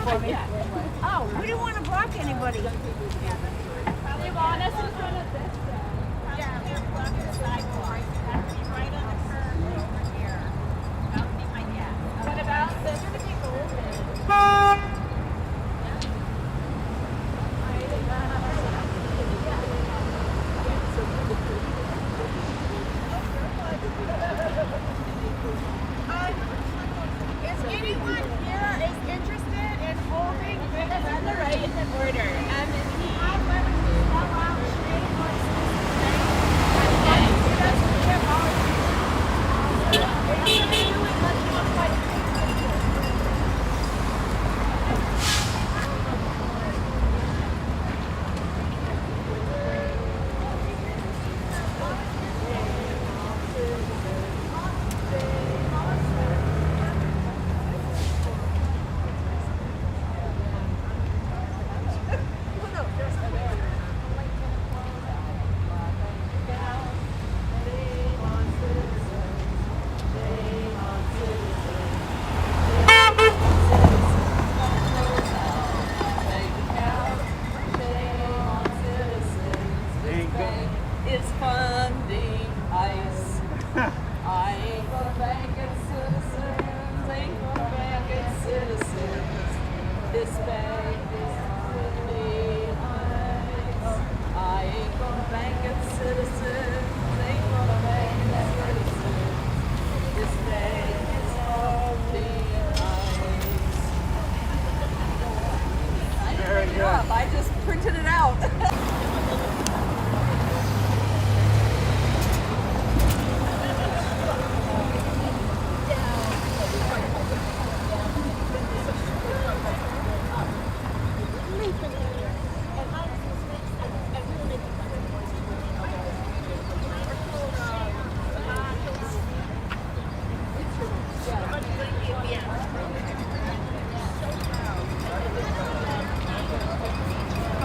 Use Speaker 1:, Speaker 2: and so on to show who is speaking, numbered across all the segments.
Speaker 1: for me.
Speaker 2: Oh, we didn't want to block anybody.
Speaker 1: They want us in front of this.
Speaker 2: Yeah, we're blocking the sidewalk. That'd be right on the curb over here. That would be my guess.
Speaker 1: What about this? It's gonna be golden.
Speaker 2: Is anyone here is interested in holding
Speaker 1: That's on the right in the border.
Speaker 3: It's funding ICE. I ain't gonna bank at citizens, ain't gonna bank at citizens. This bank is funding ICE. I ain't gonna bank at citizens, ain't gonna bank at citizens. This bank is funding ICE. I didn't make it up, I just printed it out.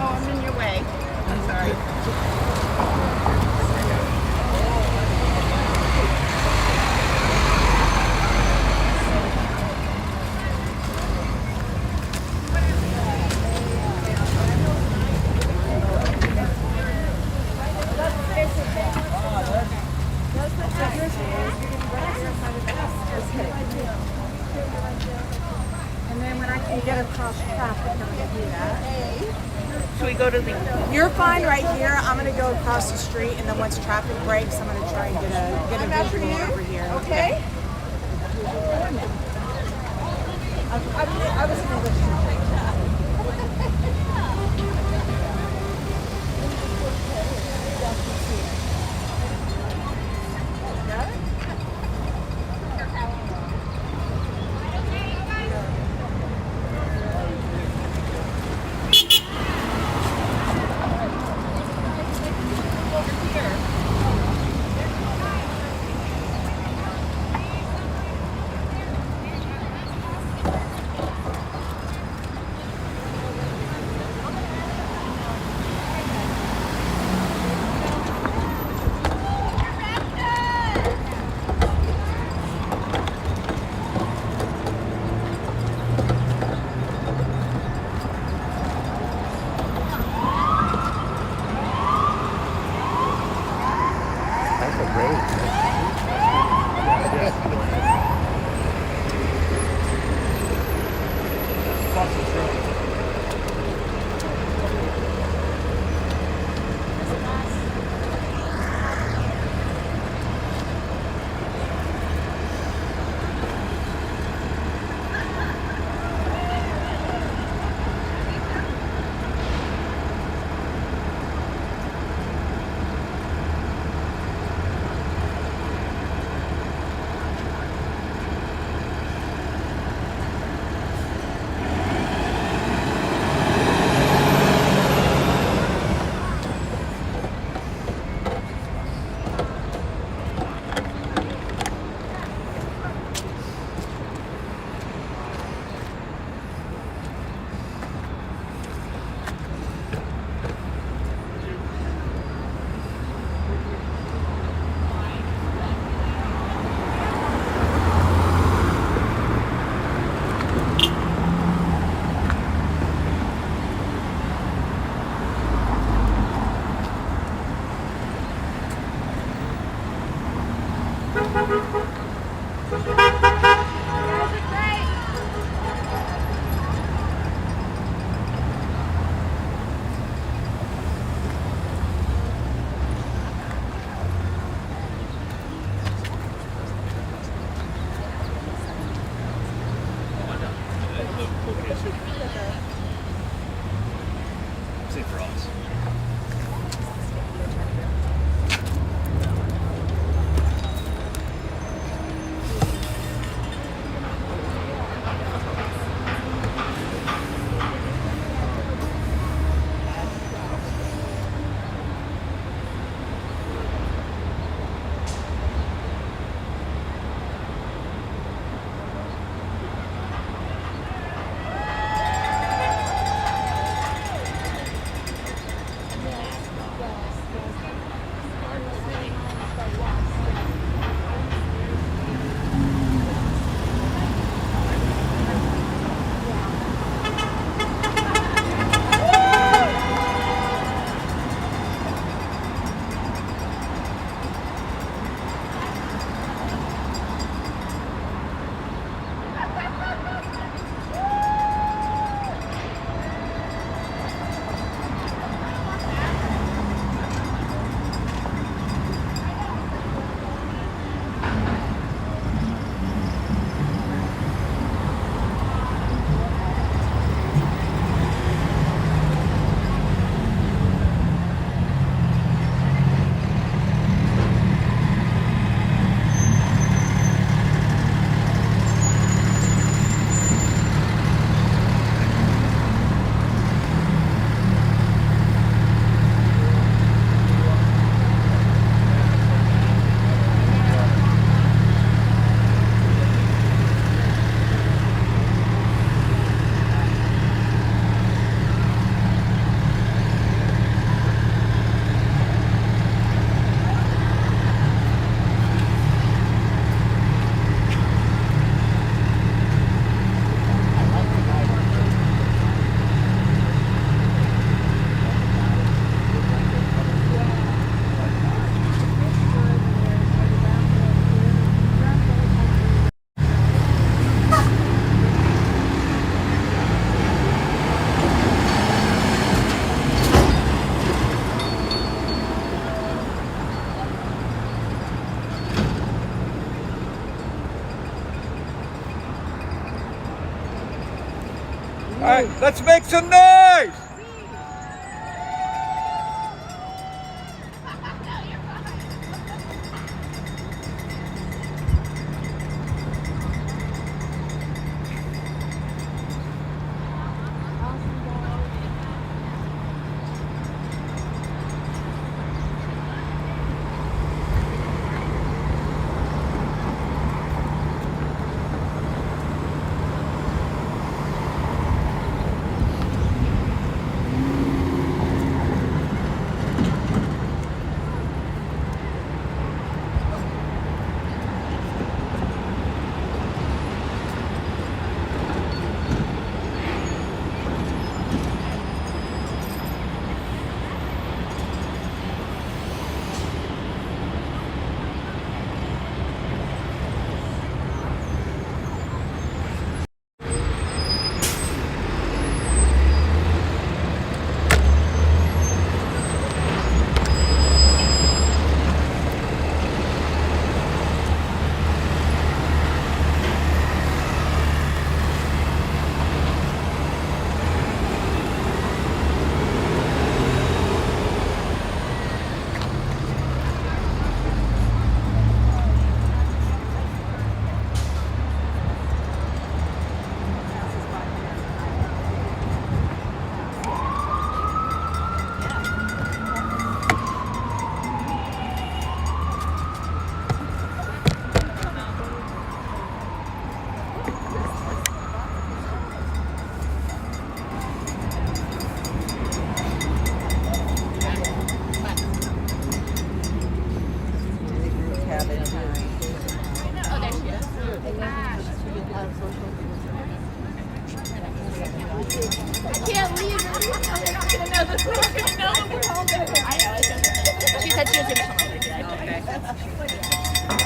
Speaker 2: Oh, I'm in your way. I'm sorry.
Speaker 4: And then when I can get across traffic, I'm gonna do that.
Speaker 2: Should we go to the?
Speaker 4: You're fine right here. I'm gonna go across the street, and then once traffic breaks, I'm gonna try and get a visual over here.
Speaker 2: Okay.
Speaker 4: I was in English.
Speaker 5: Same for us.
Speaker 6: All right, let's make some noise!
Speaker 1: She said she was going to come over here. Okay.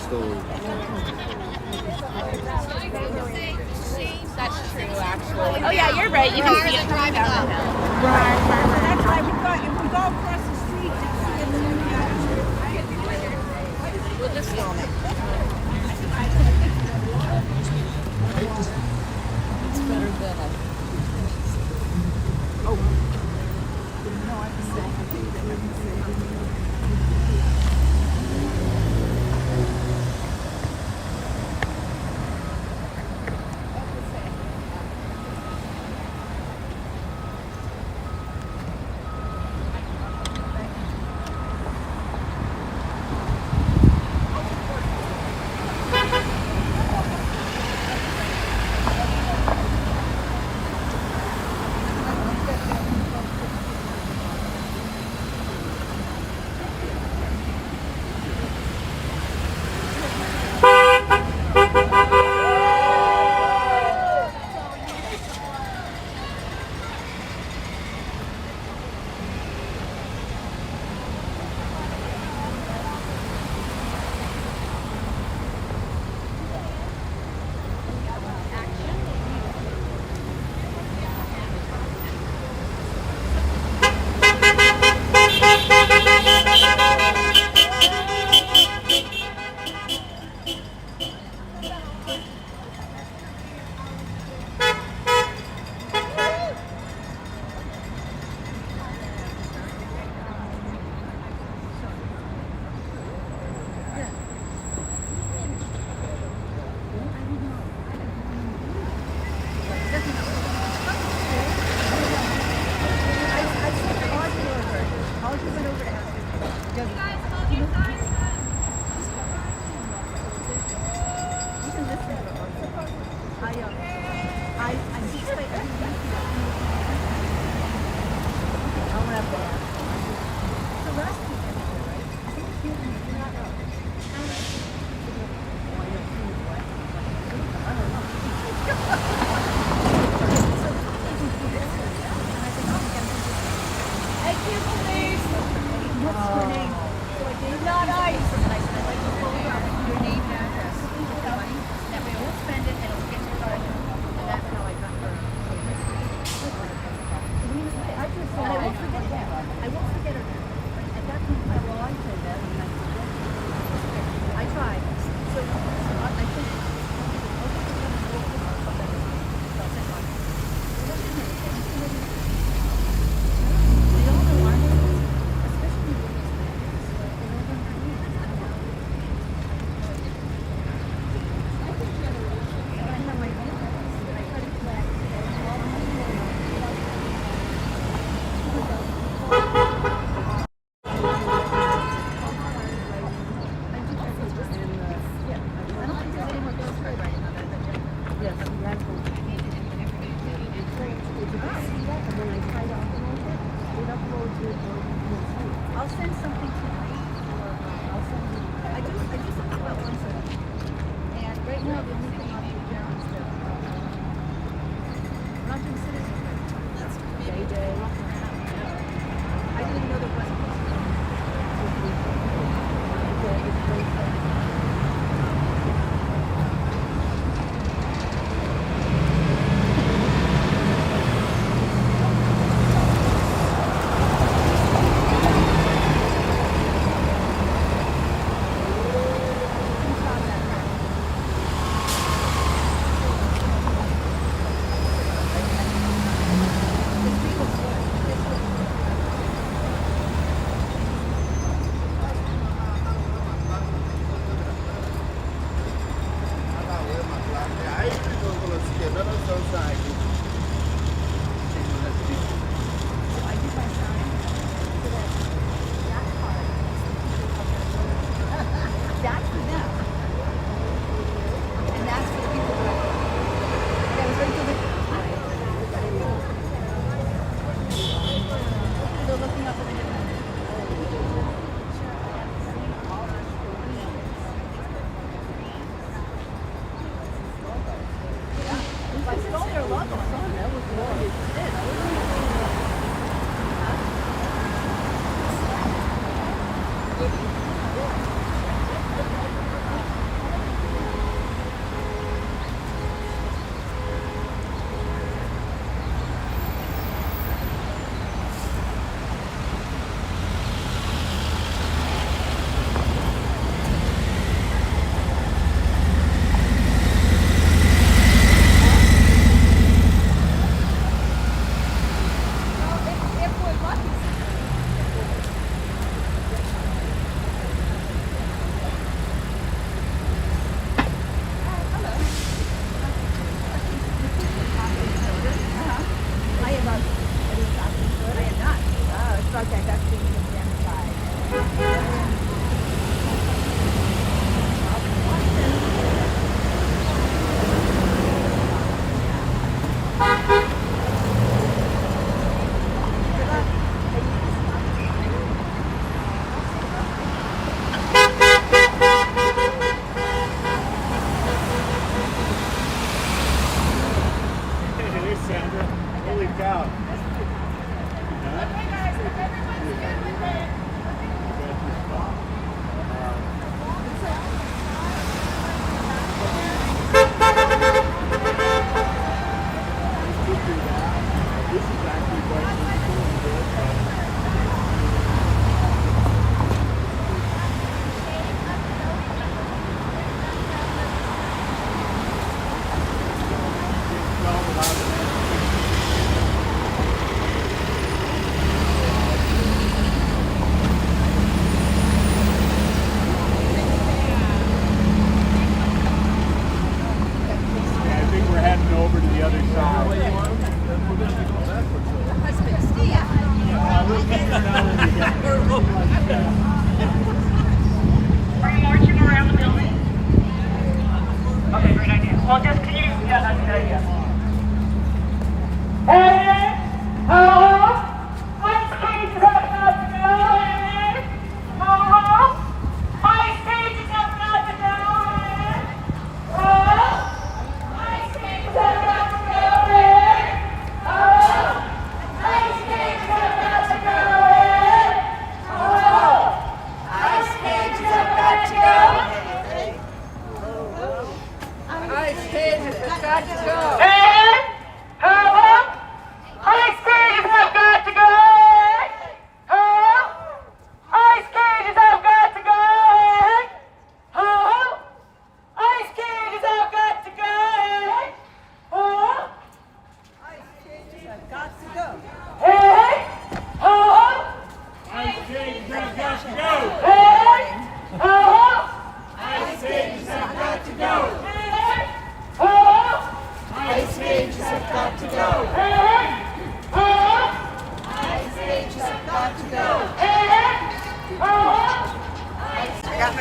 Speaker 6: story.
Speaker 1: That's true, actually. Oh yeah, you're right. You can see it coming down the hill.
Speaker 2: That's why we thought if we go across the street, you see it.
Speaker 1: We'll just film it.
Speaker 3: It's better than a
Speaker 2: I'll send something tonight, or I'll send you. I do something about once a week. And right now, the only thing I'll do down is that we're not doing citizenship. That's day. I didn't even know there was one.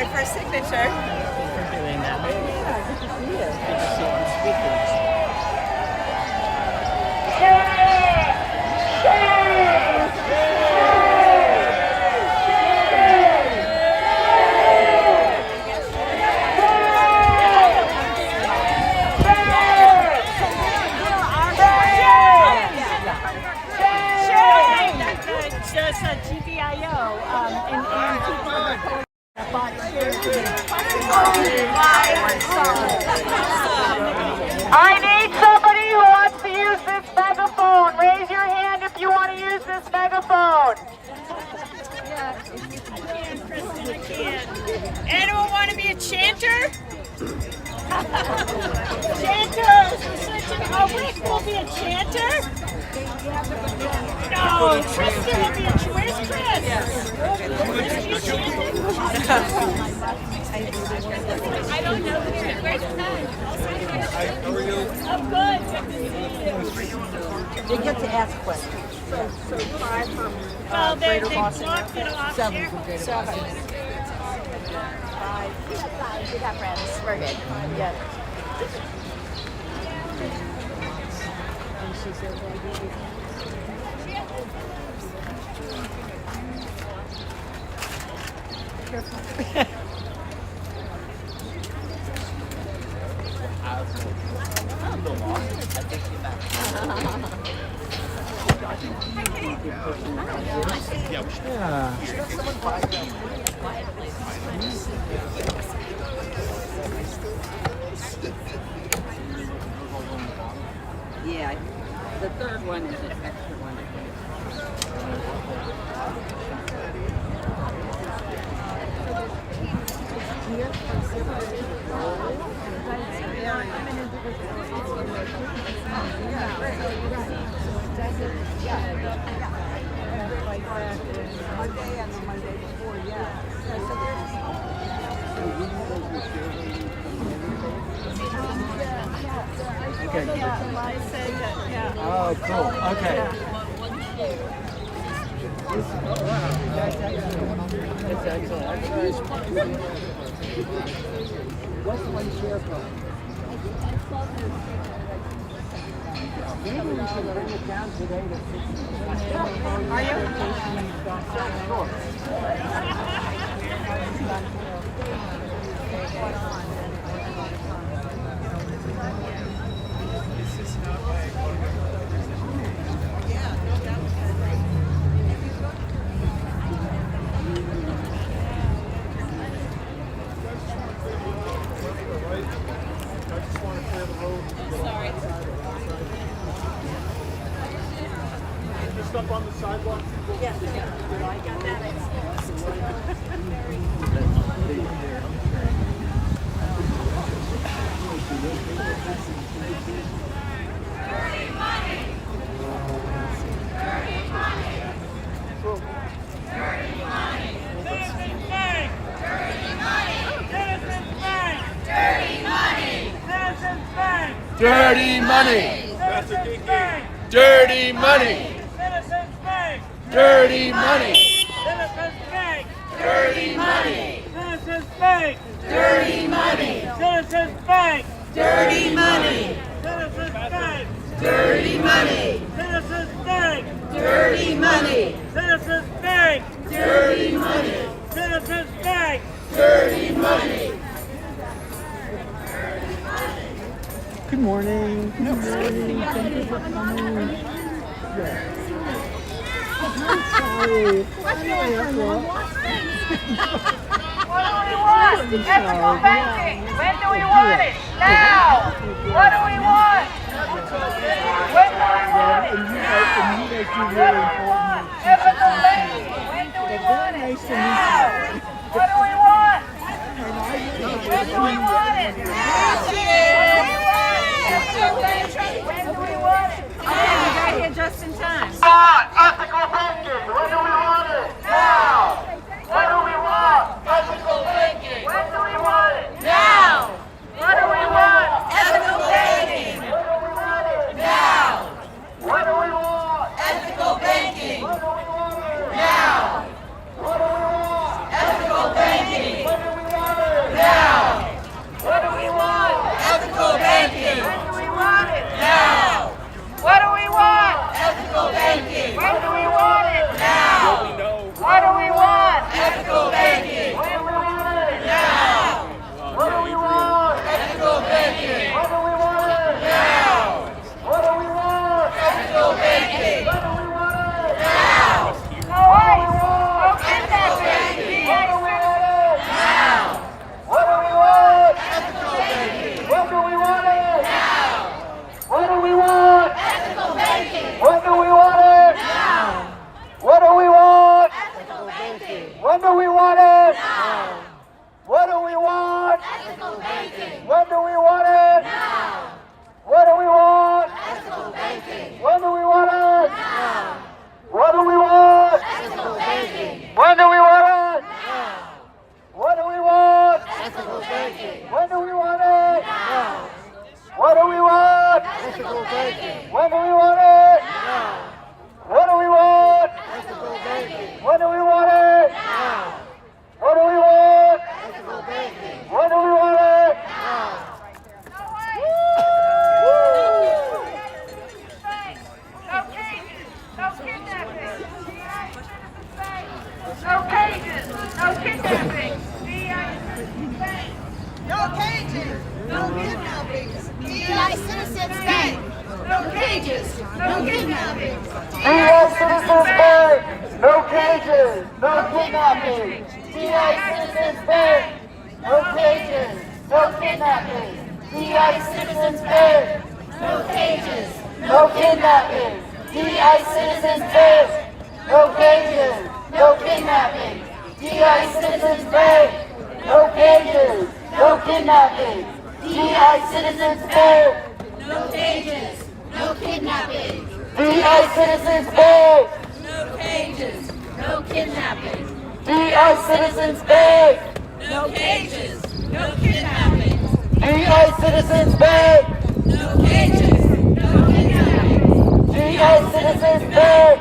Speaker 4: my first signature.
Speaker 5: for doing that. Yeah, good to see you. Good to see you speakers.
Speaker 3: Just a GPIO and people
Speaker 7: I need somebody who wants to use this megaphone. Raise your hand if you want to use this megaphone.
Speaker 3: Anyone want to be a chanter? Chanters! Oh, Rick will be a chanter? No, Tristan will be a chanter. Where's Chris? Is she chanting? I don't know. Where's Chris?
Speaker 6: How are you?
Speaker 3: I'm good. Good to see you.
Speaker 5: They get to ask questions.
Speaker 3: So 5 from well, they blocked it off.
Speaker 5: 7 from Greater Boston.
Speaker 1: 5. We got friends. We're good. Yeah.
Speaker 5: Yeah, the third one is an extra one, I think.
Speaker 4: Monday and the Monday before, yeah.
Speaker 5: Oh, cool. Okay. That's excellent. What's the one share from? Maybe we should bring it down today to 60. Are you?
Speaker 6: Up on the sidewalk.
Speaker 3: Yes, I got that.
Speaker 6: Dirty money. Dirty money. Dirty money.
Speaker 7: Citizens Bank!
Speaker 6: Dirty money.
Speaker 7: Citizens Bank!
Speaker 6: Dirty money.
Speaker 7: Citizens Bank!
Speaker 6: Dirty money.
Speaker 7: Citizens Bank!
Speaker 6: Dirty money.
Speaker 7: Citizens Bank!
Speaker 6: Dirty money.
Speaker 7: Citizens Bank!
Speaker 6: Dirty money.
Speaker 7: Citizens Bank!
Speaker 6: Dirty money.
Speaker 5: Good morning. Good morning. Thank you for coming. I'm sorry.
Speaker 7: What do we want? Ethical banking! When do we want it? Now! What do we want? When do we want it? Now! Ethical banking! When do we want it? Now! What do we want? When do we want it? Now! When do we want it?
Speaker 3: Okay, we got here just in time.
Speaker 7: Ethical banking! When do we want it? Now! What do we want? Ethical banking! When do we want it? Now! What do we want? Ethical banking! When do we want it? Now! What do we want? Ethical banking! When do we want it? Now! When do we want it? Now. What do we want?
Speaker 6: Ethical banking.
Speaker 7: When do we want it?
Speaker 6: Now.
Speaker 7: What do we want?
Speaker 6: Ethical banking.
Speaker 7: When do we want it?
Speaker 6: Now.
Speaker 7: What do we want?
Speaker 6: Ethical banking.
Speaker 7: When do we want it?
Speaker 6: Now.
Speaker 7: What do we want?
Speaker 6: Ethical banking.
Speaker 7: When do we want it?
Speaker 6: Now.
Speaker 7: What do we want?
Speaker 6: Ethical banking.
Speaker 7: When do we want it?
Speaker 6: Now.
Speaker 7: What do we want?
Speaker 6: Ethical banking.
Speaker 7: When do we want it?
Speaker 6: Now.
Speaker 7: What do we want?
Speaker 6: Ethical banking.
Speaker 7: When do we want it?
Speaker 6: Now.
Speaker 7: No cages, no kidnapping.
Speaker 4: No cages, no kidnapping.
Speaker 6: DEI Citizens Bank.
Speaker 7: No cages, no kidnapping.
Speaker 6: DEI Citizens Bank. No cages, no kidnapping. DEI Citizens Bank. No cages, no kidnapping. DEI Citizens Bank. No cages, no kidnapping. DEI Citizens Bank. No cages, no kidnapping. DEI Citizens Bank. No cages, no kidnapping. DEI Citizens Bank. No cages, no kidnapping. DEI Citizens Bank. No cages, no kidnapping. DEI Citizens Bank. No cages, no kidnapping. DEI Citizens Bank. No cages, no kidnapping. DEI Citizens Bank.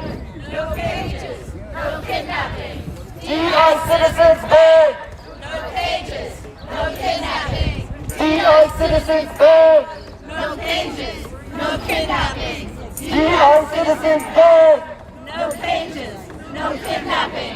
Speaker 6: No cages, no kidnapping. DEI Citizens Bank. No cages, no kidnapping. DEI Citizens Bank. No cages, no kidnapping. DEI Citizens Bank. No cages, no kidnapping.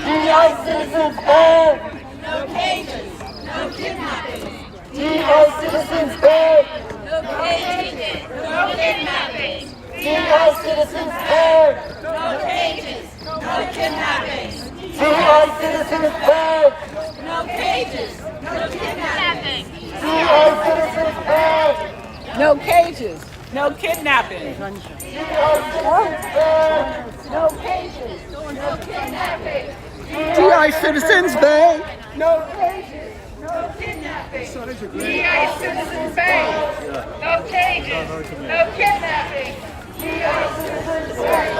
Speaker 6: DEI Citizens Bank. No cages, no kidnapping. DEI Citizens Bank. No cages, no kidnapping. DEI Citizens Bank. No cages, no kidnapping. DEI Citizens Bank. No cages, no kidnapping. DEI Citizens Bank.
Speaker 4: No cages, no kidnapping.
Speaker 6: No cages, no kidnapping.
Speaker 5: DI Citizens Bank.
Speaker 7: No cages, no kidnapping. DEI Citizens Bank. No cages, no kidnapping. DEI Citizens Bank.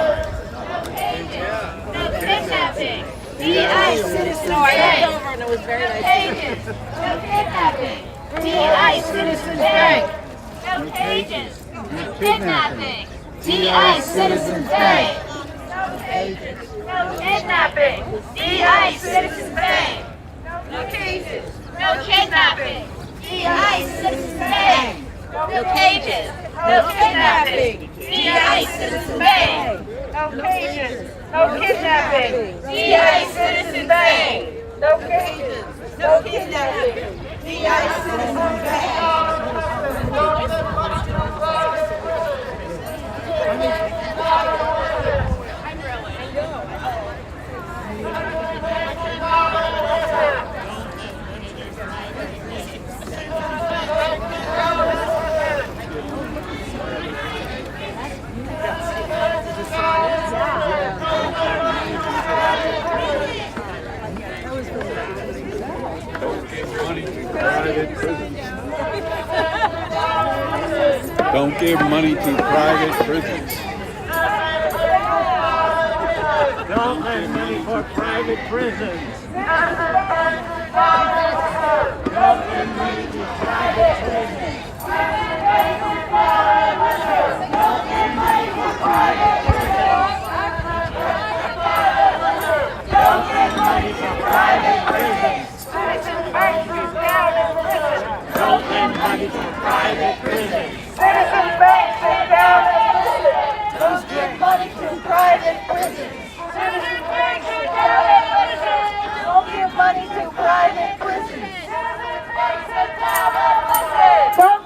Speaker 7: No cages, no kidnapping. DEI Citizens Bank.
Speaker 4: And it was very
Speaker 7: No cages, no kidnapping. DEI Citizens Bank. No cages, no kidnapping. DEI Citizens Bank. No cages, no kidnapping. DEI Citizens Bank. No cages, no kidnapping. DEI Citizens Bank. No cages, no kidnapping. DEI Citizens Bank. No cages, no kidnapping. DEI Citizens Bank. No cages, no kidnapping. DEI Citizens Bank.
Speaker 8: Don't give money to private prisons.
Speaker 5: Don't lend money for private prisons.
Speaker 7: Don't lend money to private prisons. Don't lend money to private prisons. Don't lend money to private prisons. Citizens Bank is down in prison. Don't lend money to private prisons. Citizens Bank is down in prison. Don't give money to private prisons. Citizens Bank is down in prison. Don't give money to private prisons. Citizens Bank is down in prison. Don't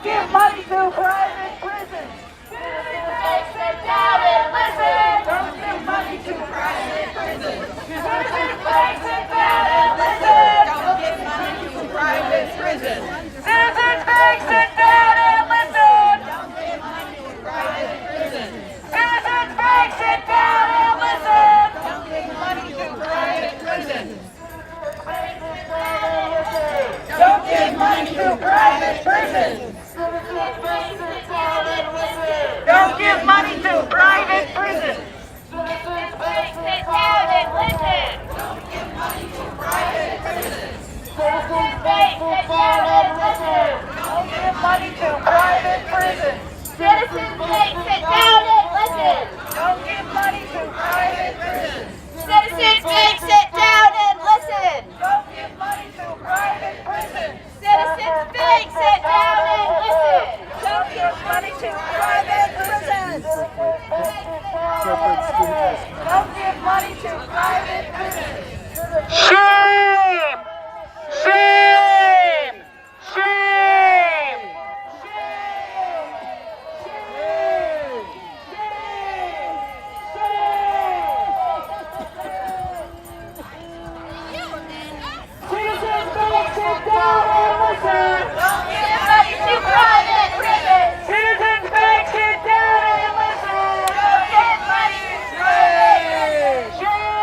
Speaker 7: prisons. Citizens, please sit down and listen. Don't give money to private prisons. Citizens, please sit down and listen. Don't give money to private prisons. Citizens, please sit down and listen. Don't give money to private prisons. Citizens, please sit down and listen. Don't give money to private prisons. Citizens, please sit down and listen. Don't give money to private prisons. Citizens, please sit down and listen. Don't give money to private prisons. Don't give money to private prisons. Shame! Shame! Shame! Citizens, please sit down and listen. Don't give money to private prisons. Citizens, please sit down and listen. Don't give money to private prisons.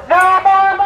Speaker 7: No more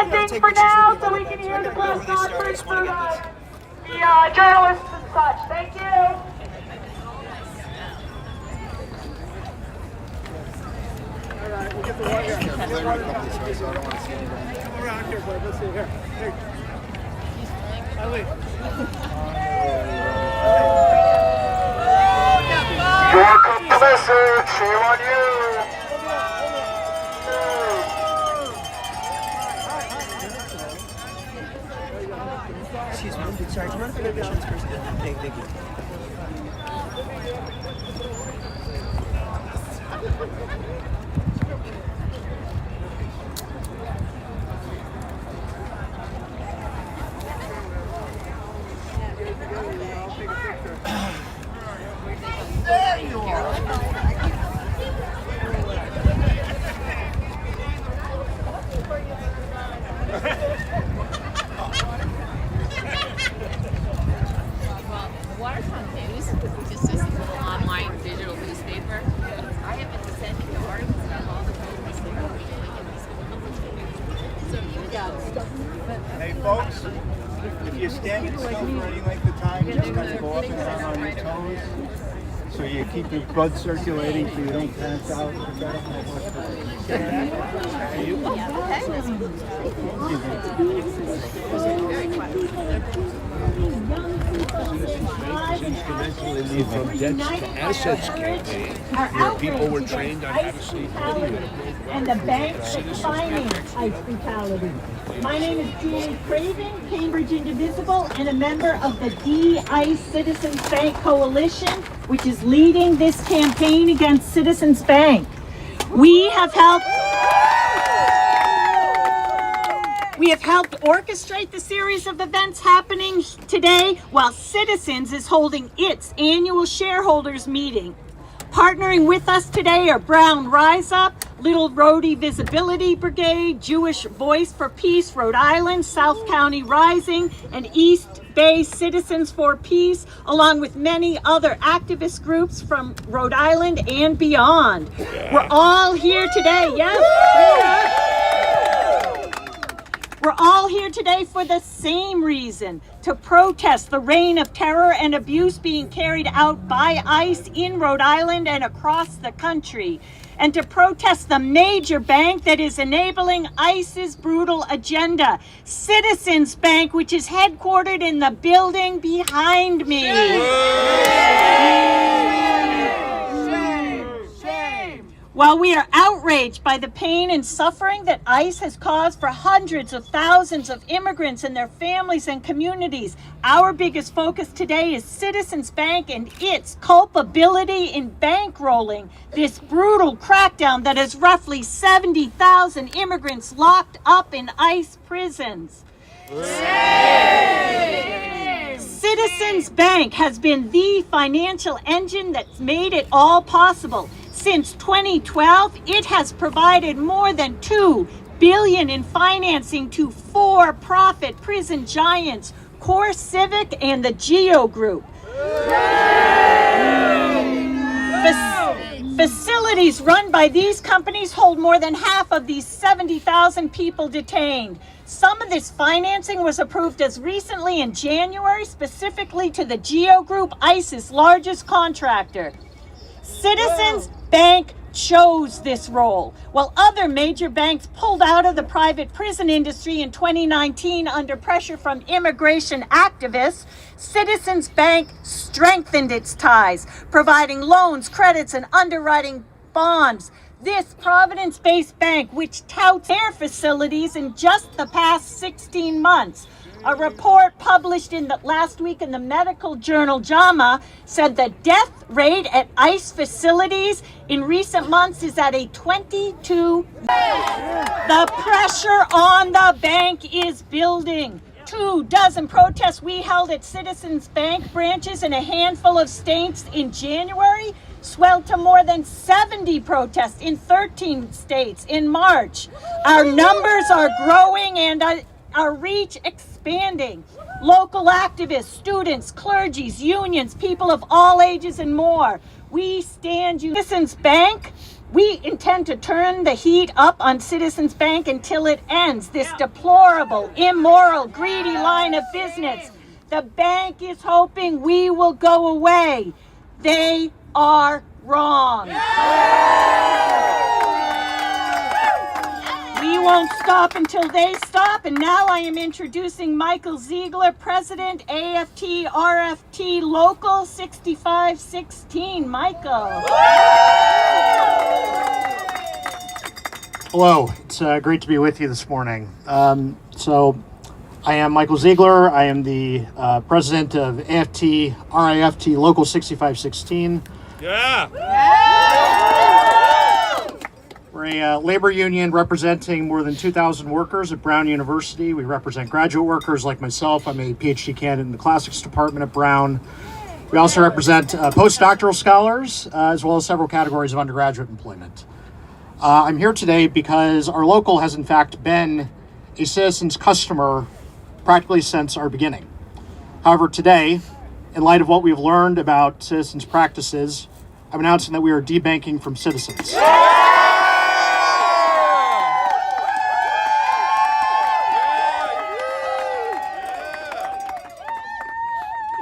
Speaker 7: chanting for now so we can hear the press conference for the journalists and such. Thank you.
Speaker 5: We'll get the water here. Get water down this way, so I don't want to see anybody. Come around here, boy. Let's see here. Hey. Ellie.
Speaker 6: Your complicit, shame on you.
Speaker 4: Excuse me. Sorry, do you mind if I get the insurance person? Thank you.
Speaker 6: There you are.
Speaker 1: Watertown News, which is just a little online digital newspaper. I have been sending the articles about all the movies that are so you got
Speaker 5: Hey, folks, if you're standing still for any length of time, just kind of go up and down on your toes so you keep your blood circulating so you don't pass out.
Speaker 9: From debts to assets campaign, where people were trained on how to save money.
Speaker 10: And the banks finance ICE brutality. My name is Julie Craven, Cambridge Indivisible, and a member of the D-ICE Citizens Bank Coalition, which is leading this campaign against Citizens Bank. We have helped orchestrate the series of events happening today while Citizens is holding its annual shareholders meeting. Partnering with us today are Brown Rise Up, Little Rhode Visibility Brigade, Jewish Voice for Peace Rhode Island, South County Rising, and East Bay Citizens for Peace, along with many other activist groups from Rhode Island and beyond. We're all here today, yes? We're all here today for the same reason, to protest the reign of terror and abuse being carried out by ICE in Rhode Island and across the country, and to protest the major bank that is enabling ICE's brutal agenda, Citizens Bank, which is headquartered in the building behind me. While we are outraged by the pain and suffering that ICE has caused for hundreds of thousands of immigrants and their families and communities, our biggest focus today is Citizens Bank and its culpability in bankrolling this brutal crackdown that has roughly 70,000 immigrants locked up in ICE prisons. Citizens Bank has been the financial engine that's made it all possible. Since 2012, it has provided more than $2 billion in financing to for-profit prison giants, Core Civic and the Geo Group. Facilities run by these companies hold more than half of these 70,000 people detained. Some of this financing was approved as recently in January, specifically to the Geo Group, ICE's largest contractor. Citizens Bank chose this role, while other major banks pulled out of the private prison industry in 2019 under pressure from immigration activists. Citizens Bank strengthened its ties, providing loans, credits, and underwriting bonds. This Providence-based bank, which touts their facilities in just the past 16 months. A report published last week in the medical journal JAMA said the death rate at ICE facilities in recent months is at a 22. The pressure on the bank is building. 24 protests we held at Citizens Bank branches in a handful of states in January swelled to more than 70 protests in 13 states in March. Our numbers are growing and our reach expanding. Local activists, students, clergies, unions, people of all ages and more. We stand you. Citizens Bank We intend to turn the heat up on Citizens Bank until it ends this deplorable, immoral, greedy line of business. The bank is hoping we will go away. They are wrong. We won't stop until they stop. And now I am introducing Michael Ziegler, President, AFT RFT Local 6516. Michael.
Speaker 11: Hello, it's great to be with you this morning. So I am Michael Ziegler. I am the president of AFT RIFT Local 6516. We're a labor union representing more than 2,000 workers at Brown University. We represent graduate workers like myself. I'm a PhD candidate in the classics department at Brown. We also represent postdoctoral scholars, as well as several categories of undergraduate employment. I'm here today because our local has in fact been a Citizens customer practically since our beginning. However, today, in light of what we've learned about Citizens practices, I'm announcing that we are debanking from Citizens.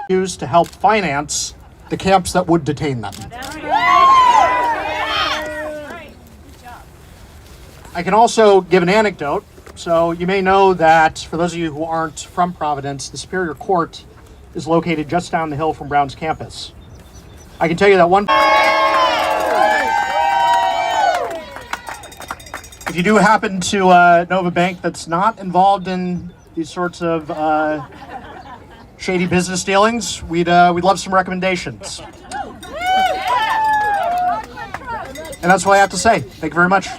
Speaker 11: Used to help finance the camps that would detain them. I can also give an anecdote. So you may know that, for those of you who aren't from Providence, the Superior Court is located just down the hill from Brown's campus. I can tell you that one. If you do happen to know of a bank that's not involved in these sorts of shady business dealings, we'd love some recommendations. And that's what I have to say. Thank you very much.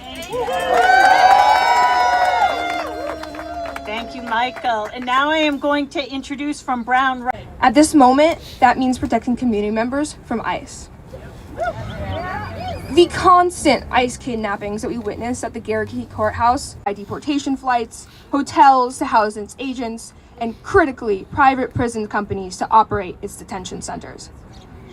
Speaker 10: Thank you, Michael. And now I am going to introduce from Brown.
Speaker 12: At this moment, that means protecting community members from ICE. The constant ICE kidnappings that we witnessed at the Cherokee Courthouse, by deportation flights, hotels to house its agents, and critically, private prison companies to operate its detention centers.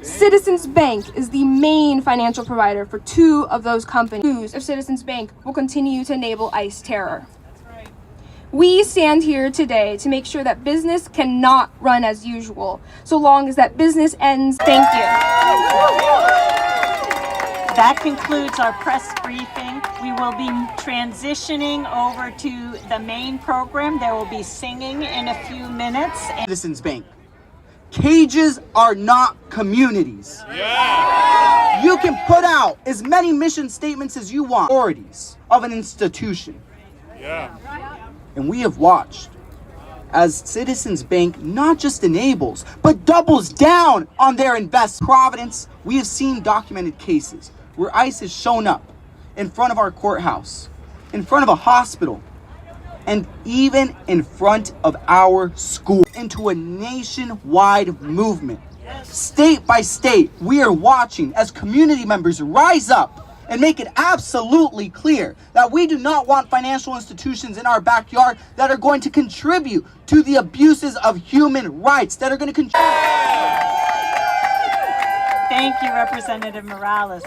Speaker 12: Citizens Bank is the main financial provider for two of those companies. News of Citizens Bank will continue to enable ICE terror. We stand here today to make sure that business cannot run as usual, so long as that business ends. Thank you.
Speaker 10: That concludes our press briefing. We will be transitioning over to the main program. There will be singing in a few minutes.
Speaker 13: Citizens Bank. Cages are not communities. Yeah. You can put out as many mission statements as you want. Priorities of an institution. Yeah. And we have watched as Citizens Bank not just enables, but doubles down on their investment. Providence, we have seen documented cases where ICE has shown up in front of our courthouse, in front of a hospital, and even in front of our school, into a nationwide movement. State by state, we are watching as community members rise up and make it absolutely clear that we do not want financial institutions in our backyard that are going to contribute to the abuses of human rights, that are going to contribute.
Speaker 10: Thank you, Representative Morales.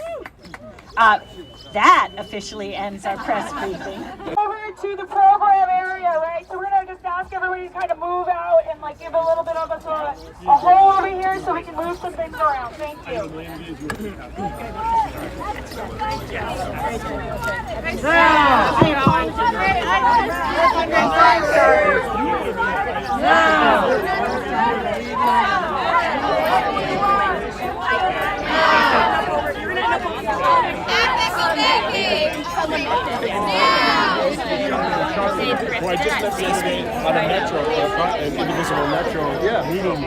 Speaker 10: That officially ends our press briefing.
Speaker 3: Over to the program area, right? So we're gonna just ask everybody to kind of move out and like give a little bit of a hole over here so we can move some things around. Thank you.
Speaker 9: Well, I just met the other day on a metro, an indivisible metro meeting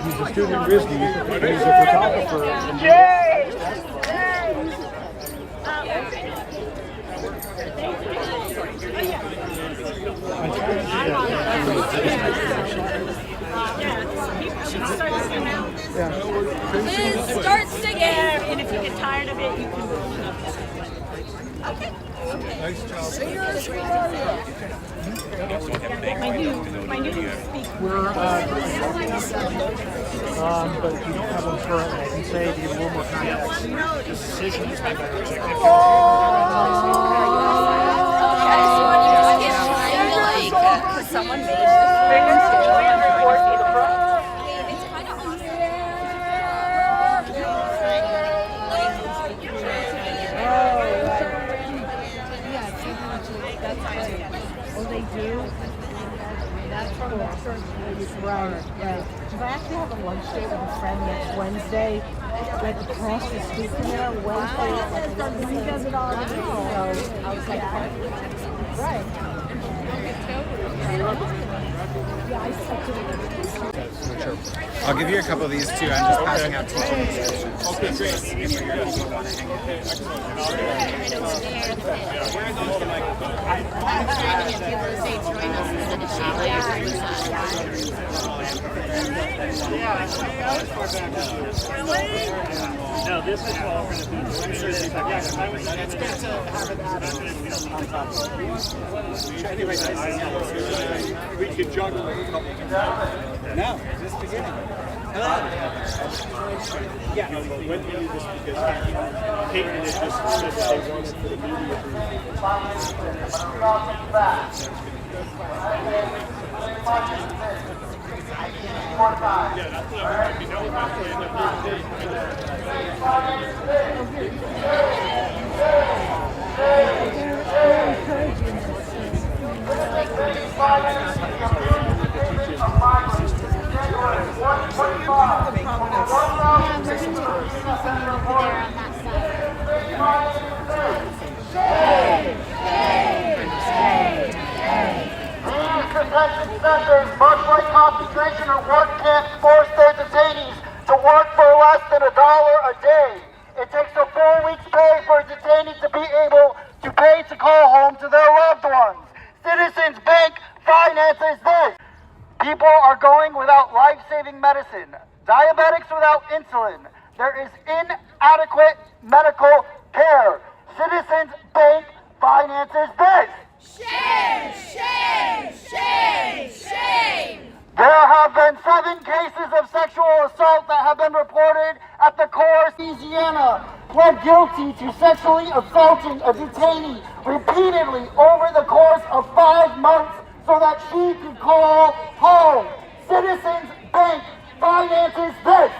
Speaker 9: who's a student in RISD, and he's a photographer.
Speaker 10: Start singing. And if you get tired of it, you can. Okay.
Speaker 9: Nice job.
Speaker 10: My new speaker.
Speaker 11: but we don't have one currently. I can say to give a little more context. This decision is made by our executive.
Speaker 1: Someone made
Speaker 2: they do? That's from the church. Right. I actually have a lunch date with a friend next Wednesday, like across the street from there. Wednesday, he does it all. So I was like, right. Yeah, I stuck to
Speaker 14: I'll give you a couple of these too. I'm just passing out teaching instructions.
Speaker 9: Okay, great.
Speaker 11: No, this is all going to be.
Speaker 14: It's good to have it on top of it. Anyway,
Speaker 9: We can juggle a couple.
Speaker 14: No, just beginning. Hello.
Speaker 9: Yeah. No, but when we do this because Peyton is just said that they wanted for the media. Yeah, that's what I'm going to know about the end of
Speaker 7: Detention centers, much like concentration or work camps, force their detainees to work for less than $1 a day. It takes a 4 weeks pay for a detainee to be able to pay to call home to their loved ones. Citizens Bank finances this. People are going without life-saving medicine. Diabetics without insulin. There is inadequate medical care. Citizens Bank finances this.
Speaker 15: Shame! Shame! Shame! Shame!
Speaker 7: There have been 7 cases of sexual assault that have been reported at the course. Louisiana pled guilty to sexually assaulting a detainee repeatedly over the course of 5 months so that she could call home. Citizens Bank finances this.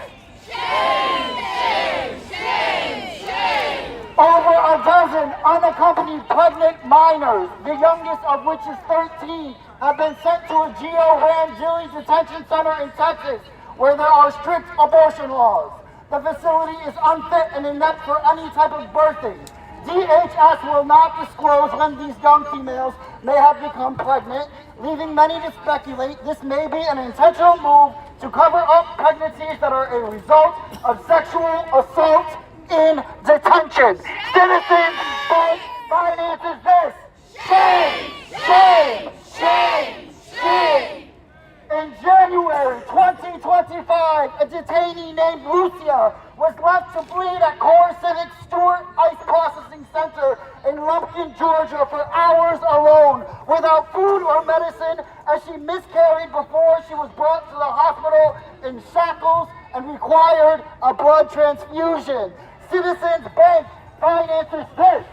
Speaker 15: Shame! Shame! Shame! Shame!
Speaker 7: Over a dozen unaccompanied pregnant minors, the youngest of which is 13, have been sent to a Geo-Ran-Gilly detention center in Texas, where there are strict abortion laws. The facility is unfit and inept for any type of birthing. DHS will not disclose when these young females may have become pregnant, leaving many to speculate this may be an intentional move to cover up pregnancies that are a result of sexual assault in detention. Citizens Bank finances this. Shame! Shame! Shame! Shame! In January 2025, a detainee named Lucia was left to bleed at Core Civic Stewart Ice Processing Center in Lumpkin, Georgia for hours alone without food or medicine as she miscarried before she was brought to the hospital in shackles and required a blood transfusion. Citizens Bank finances this.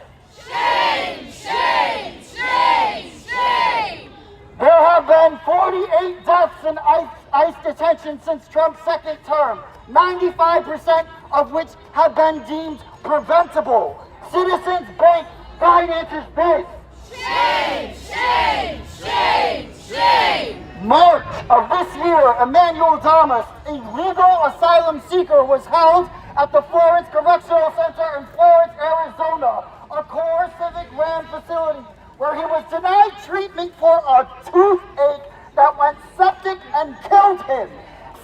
Speaker 15: Shame! Shame! Shame! Shame!
Speaker 7: There have been 48 deaths in ICE detention since Trump's second term, 95% of which have been deemed preventable. Citizens Bank finances this.
Speaker 15: Shame! Shame! Shame! Shame!
Speaker 7: March of this year, Emmanuel Damas, a legal asylum seeker, was held at the Florence Correctional Center in Florence, Arizona, a core civic ran facility where he was denied treatment for a toothache that went septic and killed him.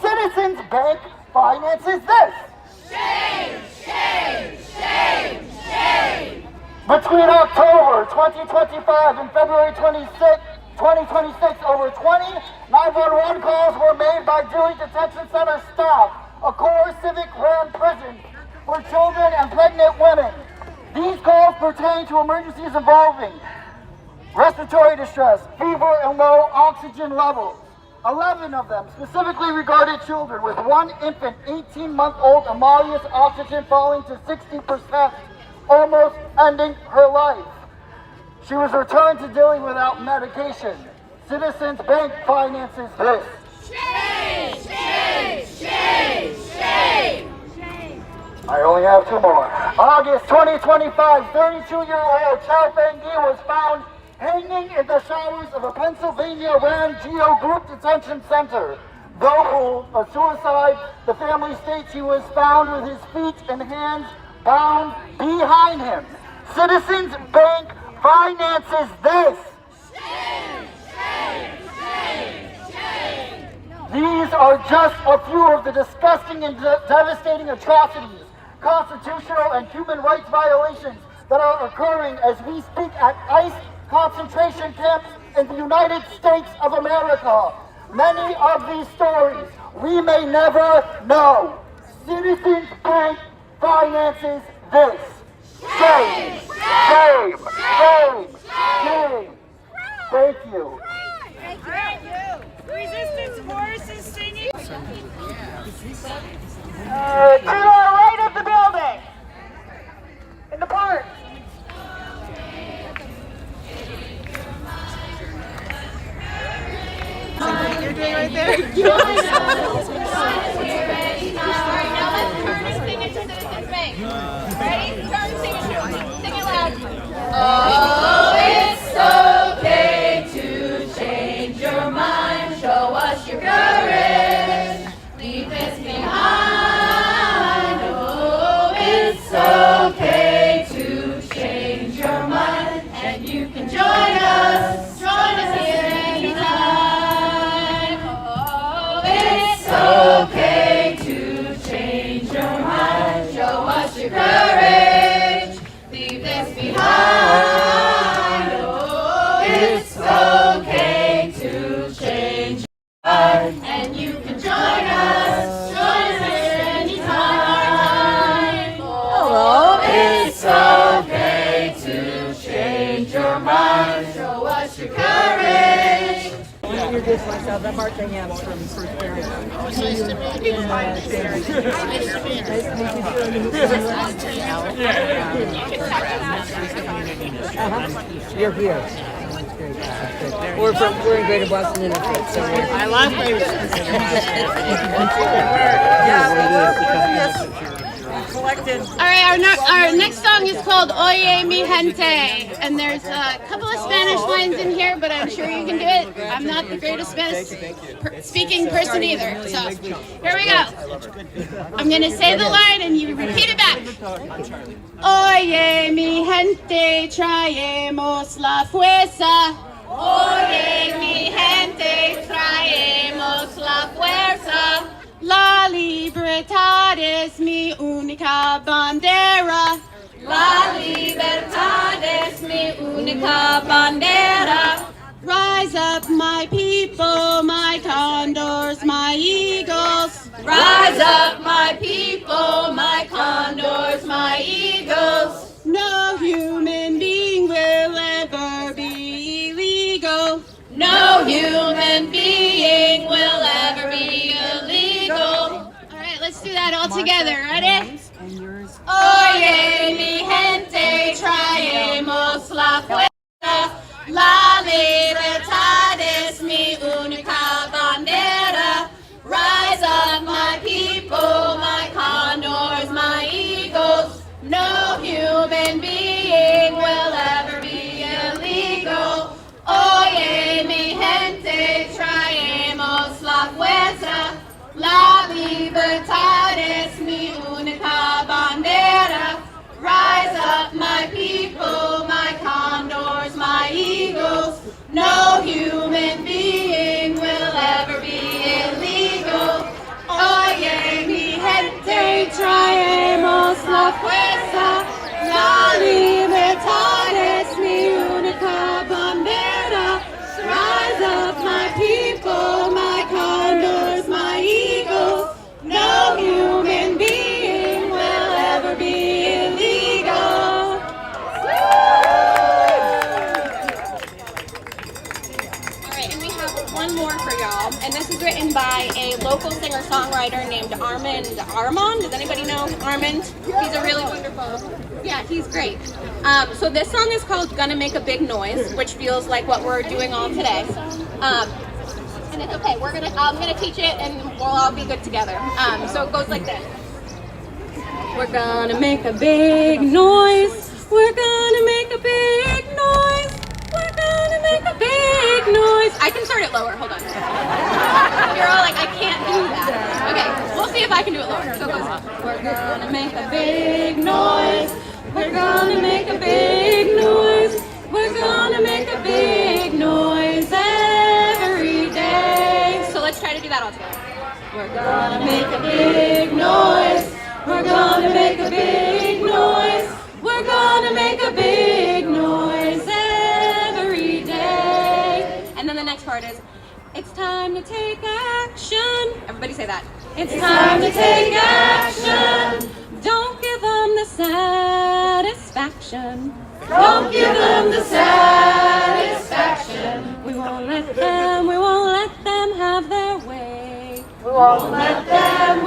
Speaker 7: Citizens Bank finances this.
Speaker 15: Shame! Shame! Shame! Shame!
Speaker 7: Between October 2025 and February 2026, over 20 911 calls were made by Dilley Detention Center staff, a core civic ran prison for children and pregnant women. These calls pertain to emergencies involving respiratory distress, fever, and low oxygen levels. 11 of them specifically regarded children, with one infant, 18-month-old Amalia's oxygen falling to 60%, almost ending her life. She was returned to dealing without medication. Citizens Bank finances this.
Speaker 15: Shame! Shame! Shame! Shame!
Speaker 7: I only have two more. August 2025, 32-year-old Chow Feng-Yi was found hanging in the showers of a Pennsylvania Ran Geo Group Detention Center. Though ruled a suicide, the family states he was found with his feet and hands bound behind him. Citizens Bank finances this.
Speaker 15: Shame! Shame! Shame! Shame!
Speaker 7: These are just a few of the disgusting and devastating atrocities, constitutional and human rights violations that are occurring as we speak at ICE concentration camps in the United States of America. Many of these stories we may never know. Citizens Bank finances this. Shame! Shame! Shame! Shame! Thank you.
Speaker 15: Thank you. Resistance Force is singing.
Speaker 7: To the right of the building. In the park.
Speaker 15: You're doing right there. Ready? Now let's turn and sing it to Citizens Bank. Ready? Turn and sing it to them. Sing it loud. Oh, it's okay to change your mind. Show us your courage. Leave this behind. Oh, it's okay to change your mind. And you can join us. Join us here anytime. Oh, it's okay to change your mind. Show us your courage. Leave this behind. Oh, it's okay to change your mind. And you can join us. Join us here anytime. Oh, it's okay to change your mind. Show us your courage.
Speaker 2: Introduce myself. I'm Martha Hams from First Barry. Nice to meet you. Nice to meet you. You're here. We're in Greater Boston Interfaith, so I love collected.
Speaker 16: All right, our next song is called Oye Mi Gente, and there's a couple of Spanish lines in here, but I'm sure you can do it. I'm not the greatest Spanish speaking person either, so here we go. I'm gonna say the line and you repeat it back. Oye mi gente, traemos la fuerza. Oye mi gente, traemos la fuerza. La libertad es mi única bandera. La libertad es mi única bandera. Rise up, my people, my condors, my eagles. Rise up, my people, my condors, my eagles. No human being will ever be illegal. No human being will ever be illegal. All right, let's do that all together. Ready? Oye, mi gente, traemos la fuerza. La libertad es mi única bandera. Rise up, my people, my condors, my eagles. No human being will ever be illegal. Oye, mi gente, traemos la fuerza. La libertad es mi única bandera. Rise up, my people, my condors, my eagles. No human being will ever be illegal. Oye, mi gente, traemos la fuerza. La libertad es mi única bandera. Rise up, my people, my condors, my eagles. No human being will ever be illegal. All right, and we have one more for y'all, and this
Speaker 15: singer-songwriter named Armand. Does anybody know Armand? He's a really wonderful. Yeah, he's great. So this song is called "Gonna Make a Big Noise," which feels like what we're doing all today. And it's okay. I'm gonna teach it, and we'll all be good together. So it goes like this. We're gonna make a big noise. We're gonna make a big noise. We're gonna make a big noise. I can start it lower. Hold on. You're all like, I can't do that. Okay, we'll see if I can do it lower. So it goes. We're gonna make a big noise. We're gonna make a big noise. We're gonna make a big noise every day. So let's try to do that all together. We're gonna make a big noise. We're gonna make a big noise. We're gonna make a big noise every day. And then the next part is, it's time to take action. Everybody say that. It's time to take action. Don't give them the satisfaction. Don't give them the satisfaction. We won't let them have their way. We won't let them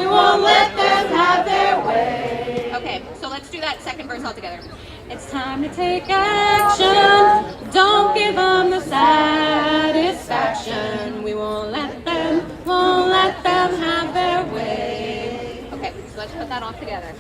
Speaker 15: have their way. Okay, so let's do that second verse all together. It's time to take action. Don't give them the satisfaction. We won't let them have their way. Okay, so let's put that all together.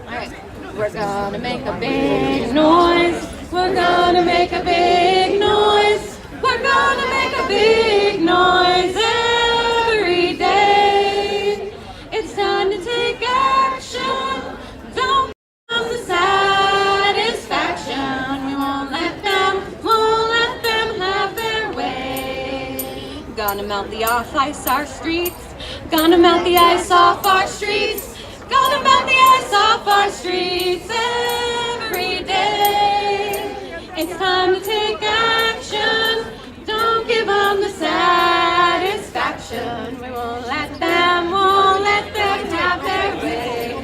Speaker 15: All right, we're gonna make a big noise. We're gonna make a big noise. We're gonna make a big noise every day. It's time to take action. Don't give them the satisfaction. We won't let them have their way. Gonna melt the ice our streets. Gonna melt the ice off our streets. Gonna melt the ice off our streets every day. It's time to take action. Don't give them the satisfaction. We won't let them have their way.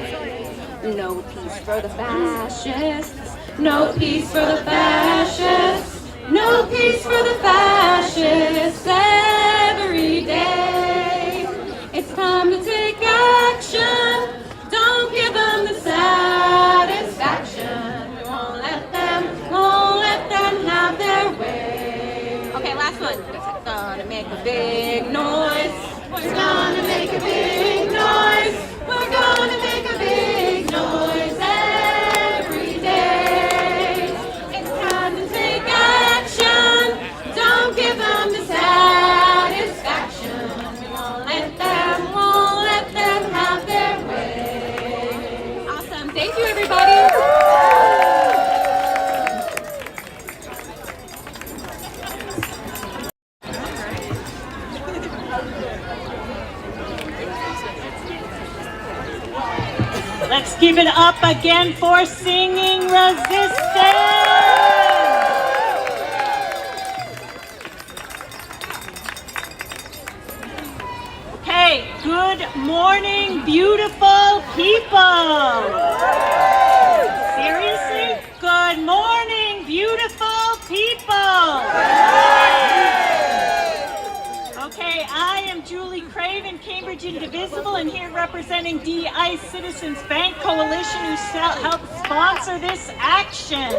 Speaker 15: No peace for the fascists. No peace for the fascists. No peace for the fascists every day. It's time to take action. Don't give them the satisfaction. We won't let them have their way. Okay, last one. Gonna make a big noise. We're gonna make a big noise. We're gonna make a big noise every day. It's time to take action. Don't give them the satisfaction. We won't let them have their way. Awesome. Thank you, everybody.
Speaker 10: Let's give it up again for Singing Resistance. Okay, good morning, beautiful people. Seriously? Good morning, beautiful people. Okay, I am Julie Craven, Cambridge Indivisible, and here representing DI Citizens Bank Coalition, who helped sponsor this action.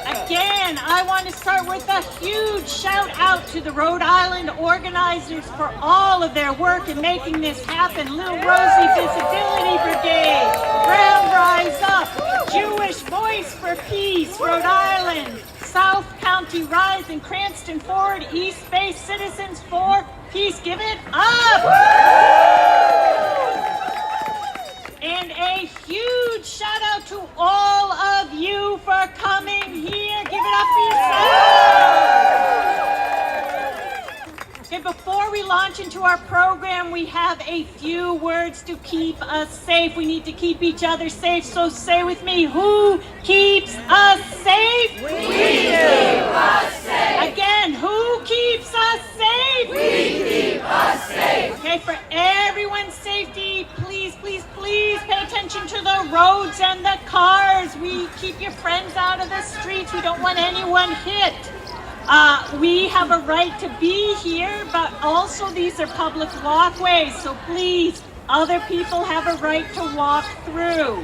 Speaker 10: Again, I want to start with a huge shout out to the Rhode Island organizers for all of their work in making this happen. Little Rosie Visibility Brigade, Brown Rise Up, Jewish Voice for Peace, Rhode Island, South County Rise and Cranston Forward, East Bay Citizens for Peace. Give it up! And a huge shout out to all of you for coming here. Give it up for yourselves. Okay, before we launch into our program, we have a few words to keep us safe. We need to keep each other safe, so say with me, who keeps us safe?
Speaker 7: We keep us safe.
Speaker 10: Again, who keeps us safe?
Speaker 7: We keep us safe.
Speaker 10: Okay, for everyone's safety, please, please, please pay attention to the roads and the cars. We keep your friends out of the streets. We don't want anyone hit. We have a right to be here, but also these are public walkways, so please, other people have a right to walk through.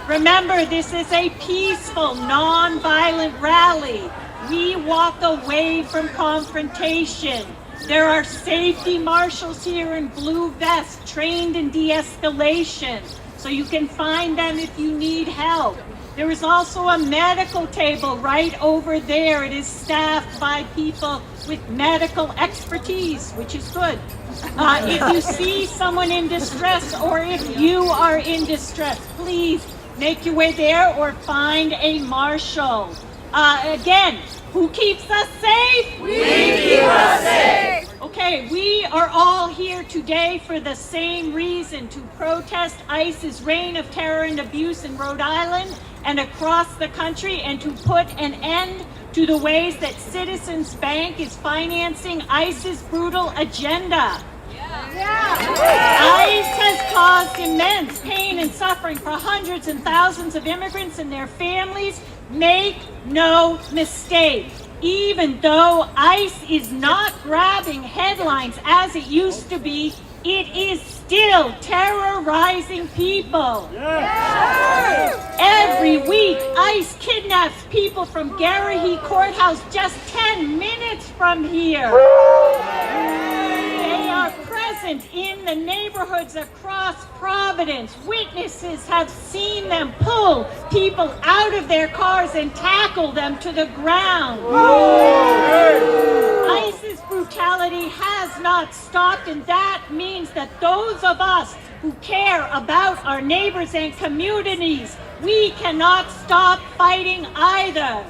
Speaker 10: Remember, this is a peaceful, non-violent rally. We walk away from confrontation. There are safety marshals here in blue vests trained in de-escalation, so you can find them if you need help. There is also a medical table right over there. It is staffed by people with medical expertise, which is good. If you see someone in distress or if you are in distress, please make your way there or find a marshal. Again, who keeps us safe?
Speaker 7: We keep us safe.
Speaker 10: Okay, we are all here today for the same reason, to protest ICE's reign of terror and abuse in Rhode Island and across the country, and to put an end to the ways that Citizens Bank is financing ICE's brutal agenda. ICE has caused immense pain and suffering for hundreds and thousands of immigrants and their families. Make no mistake, even though ICE is not grabbing headlines as it used to be, it is still terrorizing people. Every week, ICE kidnaps people from Garrahy Courthouse just 10 minutes from here. They are present in the neighborhoods across Providence. Witnesses have seen them pull people out of their cars and tackle them to the ground. ICE's brutality has not stopped, and that means that those of us who care about our neighbors and communities, we cannot stop fighting either.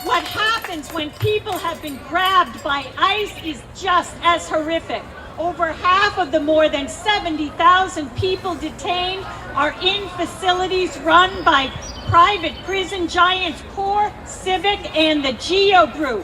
Speaker 10: What happens when people have been grabbed by ICE is just as horrific. Over half of the more than 70,000 people detained are in facilities run by private prison giants Core, Civic, and the Geo Group.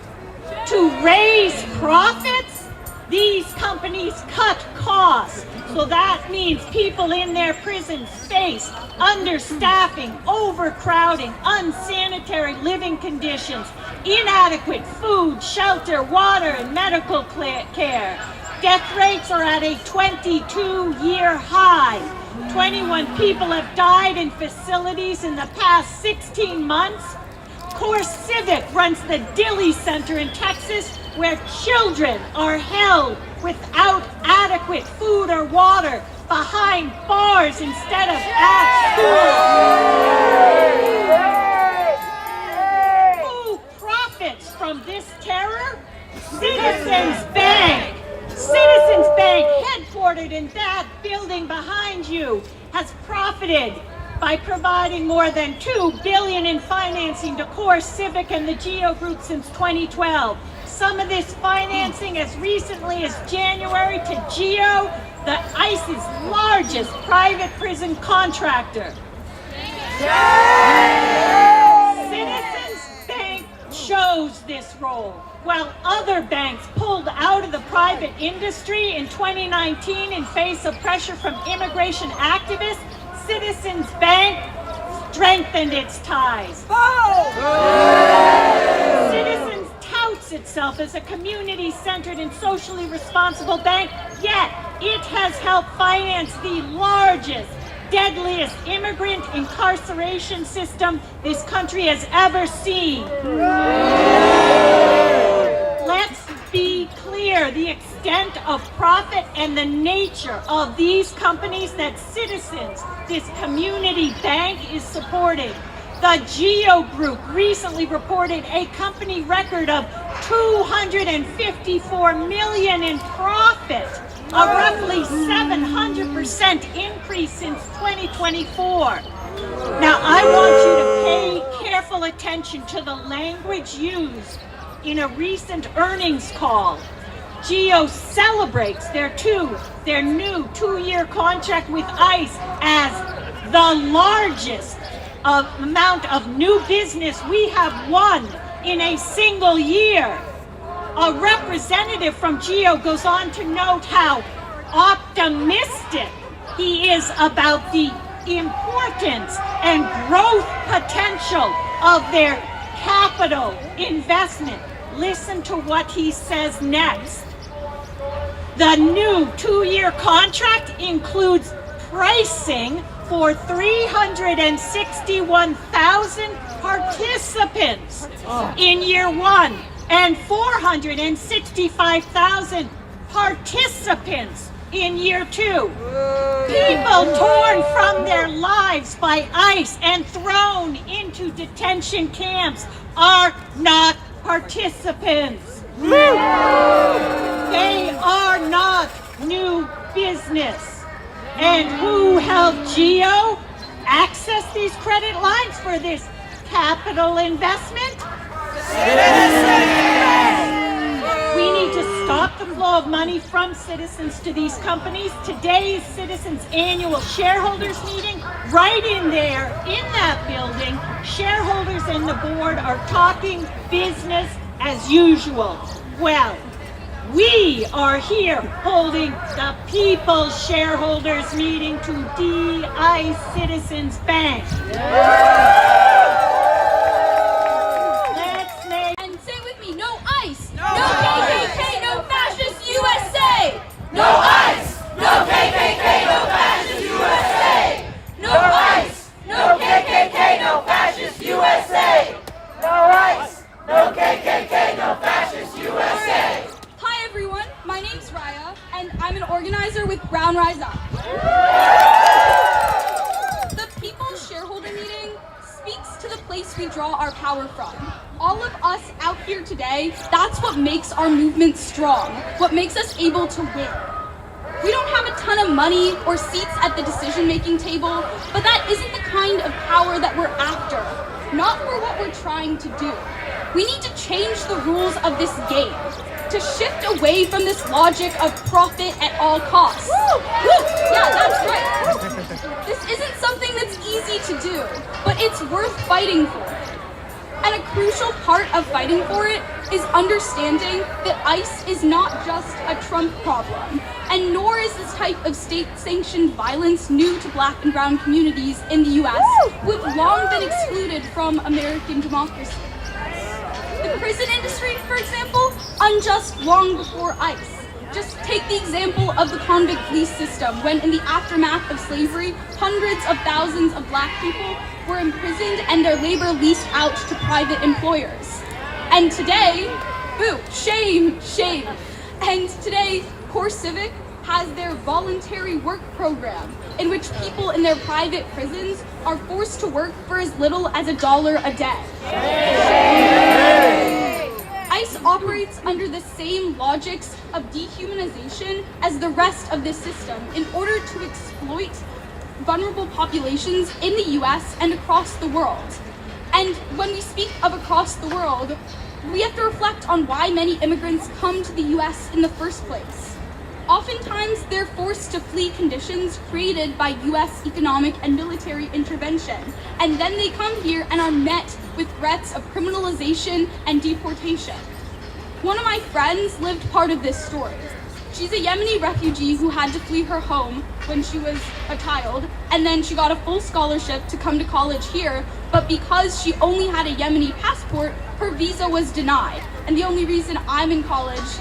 Speaker 10: To raise profits, these companies cut costs. So that means people in their prisons face understaffing, overcrowding, unsanitary living conditions, inadequate food, shelter, water, and medical care. Death rates are at a 22-year high. 21 people have died in facilities in the past 16 months. Core Civic runs the Dilly Center in Texas, where children are held without adequate food or water behind bars instead of at school. Who profits from this terror? Citizens Bank. Citizens Bank, headquartered in that building behind you, has profited by providing more than $2 billion in financing to Core Civic and the Geo Group since 2012. Some of this financing as recently as January to Geo, the ICE's largest private prison contractor. Citizens Bank chose this role, while other banks pulled out of the private industry in 2019 in face of pressure from immigration activists. Citizens Bank strengthened its ties. Citizens touts itself as a community-centered and socially responsible bank, yet it has helped finance the largest, deadliest immigrant incarceration system this country has ever seen. Let's be clear, the extent of profit and the nature of these companies that Citizens, this community bank, is supporting. The Geo Group recently reported a company record of $254 million in profit, a roughly 700% increase since 2024. Now, I want you to pay careful attention to the language used in a recent earnings call. Geo celebrates their new two-year contract with ICE as the largest amount of new business we have won in a single year. A representative from Geo goes on to note how optimistic he is about the importance and growth potential of their capital investment. Listen to what he says next. The new 2-year contract includes pricing for 361,000 participants in year 1 and 465,000 participants in year 2. People torn from their lives by ICE and thrown into detention camps are not participants. They are not new business. And who helped Geo access these credit lines for this capital investment? We need to stop the flow of money from citizens to these companies. Today's Citizens Annual Shareholders Meeting, right in there, in that building, shareholders and the board are talking business as usual. Well, we are here holding the People's Shareholders Meeting to DI Citizens Bank. Let's make...
Speaker 15: And say with me, no ICE, no KKK, no fascist USA! No ICE, no KKK, no fascist USA! No ICE, no KKK, no fascist USA! No ICE, no KKK, no fascist USA! Hi everyone, my name's Raya, and I'm an organizer with Brown Rise Up. The People's Shareholder Meeting speaks to the place we draw our power from. All of us out here today, that's what makes our movement strong, what makes us able to win. We don't have a ton of money or seats at the decision-making table, but that isn't the kind of power that we're after, not for what we're trying to do. We need to change the rules of this game, to shift away from this logic of profit at all costs. Woo! Yeah, that's right. This isn't something that's easy to do, but it's worth fighting for. And a crucial part of fighting for it is understanding that ICE is not just a Trump problem, and nor is this type of state-sanctioned violence new to Black and brown communities in the US, who have long been excluded from American democracy. The prison industry, for example, unjust long before ICE. Just take the example of the convict lease system, when in the aftermath of slavery, hundreds of thousands of Black people were imprisoned and their labor leased out to private employers. And today, boo, shame, shame. And today, Core Civic has their voluntary work program, in which people in their private prisons are forced to work for as little as $1 a day. ICE operates under the same logics of dehumanization as the rest of this system in order to exploit vulnerable populations in the US and across the world. And when we speak of across the world, we have to reflect on why many immigrants come to the US in the first place. Oftentimes, they're forced to flee conditions created by US economic and military intervention, and then they come here and are met with threats of criminalization and deportation. One of my friends lived part of this story. She's a Yemeni refugee who had to flee her home when she was a child, and then she got a full scholarship to come to college here, but because she only had a Yemeni passport, her visa was denied. And the only reason I'm in college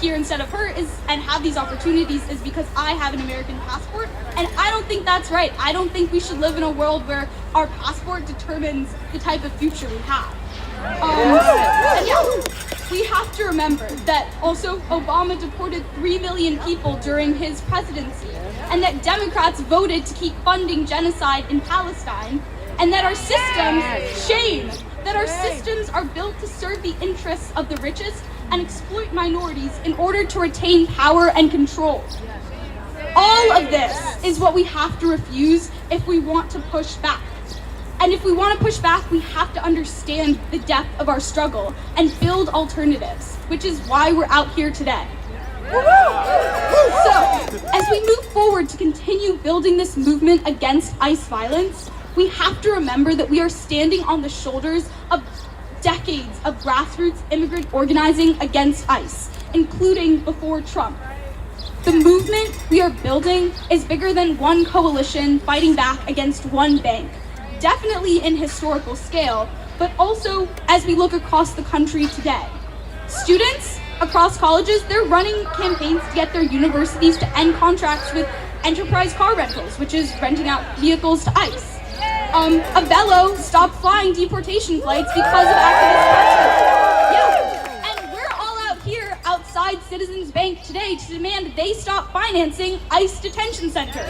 Speaker 15: here instead of her and have these opportunities is because I have an American passport, and I don't think that's right. I don't think we should live in a world where our passport determines the type of future we have. And yeah, we have to remember that also Obama deported 3 million people during his presidency, and that Democrats voted to keep funding genocide in Palestine, and that our systems, shame, that our systems are built to serve the interests of the richest and exploit minorities in order to retain power and control. All of this is what we have to refuse if we want to push back. And if we want to push back, we have to understand the depth of our struggle and build alternatives, which is why we're out here today. So, as we move forward to continue building this movement against ICE violence, we have to remember that we are standing on the shoulders of decades of grassroots immigrant organizing against ICE, including before Trump. The movement we are building is bigger than one coalition fighting back against one bank. Definitely in historical scale,
Speaker 12: but also as we look across the country today. Students across colleges, they're running campaigns to get their universities to end contracts with enterprise car rentals, which is renting out vehicles to ICE. Avello stopped flying deportation flights because of activist pressure. Yeah, and we're all out here outside Citizens Bank today to demand that they stop financing ICE detention centers.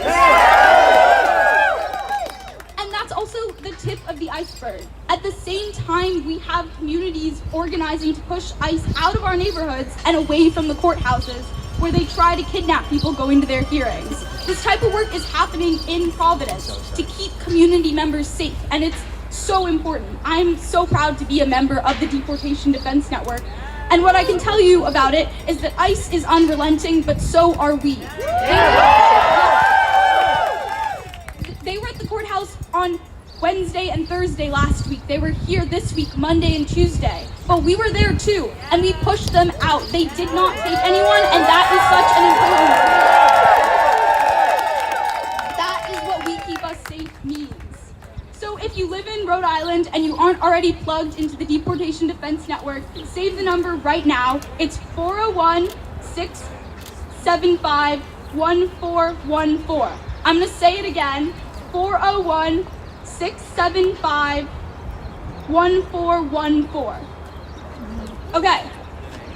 Speaker 12: And that's also the tip of the iceberg. At the same time, we have communities organizing to push ICE out of our neighborhoods and away from the courthouses where they try to kidnap people going to their hearings. This type of work is happening in Providence to keep community members safe, and it's so important. I'm so proud to be a member of the Deportation Defense Network, and what I can tell you about it is that ICE is unrelenting, but so are we. They were at the courthouse on Wednesday and Thursday last week. They were here this week, Monday and Tuesday. But we were there too, and we pushed them out. They did not take anyone, and that is such an important thing. That is what we keep us safe means. So if you live in Rhode Island and you aren't already plugged into the Deportation Defense Network, save the number right now. It's 401-675-1414. I'm gonna say it again, 401-675-1414. Okay,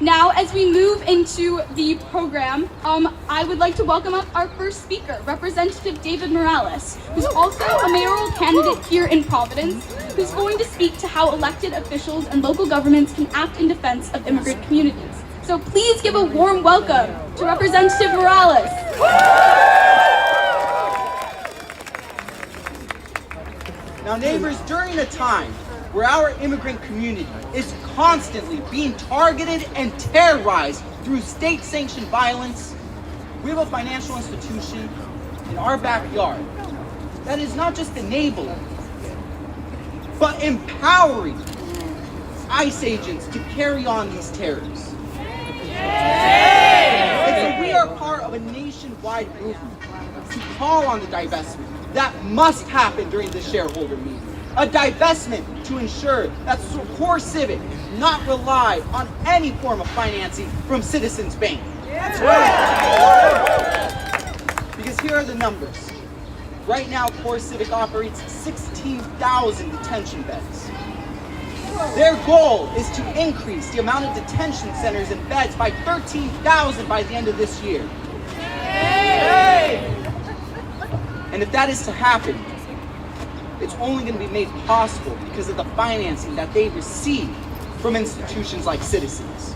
Speaker 12: now as we move into the program, I would like to welcome up our first speaker, Representative David Morales, who's also a mayoral candidate here in Providence, who's going to speak to how elected officials and local governments can act in defense of immigrant communities. So please give a warm welcome to Representative Morales.
Speaker 13: Now neighbors, during a time where our immigrant community is constantly being targeted and terrorized through state-sanctioned violence, we have a financial institution in our backyard that is not just enabling, but empowering ICE agents to carry on these terrors. And so we are part of a nationwide movement to call on the divestment that must happen during this shareholder meeting. A divestment to ensure that Core Civic not rely on any form of financing from Citizens Bank. That's right. Because here are the numbers. Right now, Core Civic operates 16,000 detention beds. Their goal is to increase the amount of detention centers and beds by 13,000 by the end of this year. And if that is to happen, it's only going to be made possible because of the financing that they receive from institutions like Citizens.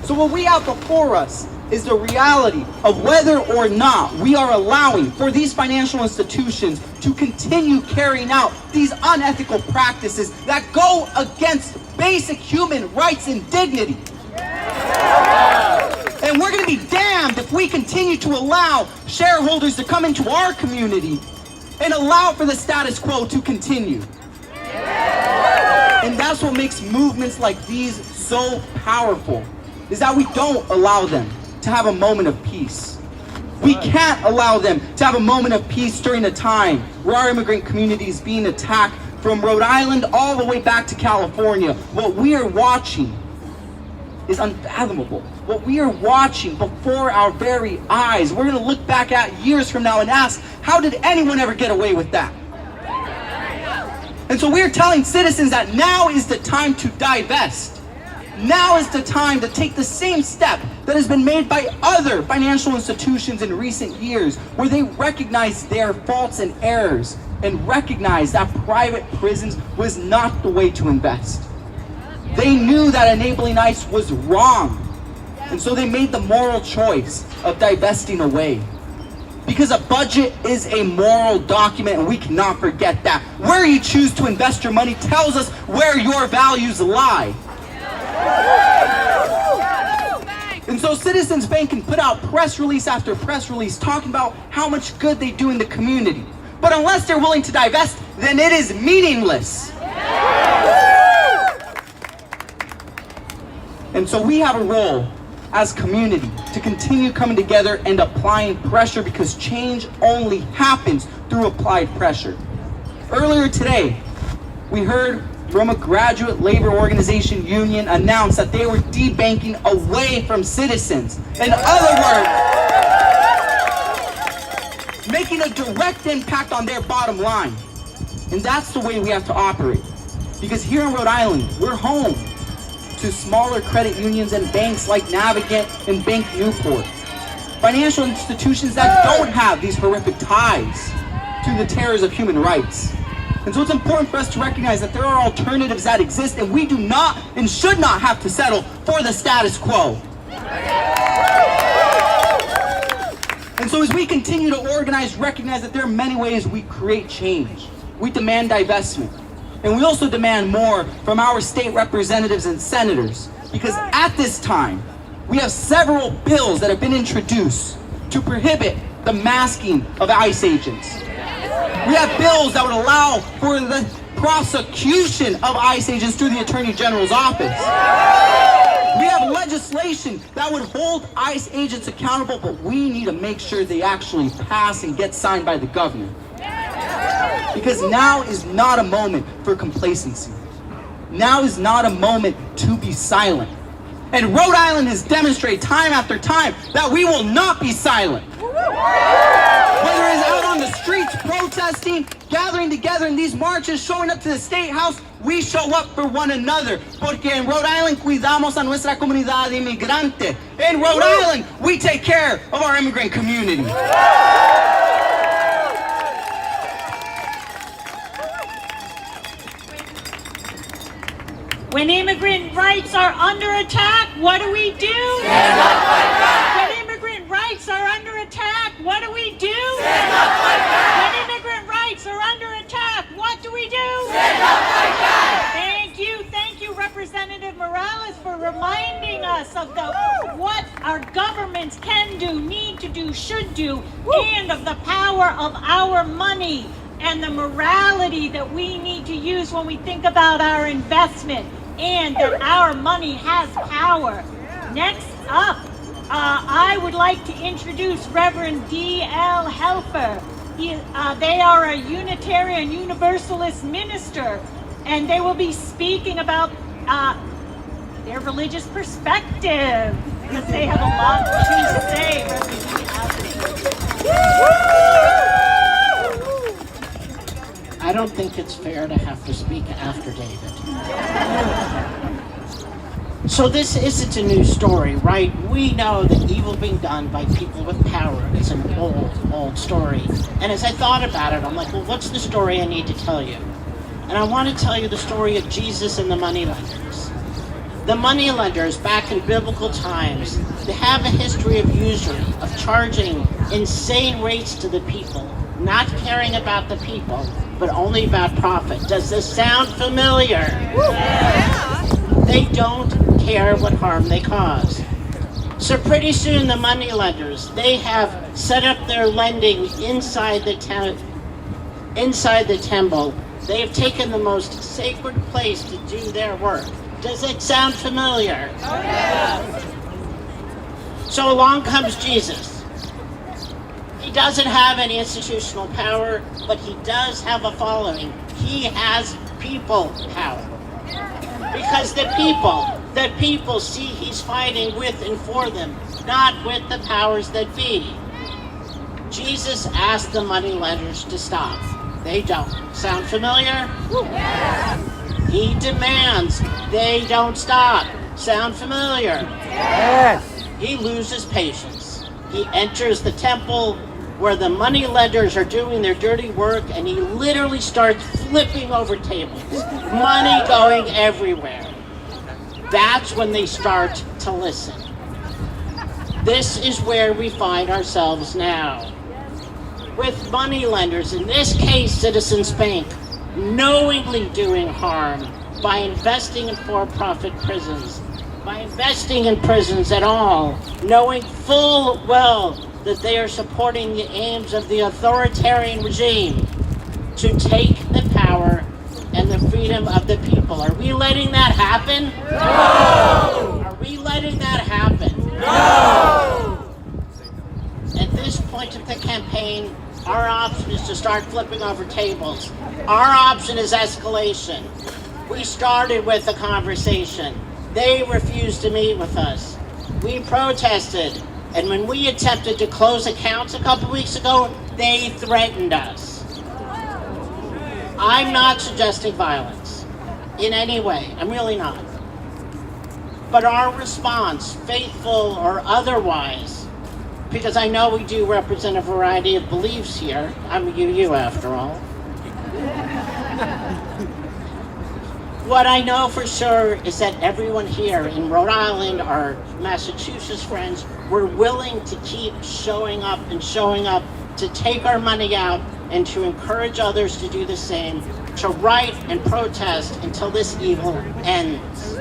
Speaker 13: So what we have before us is the reality of whether or not we are allowing for these financial institutions to continue carrying out these unethical practices that go against basic human rights and dignity. And we're going to be damned if we continue to allow shareholders to come into our community and allow for the status quo to continue. And that's what makes movements like these so powerful, is that we don't allow them to have a moment of peace. We can't allow them to have a moment of peace during a time where our immigrant community is being attacked from Rhode Island all the way back to California. What we are watching is unfathomable. What we are watching before our very eyes, we're going to look back at years from now and ask, how did anyone ever get away with that? And so we're telling citizens that now is the time to divest. Now is the time to take the same step that has been made by other financial institutions in recent years, where they recognize their faults and errors and recognize that private prisons was not the way to invest. They knew that enabling ICE was wrong, and so they made the moral choice of divesting away. Because a budget is a moral document, and we cannot forget that. Where you choose to invest your money tells us where your values lie. And so Citizens Bank can put out press release after press release talking about how much good they do in the community. But unless they're willing to divest, then it is meaningless. And so we have a role as community to continue coming together and applying pressure, because change only happens through applied pressure. Earlier today, we heard from a graduate labor organization union announced that they were debanking away from citizens. In other words, making a direct impact on their bottom line. And that's the way we have to operate. Because here in Rhode Island, we're home to smaller credit unions and banks like Navigant and Bank Newport. Financial institutions that don't have these horrific ties to the terrors of human rights. And so it's important for us to recognize that there are alternatives that exist, and we do not and should not have to settle for the status quo. And so as we continue to organize, recognize that there are many ways we create change. We demand divestment. And we also demand more from our state representatives and senators, because at this time, we have several bills that have been introduced to prohibit the masking of ICE agents. We have bills that would allow for the prosecution of ICE agents through the Attorney General's office. We have legislation that would hold ICE agents accountable, but we need to make sure they actually pass and get signed by the governor. Because now is not a moment for complacency. Now is not a moment to be silent. And Rhode Island has demonstrated time after time that we will not be silent. Whether it's out on the streets protesting, gathering together in these marches, showing up to the State House, we show up for one another. Porque en Rhode Island cuidamos a nuestra comunidad inmigrante. In Rhode Island, we take care of our immigrant community.
Speaker 10: When immigrant rights are under attack, what do we do?
Speaker 7: Stand up, fight back.
Speaker 10: When immigrant rights are under attack, what do we do?
Speaker 7: Stand up, fight back.
Speaker 10: When immigrant rights are under attack, what do we do?
Speaker 7: Stand up, fight back.
Speaker 10: Thank you, Representative Morales, for reminding us of what our governments can do, need to do, should do, and of the power of our money and the morality that we need to use when we think about our investment, and that our money has power. Next up, I would like to introduce Reverend D.L. Helfer. They are a Unitarian Universalist minister, and they will be speaking about their religious perspective, because they have a lot to say.
Speaker 17: I don't think it's fair to have to speak after David. So this isn't a new story, right? We know that evil being done by people with power is an old story. And as I thought about it, I'm like, well, what's the story I need to tell you? And I want to tell you the story of Jesus and the moneylenders. The moneylenders, back in biblical times, they have a history of usury, of charging insane rates to the people, not caring about the people, but only about profit. Does this sound familiar? Yeah. They don't care what harm they cause. So pretty soon the moneylenders, they have set up their lending inside the temple. They have taken the most sacred place to do their work. Does it sound familiar? Oh, yeah. So along comes Jesus. He doesn't have any institutional power, but he does have a following. He has people power. Because the people see he's fighting with and for them, not with the powers that be. Jesus asked the moneylenders to stop. They don't. Sound familiar? Yeah. He demands. They don't stop. Sound familiar? Yes. He loses patience. He enters the temple where the moneylenders are doing their dirty work, and he literally starts flipping over tables. Money going everywhere. That's when they start to listen. This is where we find ourselves now. With moneylenders, in this case Citizens Bank, knowingly doing harm by investing in for-profit prisons, by investing in prisons at all, knowing full well that they are supporting the aims of the authoritarian regime to take the power and the freedom of the people. Are we letting that happen? No! Are we letting that happen? No! At this point of the campaign, our option is to start flipping over tables. Our option is escalation. We started with a conversation. They refused to meet with us. We protested, and when we attempted to close accounts a couple weeks ago, they threatened us. I'm not suggesting violence in any way. I'm really not. But our response, faithful or otherwise, because I know we do represent a variety of beliefs here. I'm you after all. What I know for sure is that everyone here in Rhode Island, our Massachusetts friends, we're willing to keep showing up to take our money out and to encourage others to do the same, to write and protest until this evil ends.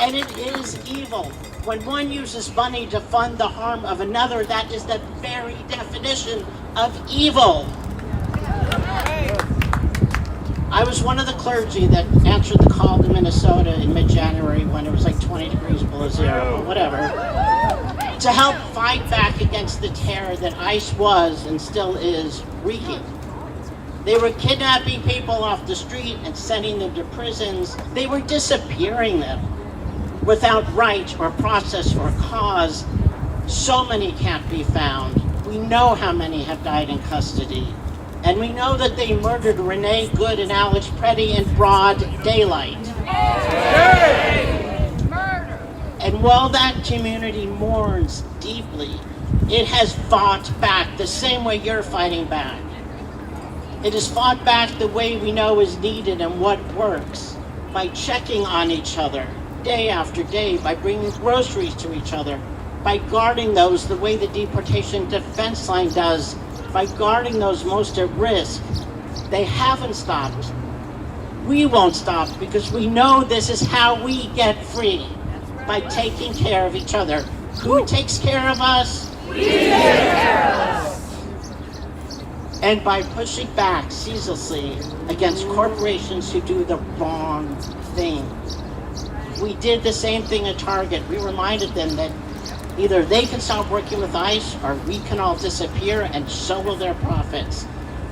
Speaker 17: And it is evil. When one uses money to fund the harm of another, that is the very definition of evil. I was one of the clergy that answered the call to Minnesota in mid-January when it was like 20 degrees below zero, or whatever, to help fight back against the terror that ICE was and still is wreaking. They were kidnapping people off the street and sending them to prisons. They were disappearing them without right or process or cause. So many can't be found. We know how many have died in custody. And we know that they murdered Renee Good and Alex Preddy in broad daylight. And while that community mourns deeply, it has fought back the same way you're fighting back. It has fought back the way we know is needed and what works, by checking on each other day after day, by bringing groceries to each other, by guarding those the way the Deportation Defense Line does, by guarding those most at risk. They haven't stopped. We won't stop because we know this is how we get free, by taking care of each other. Who takes care of us? We take care of us. And by pushing back ceaselessly against corporations who do the wrong thing. We did the same thing at Target. We reminded them that either they can stop working with ICE or we can all disappear and so will their profits.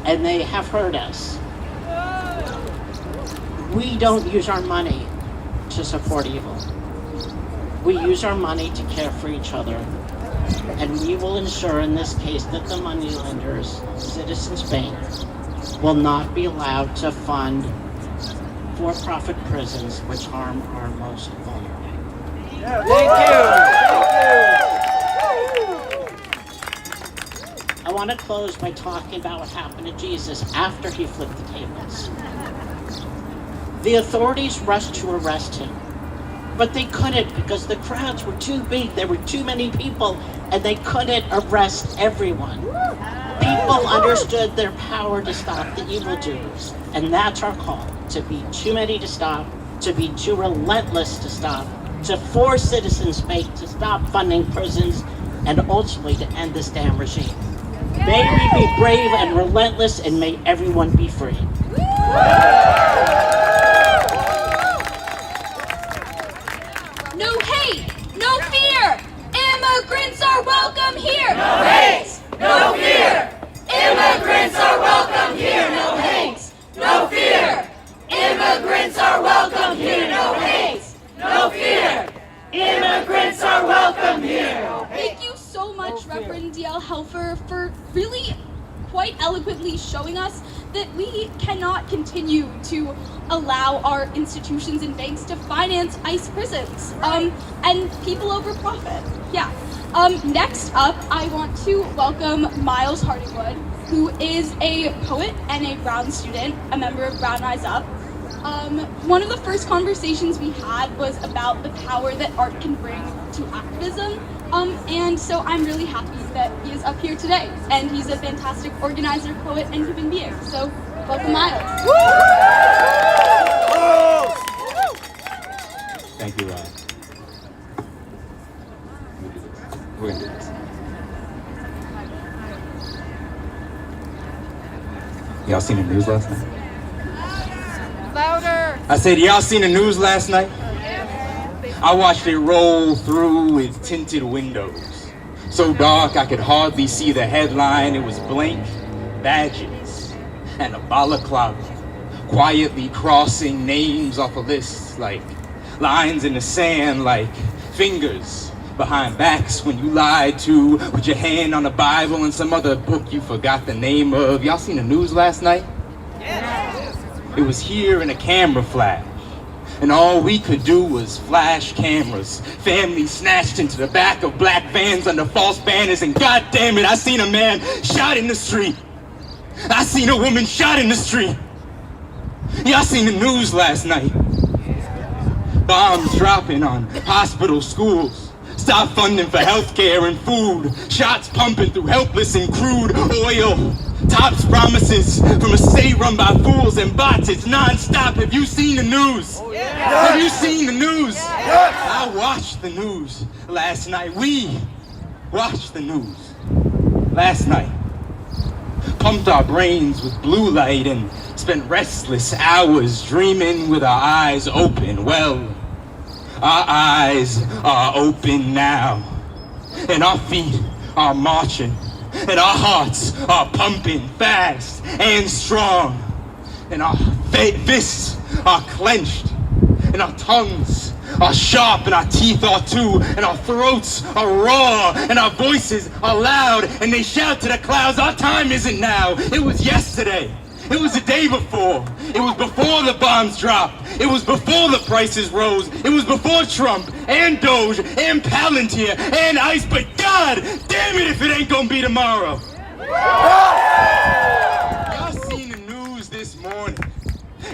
Speaker 17: And they have heard us. We don't use our money to support evil. We use our money to care for each other. And we will ensure in this case that the moneylenders, Citizens Bank, will not be allowed to fund for-profit prisons which harm our most vulnerable.
Speaker 7: Yeah, thank you.
Speaker 17: I want to close by talking about what happened to Jesus after he flipped the tables. The authorities rushed to arrest him, but they couldn't because the crowds were too big. There were too many people, and they couldn't arrest everyone. People understood their power to stop the evildoers, and that's our call, to be too many to stop, to be too relentless to stop, to force Citizens Bank to stop funding prisons, and ultimately to end this damn regime. May we be brave and relentless, and may everyone be free.
Speaker 15: No hate, no fear. Immigrants are welcome here. No hate, no fear. Immigrants are welcome here. No hate, no fear. Immigrants are welcome here. No hate, no fear. Immigrants are welcome here.
Speaker 12: Thank you so much, Reverend D.L. Helfer, for really quite eloquently showing us that we cannot continue to allow our institutions and banks to finance ICE prisons and people over profit. Yeah. Next up, I want to welcome Miles Hardingwood, who is a poet and a Brown student, a member of Brown Rise Up. One of the first conversations we had was about the power that art can bring to activism. And so I'm really happy that he is up here today. And he's a fantastic organizer, poet, and human being. So welcome, Miles.
Speaker 18: Thank you, Ryan. We're gonna do this. Y'all seen the news last night?
Speaker 15: Louder.
Speaker 18: I said, y'all seen the news last night? I watched it roll through with tinted windows. So dark I could hardly see the headline. It was blank, badges, and a balaclava quietly crossing names off a list, like lines in the sand, like fingers behind backs when you lied to, with your hand on the Bible and some other book you forgot the name of. Y'all seen the news last night? It was here in a camera flash, and all we could do was flash cameras. Families snatched into the back of black vans under false banners, and God damn it, I seen a man shot in the street. I seen a woman shot in the street. Y'all seen the news last night. Bombs dropping on hospitals, schools. Stop funding for healthcare and food. Shots pumping through helpless and crude oil. Tops promises from a state run by fools and bots. It's non-stop. Have you seen the news? Have you seen the news? I watched the news last night. We watched the news last night. Pumped our brains with blue light and spent restless hours dreaming with our eyes open. Well, our eyes are open now, and our feet are marching, and our hearts are pumping fast and strong, and our fists are clenched, and our tongues are sharp, and our teeth are too, and our throats are raw, and our voices are loud, and they shout to the clouds, our time isn't now, it was yesterday. It was the day before. It was before the bombs dropped. It was before the prices rose. It was before Trump and Doge and Palantir and ICE. But God damn it if it ain't gonna be tomorrow. Y'all seen the news this morning.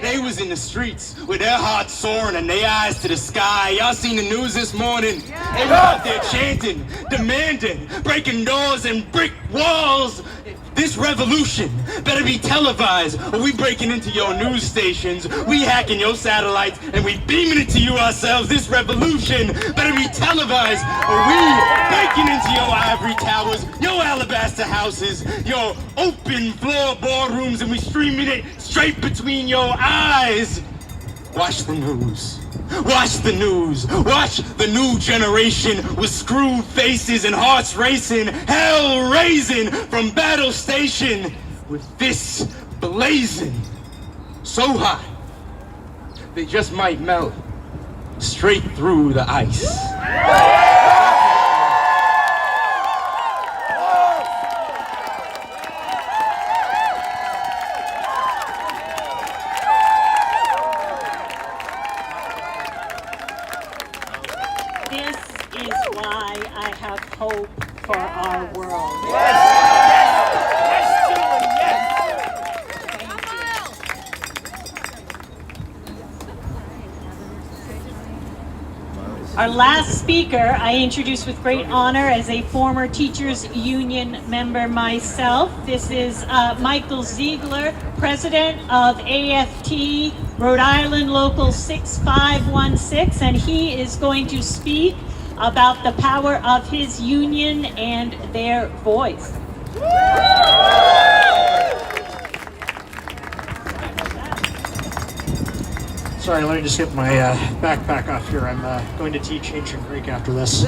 Speaker 18: They was in the streets with their hearts soaring and their eyes to the sky. Y'all seen the news this morning? They were out there chanting, demanding, breaking doors and brick walls. This revolution better be televised, or we breaking into your news stations, we hacking your satellites, and we beaming it to you ourselves. This revolution better be televised, or we breaking into your ivory towers, your alabaster houses, your open floor boardrooms, and we streaming it straight between your eyes. Watch the news. Watch the news. Watch the new generation with screwed faces and hearts racing, hell raising from battle station with fists blazing so hot they just might melt straight through the ice.
Speaker 10: Hope for our world. Our last speaker, I introduce with great honor as a former teachers union member myself. This is Michael Ziegler, president of AFT Rhode Island Local 6516, and he is going to speak about the power of his union and their voice.
Speaker 11: Sorry, let me just get my backpack off here. I'm going to teach ancient Greek after this.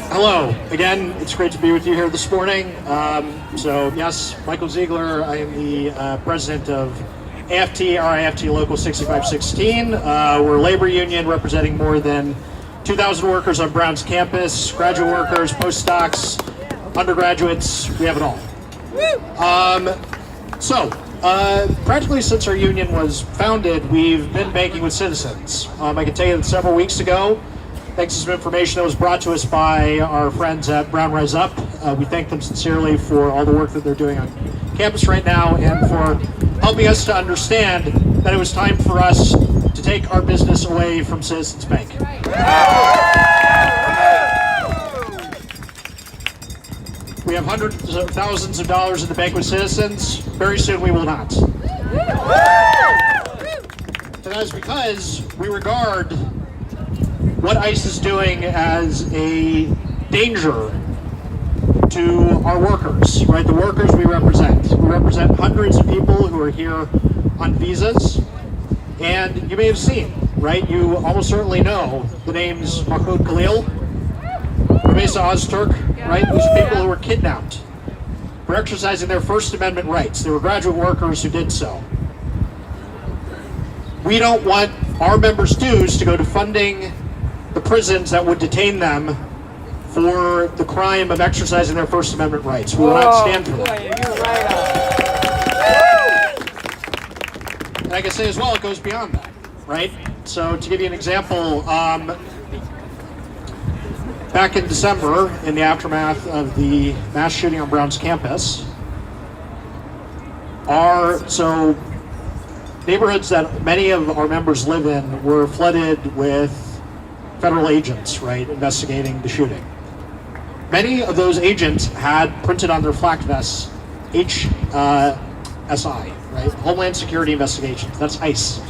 Speaker 11: Hello, again, it's great to be with you here this morning. So yes, Michael Ziegler, I am the president of AFT, RIFT Local 6516. We're a labor union representing more than 2,000 workers on Brown's campus, graduate workers, postdocs, undergraduates, we have it all. Practically since our union was founded, we've been banking with citizens. I can tell you that several weeks ago, thanks to some information that was brought to us by our friends at Brown Rise Up, we thank them sincerely for all the work that they're doing on campus right now and for helping us to understand that it was time for us to take our business away from Citizens Bank. We have hundreds of thousands of dollars in the bank with Citizens. Very soon we will not. And that is because we regard what ICE is doing as a danger to our workers, right? The workers we represent. We represent hundreds of people who are here on visas. And you may have seen, right? You almost certainly know the names Mahmoud Khalil, Ramesa Ozturk, right? These are people who were kidnapped for exercising their First Amendment rights. They were graduate workers who did so. We don't want our members' dues to go to funding the prisons that would detain them for the crime of exercising their First Amendment rights. We will not stand for that. And I can say as well, it goes beyond that, right? So to give you an example, back in December, in the aftermath of the mass shooting on Brown's campus, neighborhoods that many of our members live in were flooded with federal agents, right, investigating the shooting. Many of those agents had printed on their flak vests HSI, right, Homeland Security Investigations. That's ICE.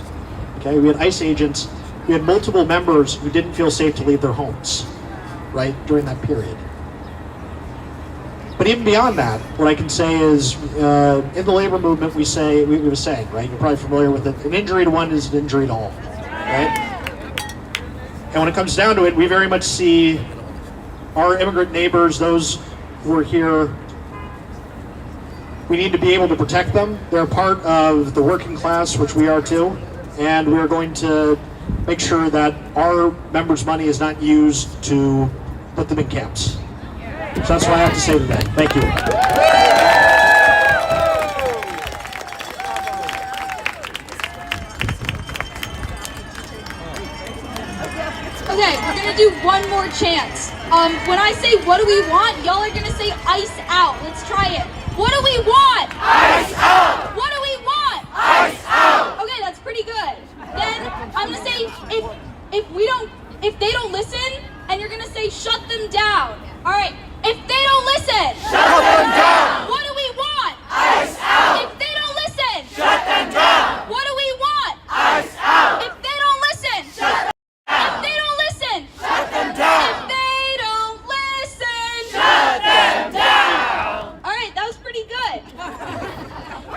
Speaker 11: Okay, we had ICE agents. We had multiple members who didn't feel safe to leave their homes, right, during that period. But even beyond that, what I can say is, in the labor movement, we were saying, right, you're probably familiar with it, an injury to one is an injury to all, right? And when it comes down to it, we very much see our immigrant neighbors, those who are here, we need to be able to protect them. They're part of the working class, which we are too, and we're going to make sure that our members' money is not used to put them in camps. So that's what I have to say today. Thank you.
Speaker 15: Okay, we're gonna do one more chant. When I say what do we want, y'all are gonna say ice out. Let's try it. What do we want? Ice out! What do we want? Ice out! Okay, that's pretty good. Then I'm gonna say if they don't listen, and you're gonna say shut them down. All right. If they don't listen, shut them down. What do we want? Ice out. If they don't listen, shut them down. What do we want? Ice out. If they don't listen, shut them down. If they don't listen, shut them down. If they don't listen, shut them down. All right, that was pretty good.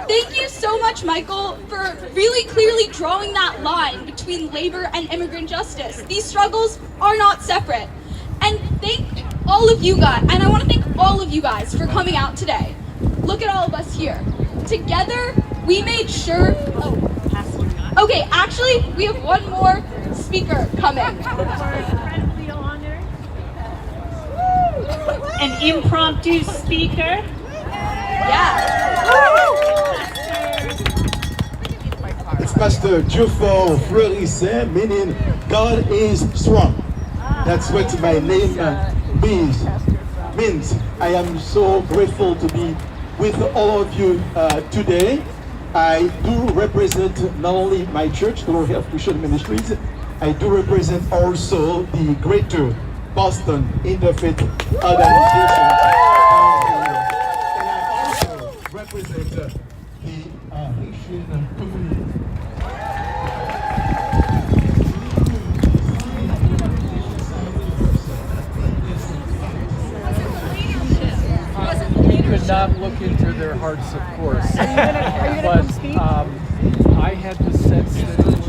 Speaker 15: Thank you so much, Michael, for really clearly drawing that line between labor and immigrant justice. These struggles are not separate. And thank all of you guys, and I want to thank all of you guys for coming out today. Look at all of us here. Together, we made sure, okay, actually, we have one more speaker coming.
Speaker 10: An impromptu speaker.
Speaker 15: Yeah.
Speaker 19: It's Pastor Jufo Fleurissin, meaning God is strong. That's what my name means. I am so grateful to be with all of you today. I do represent not only my church, Global Health Christian Ministries, I do represent also the Greater Boston Interfaith Organization. And I also represent the Haitian community.
Speaker 20: Could not look into their hearts, of course. But I had the sense that it was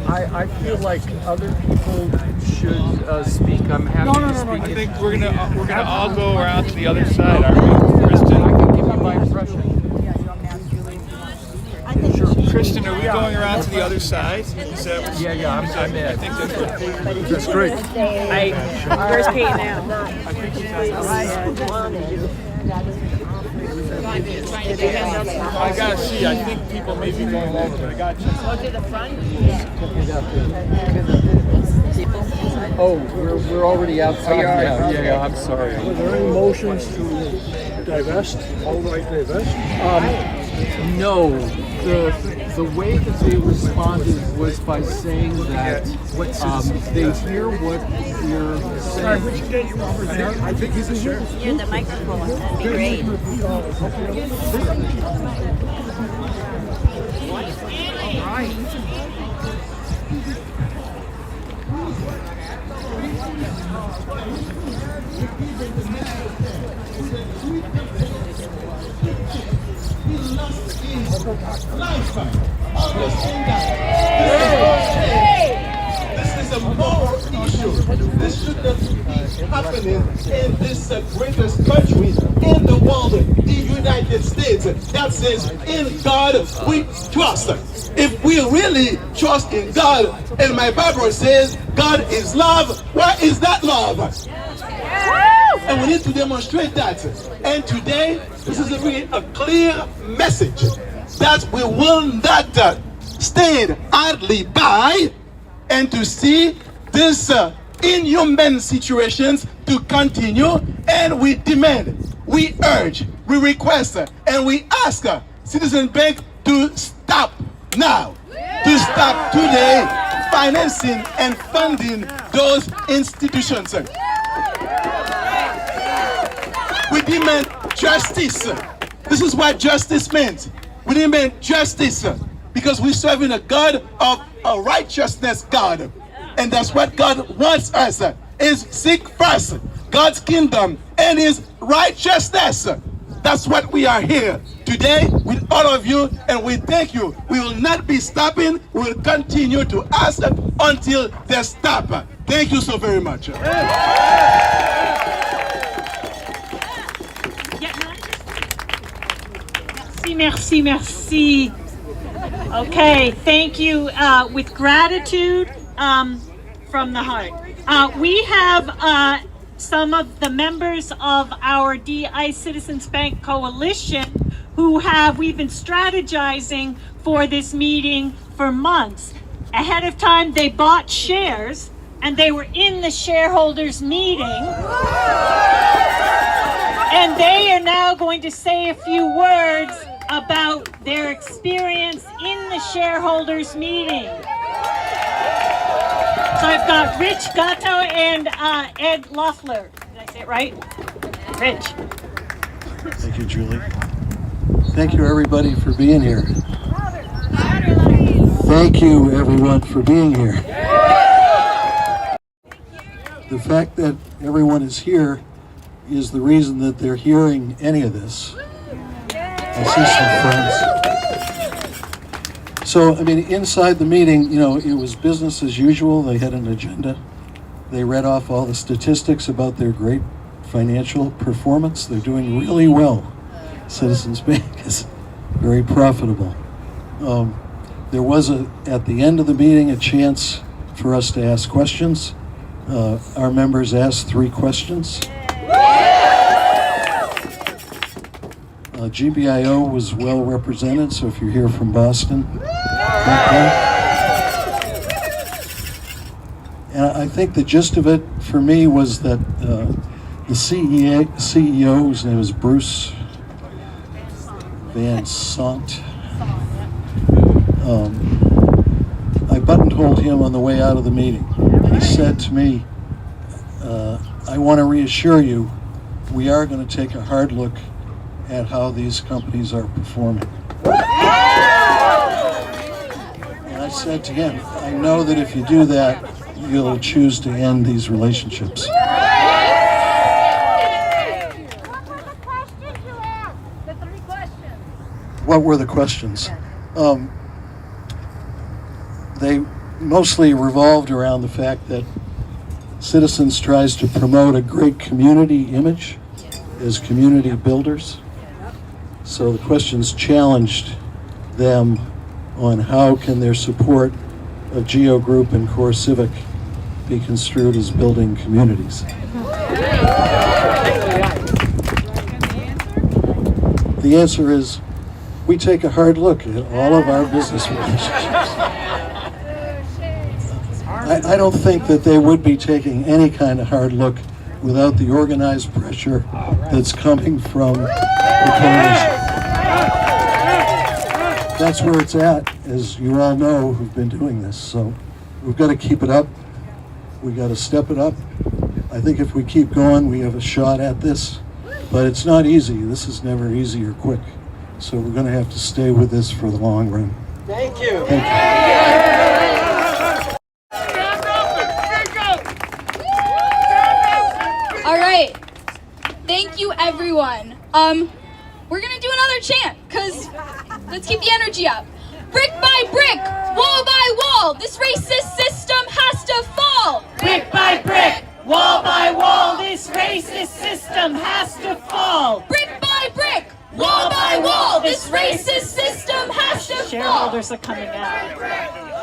Speaker 20: I feel like other people should speak. I'm happy to speak.
Speaker 8: I think we're gonna all go around to the other side, aren't we, Kristen?
Speaker 20: I can give you my impression.
Speaker 8: Kristen, are we going around to the other side? Is that what
Speaker 20: Yeah, I'm in.
Speaker 8: I think that's what
Speaker 20: That's great.
Speaker 2: Where's Peyton now?
Speaker 8: I gotta see. I think people may be going over, but I got you.
Speaker 2: Go to the front?
Speaker 20: Oh, we're already outside now. Yeah, I'm sorry.
Speaker 9: Were there any motions to divest, outright divest?
Speaker 20: No. The way that they responded was by saying that they hear what we're saying.
Speaker 9: I think he's here.
Speaker 2: Near the microphone, that'd be great.
Speaker 19: This is a moral issue. This should not be happening in this greatest country in the world, the United States, that says, in God we trust. If we really trust in God, and my Bible says God is love, where is that love? And we need to demonstrate that. And today, this is a clear message that we will not stand idly by and to see this inhuman situations to continue. And we demand, we urge, we request, and we ask Citizen Bank to stop now, to stop today financing and funding those institutions. We demand justice. This is what justice means. We demand justice because we serve in a God of a righteousness God. And that's what God wants us, is seek first God's kingdom and his righteousness. That's what we are here today with all of you, and we thank you. We will not be stopping. We will continue to ask until they stop. Thank you so very much.
Speaker 10: Merci, merci. Okay, thank you. With gratitude from the heart. We have some of the members of our DI Citizens Bank Coalition we've been strategizing for this meeting for months. Ahead of time, they bought shares and they were in the shareholders meeting. And they are now going to say a few words about their experience in the shareholders meeting. So I've got Rich Gatto and Ed Loeffler. Did I say it right? Rich.
Speaker 20: Thank you, Julie. Thank you, everybody, for being here. Thank you, everyone, for being here. The fact that everyone is here is the reason that they're hearing any of this. I see some friends. So, I mean, inside the meeting, you know, it was business as usual. They had an agenda. They read off all the statistics about their great financial performance. They're doing really well. Citizens Bank is very profitable. There was, at the end of the meeting, a chance for us to ask questions. Our members asked 3 questions. GBIO was well represented, so if you're here from Boston, thank you. And I think the gist of it for me was that the CEO, whose name is Bruce Van Sant, I buttonholed him on the way out of the meeting. He said to me, I want to reassure you, we are going to take a hard look at how these companies are performing. And I said to him, I know that if you do that, you'll choose to end these relationships. What were the questions? They mostly revolved around the fact that Citizens tries to promote a great community image as community builders. So the questions challenged them on how can their support of Geo Group and Core Civic be construed as building communities. The answer is, we take a hard look at all of our business relationships. I don't think that they would be taking any kind of hard look without the organized pressure that's coming from the coalition. That's where it's at, as you all know who've been doing this. So we've got to keep it up. We've got to step it up. I think if we keep going, we have a shot at this. But it's not easy. This is never easy or quick. So we're going to have to stay with this for the long run.
Speaker 7: Thank you.
Speaker 20: Thank you.
Speaker 15: All right. Thank you, everyone. We're gonna do another chant, cause let's keep the energy up. Brick by brick, wall by wall, this racist system has to fall.
Speaker 10: Brick by brick, wall by wall, this racist system has to fall.
Speaker 15: Brick by brick, wall by wall, this racist system has to fall.
Speaker 10: Shareholders are coming out.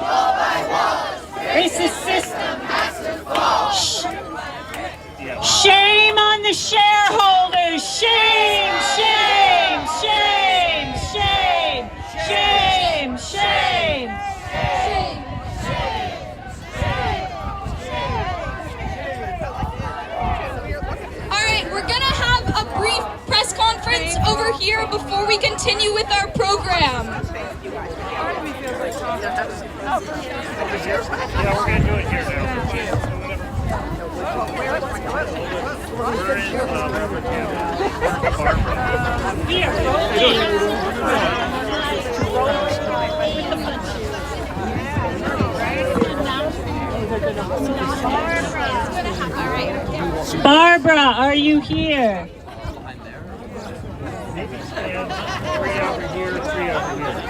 Speaker 15: Wall by wall,
Speaker 10: Racist system
Speaker 15: has to fall.
Speaker 10: Shame on the shareholders! Shame! Shame! Shame! Shame! Shame! Shame!
Speaker 15: All right, we're gonna have a brief press conference over here before we continue with our program.
Speaker 14: Yeah, we're going to do it here now.
Speaker 10: Barbara, are you here?
Speaker 14: Maybe stand 3 over here, 3 over here.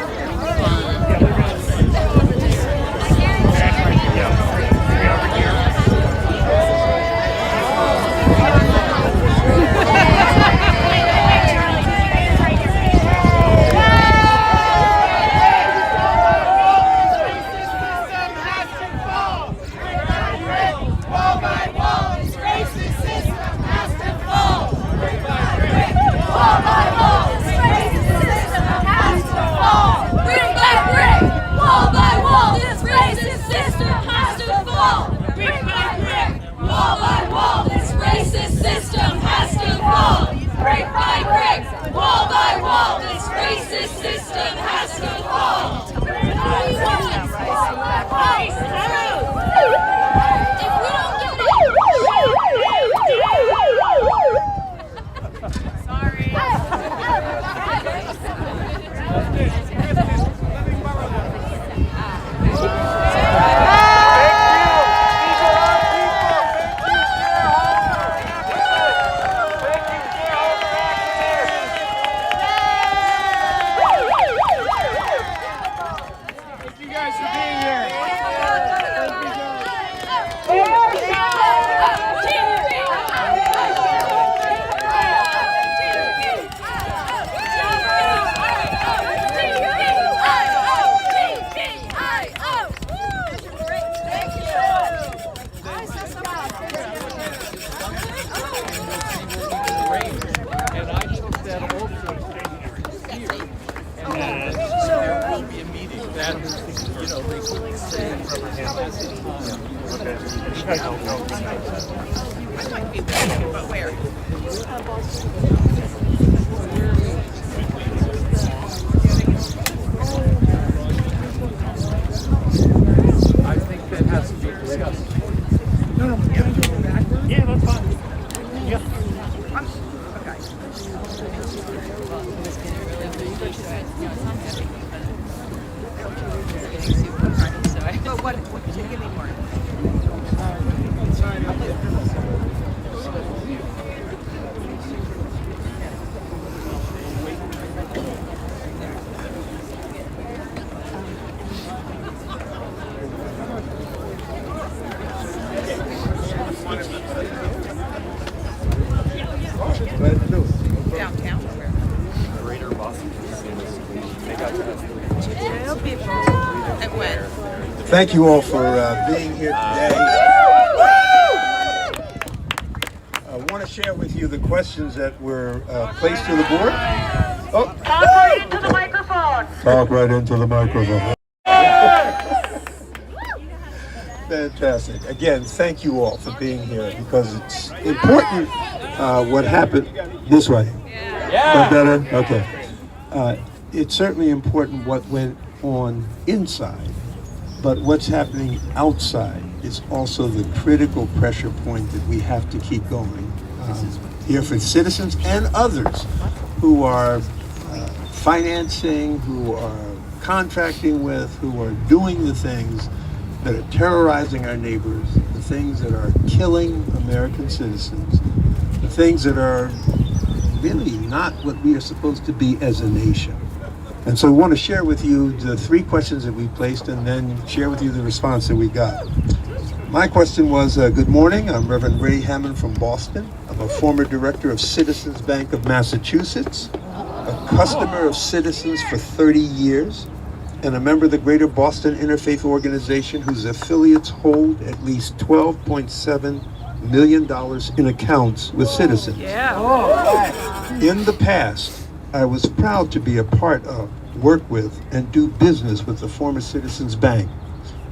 Speaker 5: Thank you all for being here today. I want to share with you the questions that were placed to the board. Oh.
Speaker 7: Talk right into the microphone.
Speaker 19: Talk right into the microphone.
Speaker 5: Fantastic. Again, thank you all for being here because it's important what happened this way. Yeah. Better? Okay. It's certainly important what went on inside. But what's happening outside is also the critical pressure point that we have to keep going here for citizens and others who are financing, who are contracting with, who are doing the things that are terrorizing our neighbors, the things that are killing American citizens, the things that are really not what we are supposed to be as a nation. And so we want to share with you the 3 questions that we placed and then share with you the response that we got. My question was, good morning, I'm Reverend Ray Hammond from Boston. I'm a former director of Citizens Bank of Massachusetts, a customer of Citizens for 30 years, and a member of the Greater Boston Interfaith Organization whose affiliates hold at least $12.7 million in accounts with Citizens. In the past, I was proud to be a part of, work with, and do business with the former Citizens Bank,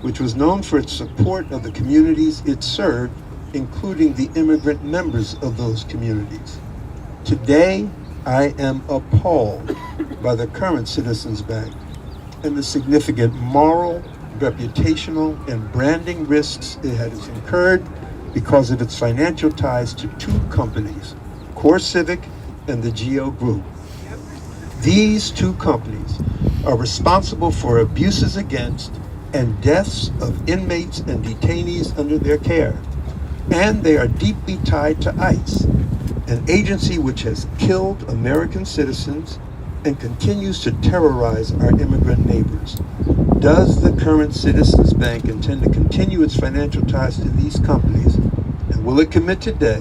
Speaker 5: which was known for its support of the communities it served, including the immigrant members of those communities. Today, I am appalled by the current Citizens Bank and the significant moral, reputational, and branding risks it has incurred because of its financial ties to 2 companies, Core Civic and the Geo Group. These 2 companies are responsible for abuses against and deaths of inmates and detainees under their care. And they are deeply tied to ICE, an agency which has killed American citizens and continues to terrorize our immigrant neighbors. Does the current Citizens Bank intend to continue its financial ties to these companies? And will it commit today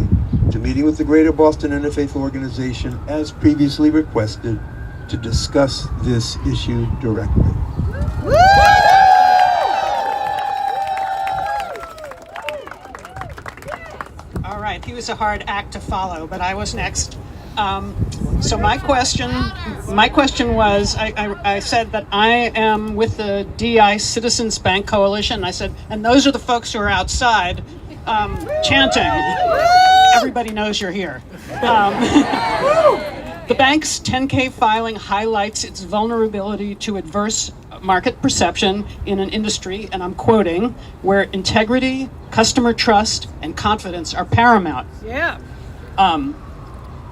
Speaker 5: to meeting with the Greater Boston Interfaith Organization as previously requested to discuss this issue directly?
Speaker 2: All right, he was a hard act to follow, but I was next. So my question was, I said that I am with the DI Citizens Bank Coalition. I said, and those are the folks who are outside chanting. Everybody knows you're here. The bank's 10K filing highlights its vulnerability to adverse market perception in an industry, and I'm quoting, where integrity, customer trust, and confidence are paramount.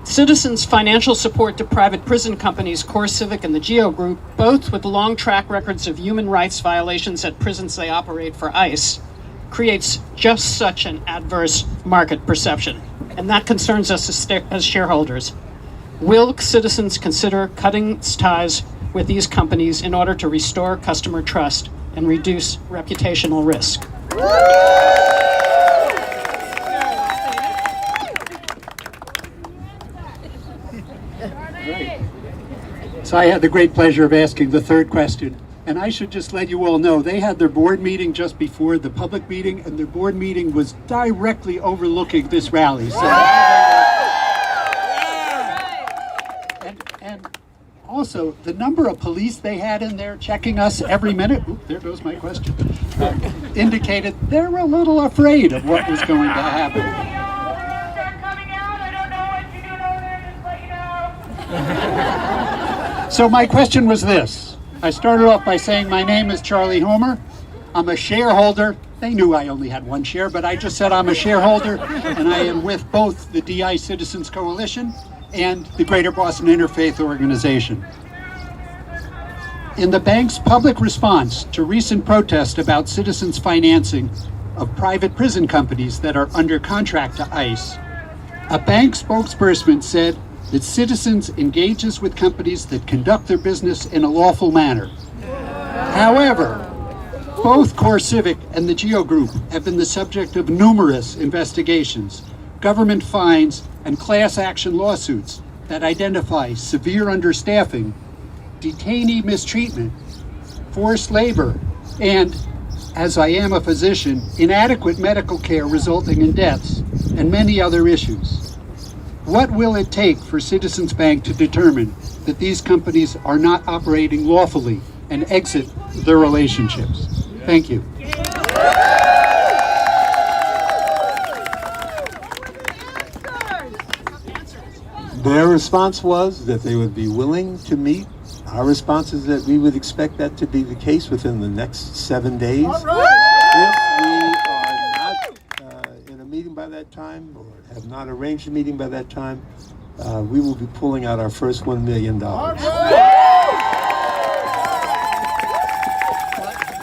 Speaker 2: Citizens' financial support to private prison companies, Core Civic and the Geo Group, both with long track records of human rights violations at prisons they operate for ICE, creates just such an adverse market perception. And that concerns us as shareholders. Will Citizens consider cutting its ties with these companies in order to restore customer trust and reduce reputational risk?
Speaker 21: So I had the great pleasure of asking the 3rd question. And I should just let you all know, they had their board meeting just before the public meeting, and their board meeting was directly overlooking this rally. So, and also, the number of police they had in there checking us every minute, there goes my question, indicated they're a little afraid of what was going to happen. So my question was this. I started off by saying my name is Charlie Homer. I'm a shareholder. They knew I only had 1 share, but I just said I'm a shareholder, and I am with both the DI Citizens Coalition and the Greater Boston Interfaith Organization. In the bank's public response to recent protests about Citizens' financing of private prison companies that are under contract to ICE, a bank spokesperson said that Citizens engages with companies that conduct their business in a lawful manner. However, both Core Civic and the Geo Group have been the subject of numerous investigations, government fines, and class action lawsuits that identify severe understaffing, detainee mistreatment, forced labor, and, as I am a physician, inadequate medical care resulting in deaths, and many other issues. What will it take for Citizens Bank to determine that these companies are not operating lawfully and exit their relationships? Thank you.
Speaker 5: Their response was that they would be willing to meet. Our response is that we would expect that to be the case within the next 7 days. If we are not in a meeting by that time, or have not arranged a meeting by that time, we will be pulling out our first $1 million.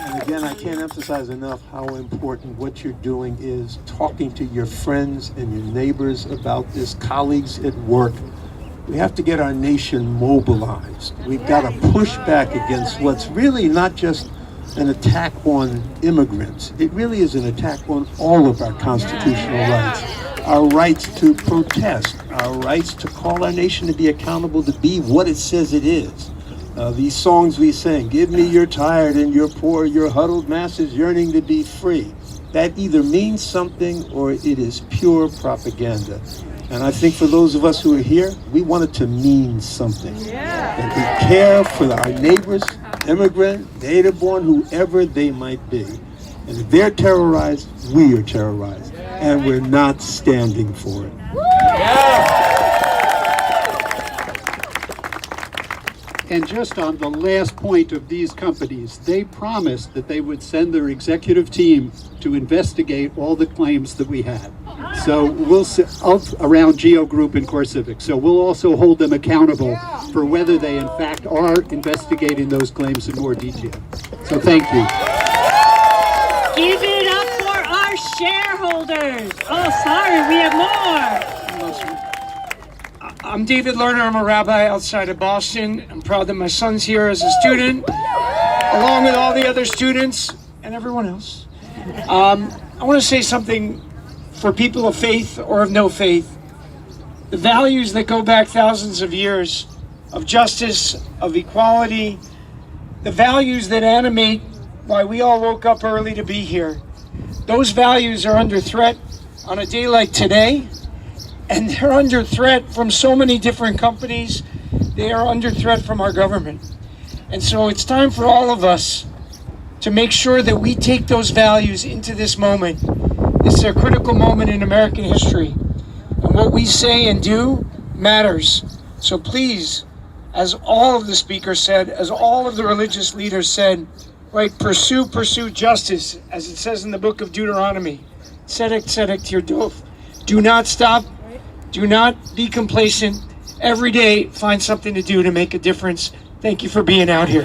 Speaker 5: And again, I can't emphasize enough how important what you're doing is, talking to your friends and your neighbors about this, colleagues at work. We have to get our nation mobilized. We've got to push back against what's really not just an attack on immigrants. It really is an attack on all of our constitutional rights. Our rights to protest, our rights to call our nation to be accountable, to be what it says it is. These songs we sing, give me your tired and your poor, your huddled masses yearning to be free. That either means something or it is pure propaganda. And I think for those of us who are here, we want it to mean something. And we care for our neighbors, immigrant, native-born, whoever they might be. And if they're terrorized, we are terrorized. And we're not standing for it.
Speaker 21: And just on the last point of these companies, they promised that they would send their executive team to investigate all the claims that we had. So we'll around Geo Group and CoreCivic. So we'll also hold them accountable for whether they in fact are investigating those claims in more detail. So thank you.
Speaker 10: Give it up for our shareholders. Oh, sorry, we have more.
Speaker 4: I'm David Lerner. I'm a rabbi outside of Boston. I'm proud that my son's here as a student, along with all the other students and everyone else. I want to say something for people of faith or of no faith. The values that go back thousands of years of justice, of equality, the values that animate why we all woke up early to be here, those values are under threat on a day like today. And they're under threat from so many different companies. They are under threat from our government. And so it's time for all of us to make sure that we take those values into this moment. This is a critical moment in American history. And what we say and do matters. So please, as all of the speakers said, as all of the religious leaders said, right, pursue justice, as it says in the book of Deuteronomy. Tzedek, tzedek tirdov. Do not stop. Do not be complacent. Every day, find something to do to make a difference. Thank you for being out here.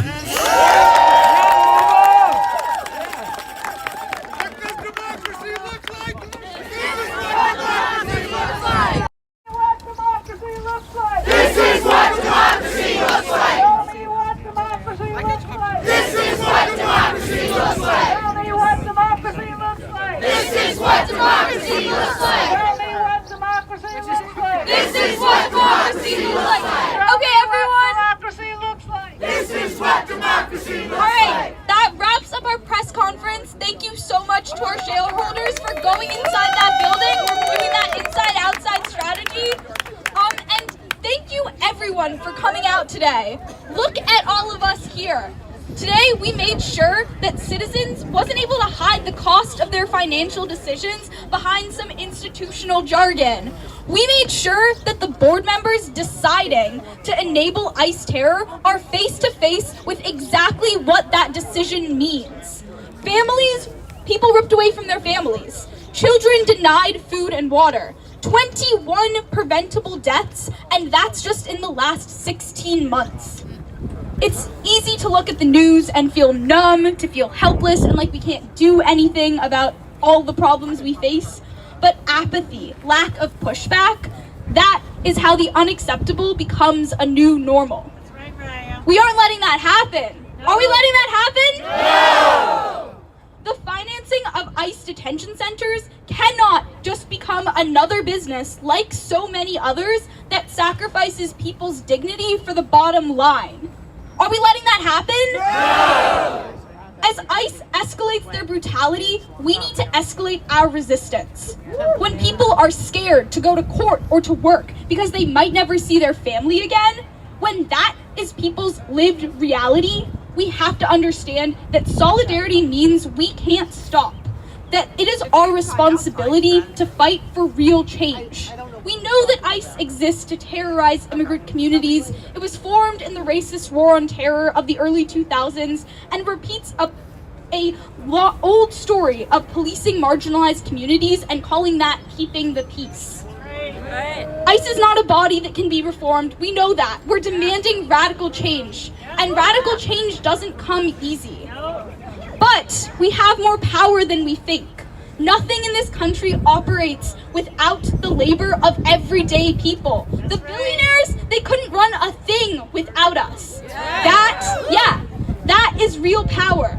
Speaker 7: This is what democracy looks like. Tell me what democracy looks like. This is what democracy looks like. Tell me what democracy looks like. This is what democracy looks like. Tell me what democracy looks like. This is what democracy looks like.
Speaker 15: Okay, everyone.
Speaker 7: Democracy looks like.
Speaker 15: This is what democracy looks like. All right, that wraps up our press conference. Thank you so much to our shareholders for going inside that building. We're doing that inside-outside strategy. And thank you, everyone, for coming out today. Look at all of us here. Today, we made sure that citizens wasn't able to hide the cost of their financial decisions behind some institutional jargon. We made sure that the board members deciding to enable ICE terror are face-to-face with exactly what that decision means. Families, people ripped away from their families. Children denied food and water. 21 preventable deaths, and that's just in the last 16 months. It's easy to look at the news and feel numb, to feel helpless and like we can't do anything about all the problems we face. But apathy, lack of pushback, that is how the unacceptable becomes a new normal. We aren't letting that happen. Are we letting that happen? No! The financing of ICE detention centers cannot just become another business like so many others that sacrifices people's dignity for the bottom line. Are we letting that happen? No! As ICE escalates their brutality, we need to escalate our resistance. When people are scared to go to court or to work because they might never see their family again, when that is people's lived reality, we have to understand that solidarity means we can't stop. That it is our responsibility to fight for real change. We know that ICE exists to terrorize immigrant communities. It was formed in the racist war on terror of the early 2000s and repeats a old story of policing marginalized communities and calling that keeping the peace. ICE is not a body that can be reformed. We know that. We're demanding radical change. And radical change doesn't come easy. But we have more power than we think. Nothing in this country operates without the labor of everyday people. The billionaires,
Speaker 12: They couldn't run a thing without us. That is real power.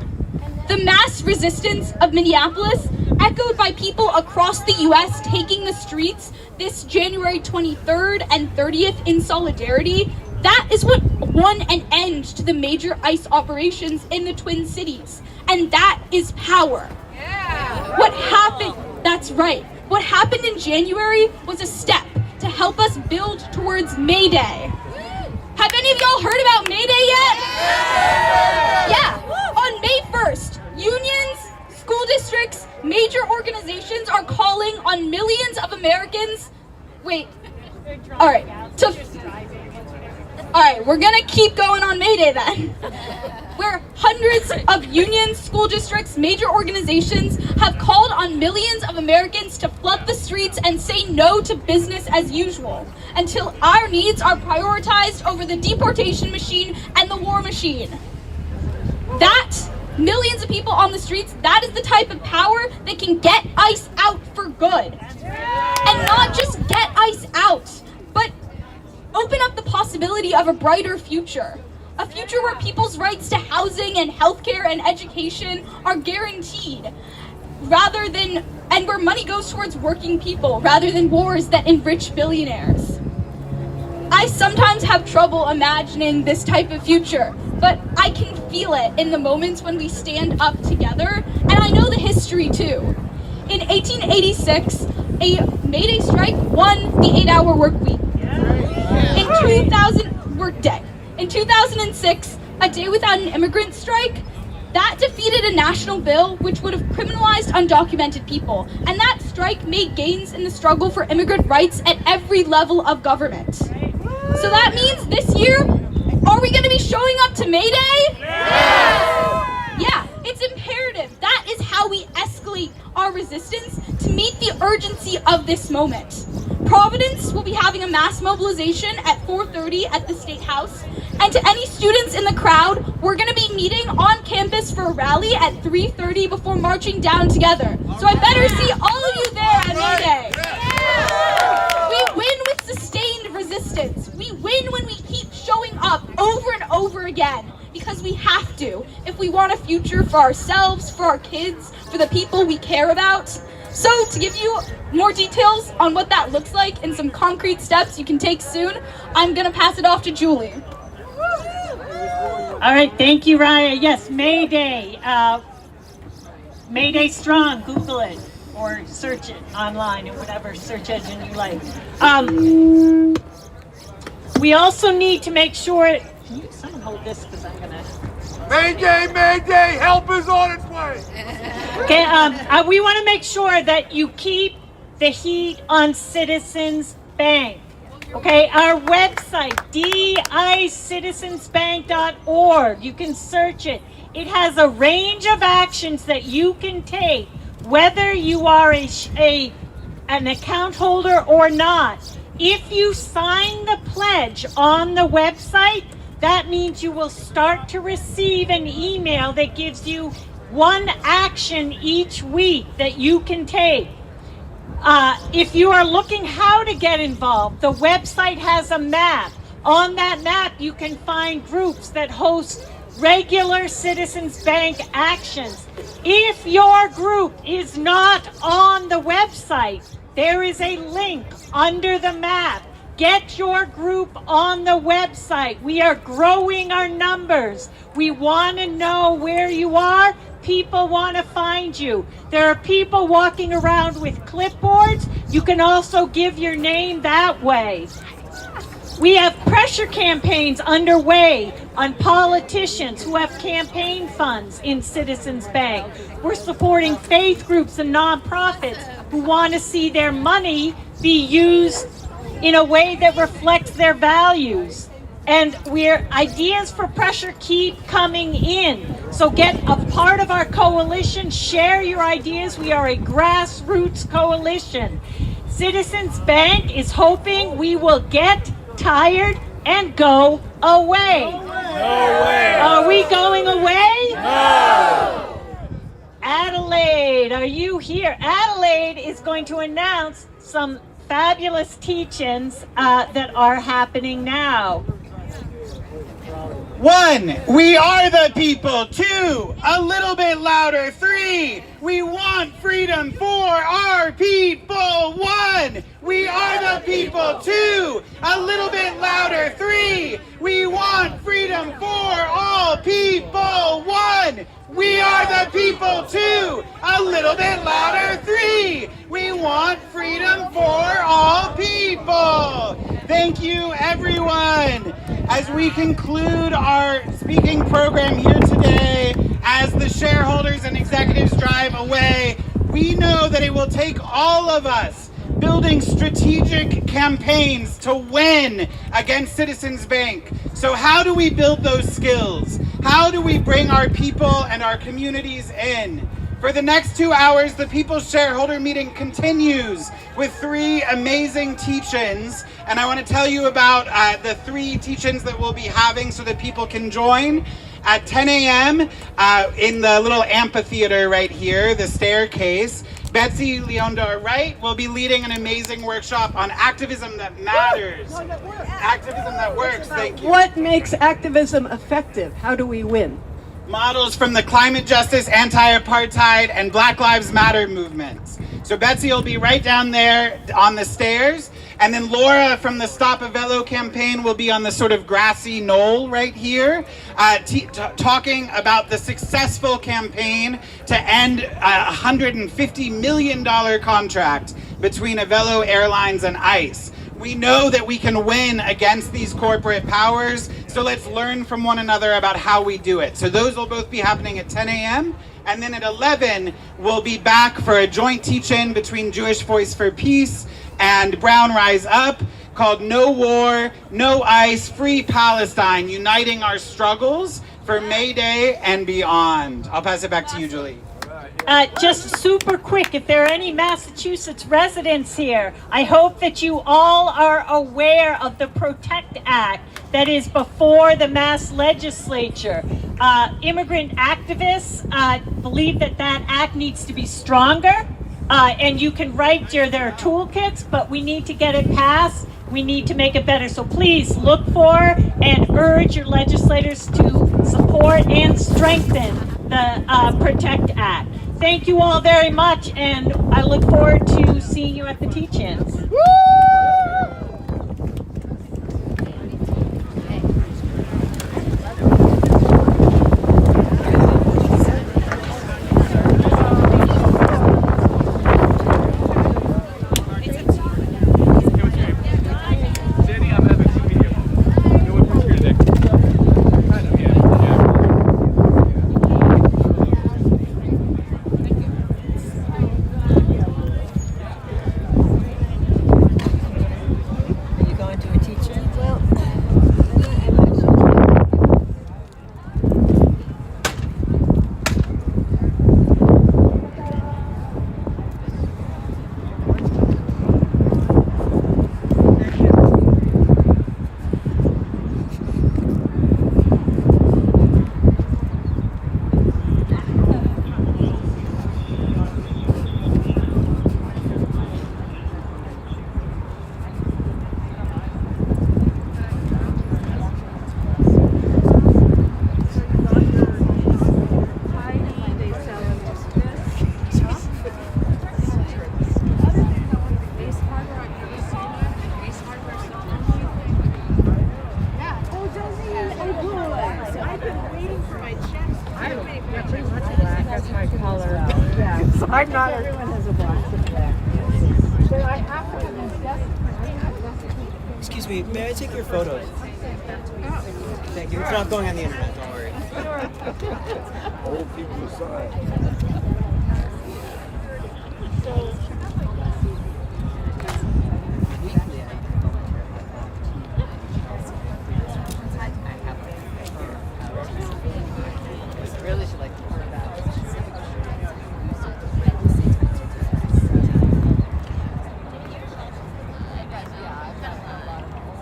Speaker 12: The mass resistance of Minneapolis, echoed by people across the US taking the streets this January 23rd and 30th in solidarity, that is what won an end to the major ICE operations in the Twin Cities. And that is power. What happened, that's right, what happened in January was a step to help us build towards May Day. Have any of y'all heard about May Day yet? Yeah, on May 1st, unions, school districts, major organizations are calling on millions of Americans. All right, we're gonna keep going on May Day then. Where hundreds of unions, school districts, major organizations have called on millions of Americans to flood the streets and say no to business as usual until our needs are prioritized over the deportation machine and the war machine. That, millions of people on the streets, that is the type of power that can get ICE out for good. And not just get ICE out, but open up the possibility of a brighter future. A future where people's rights to housing and healthcare and education are guaranteed, and where money goes towards working people rather than wars that enrich billionaires. I sometimes have trouble imagining this type of future, but I can feel it in the moments when we stand up together, and I know the history too. In 1886, a May Day strike won the 8-hour work week. In 2006, a day without an immigrant strike, that defeated a national bill which would have criminalized undocumented people, and that strike made gains in the struggle for immigrant rights at every level of government. So that means this year, are we going to be showing up to May Day? Yeah, it's imperative. That is how we escalate our resistance to meet the urgency of this moment. Providence will be having a mass mobilization at 4:30 at the State House. And to any students in the crowd, we're going to be meeting on campus for a rally at 3:30 before marching down together. So I better see all of you there at May Day. We win with sustained resistance. We win when we keep showing up over and over again, because we have to if we want a future for ourselves, for our kids, for the people we care about. So to give you more details on what that looks like and some concrete steps you can take soon, I'm going to pass it off to Julie.
Speaker 10: All right, thank you, Raya. Yes, May Day. May Day Strong, Google it or search it online in whatever search engine you like. We also need to make sure, can you someone hold this because I'm going to...
Speaker 8: Mayday, help is on its way.
Speaker 10: Okay, we want to make sure that you keep the heat on Citizens Bank. Okay, our website, dicitizensbank.org. You can search it. It has a range of actions that you can take, whether you are an account holder or not. If you sign the pledge on the website, that means you will start to receive an email that gives you one action each week that you can take. If you are looking how to get involved, the website has a map. On that map, you can find groups that host regular Citizens Bank actions. If your group is not on the website, there is a link under the map. Get your group on the website. We are growing our numbers. We want to know where you are. People want to find you. There are people walking around with clipboards. You can also give your name that way. We have pressure campaigns underway on politicians who have campaign funds in Citizens Bank. We're supporting faith groups and nonprofits who want to see their money be used in a way that reflects their values. And ideas for pressure keep coming in. So get a part of our coalition, share your ideas. We are a grassroots coalition. Citizens Bank is hoping we will get tired and go away. No way. Are we going away? No. Adelaide, are you here? Adelaide is going to announce some fabulous teach-ins that are happening now.
Speaker 6: 1, we are the people. 2, a little bit louder. 3, we want freedom for our people. 1, we are the people. 2, a little bit louder. 3, we want freedom for all people. 1, we are the people. 2, a little bit louder. 3, we want freedom for all people. Thank you, everyone. As we conclude our speaking program here today, as the shareholders and executives drive away, we know that it will take all of us building strategic campaigns to win against Citizens Bank. So how do we build those skills? How do we bring our people and our communities in? For the next 2 hours, the People's Shareholder Meeting continues with 3 amazing teach-ins. And I want to tell you about the 3 teach-ins that we'll be having so that people can join. At 10 a.m. In the little amphitheater right here, the staircase, Betsy Leondar Wright will be leading an amazing workshop on activism that matters. Activism that works, thank you.
Speaker 2: What makes activism effective? How do we win?
Speaker 6: Models from the climate justice, anti-apartheid, and Black Lives Matter movements. So Betsy will be right down there on the stairs, and then Laura from the Stop Avello campaign will be on the sort of grassy knoll right here, talking about the successful campaign to end a $150 million contract between Avello Airlines and ICE. We know that we can win against these corporate powers, so let's learn from one another about how we do it. So those will both be happening at 10 a.m. And then at 11, we'll be back for a joint teach-in between Jewish Voice for Peace and Brown Rise Up called No War, No ICE, Free Palestine, Uniting Our Struggles for May Day and beyond. I'll pass it back to you, Julie.
Speaker 10: Just super quick, if there are any Massachusetts residents here, I hope that you all are aware of the Protect Act that is before the Mass Legislature. Immigrant activists believe that that act needs to be stronger, and you can write their toolkits, but we need to get it passed. We need to make it better. So please look for and urge your legislators to support and strengthen the Protect Act. Thank you all very much, and I look forward to seeing you at the teach-ins.
Speaker 2: I'm not. Everyone has a box in the back. But I have to have these desks.
Speaker 22: Excuse me, may I take your photos? Thank you. It's not going on the internet, don't worry.
Speaker 19: Old people aside.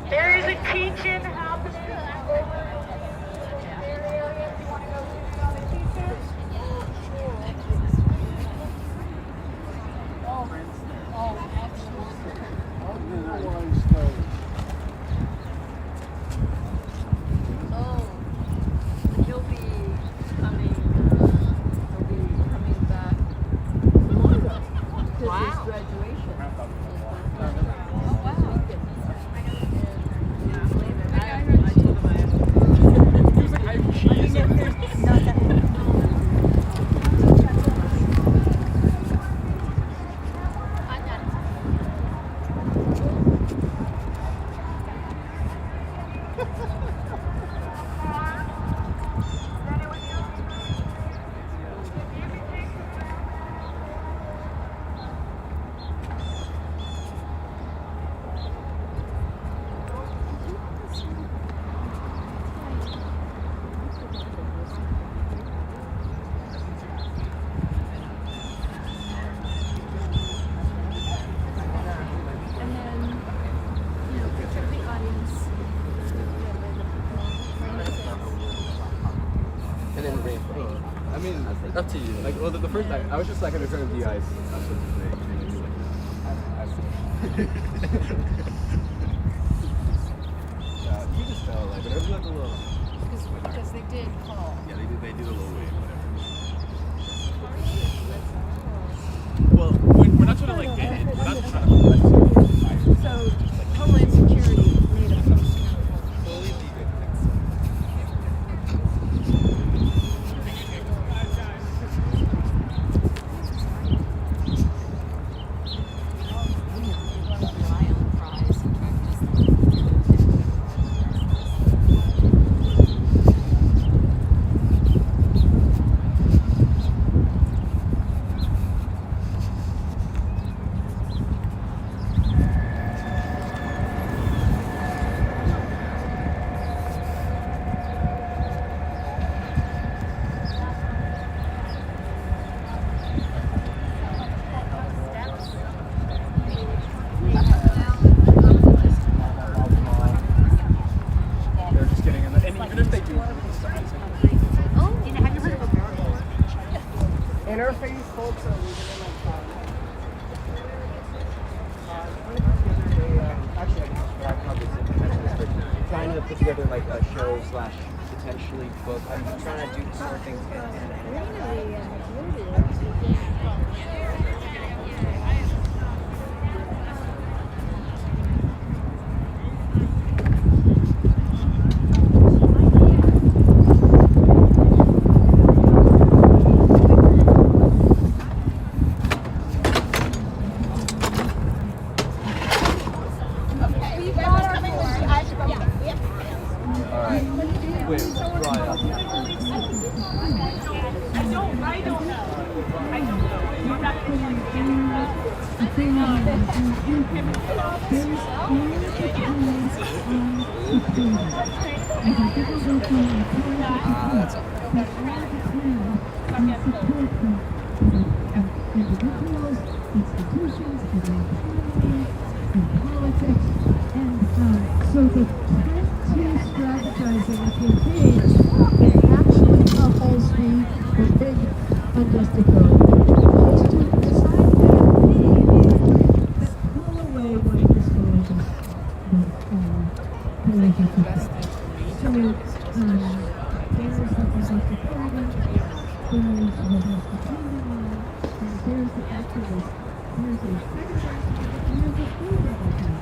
Speaker 10: There is a teach-in happening over in their area. If you want to go see some of the teachers.
Speaker 1: Up to you. Like, well, the first time, I was just like an attorney of DI. That's what you just tell, like, whenever you like a little.
Speaker 15: Because they did call.
Speaker 1: Yeah, they did a little wave, whatever. Well, we're not trying to like get it. We're not trying to.
Speaker 15: So, Homeland Security made a post.
Speaker 2: Interface folks are
Speaker 22: trying to put together like a show slash potentially book. I'm trying to do sort of things.
Speaker 3: So the strategizing a campaign that actually couples the big unjust authority is to decide that pull away one of the schools of political people. So there's representative Providence, there's representative Clergy, and there's the activist, there's a secretary, and there's a school representative.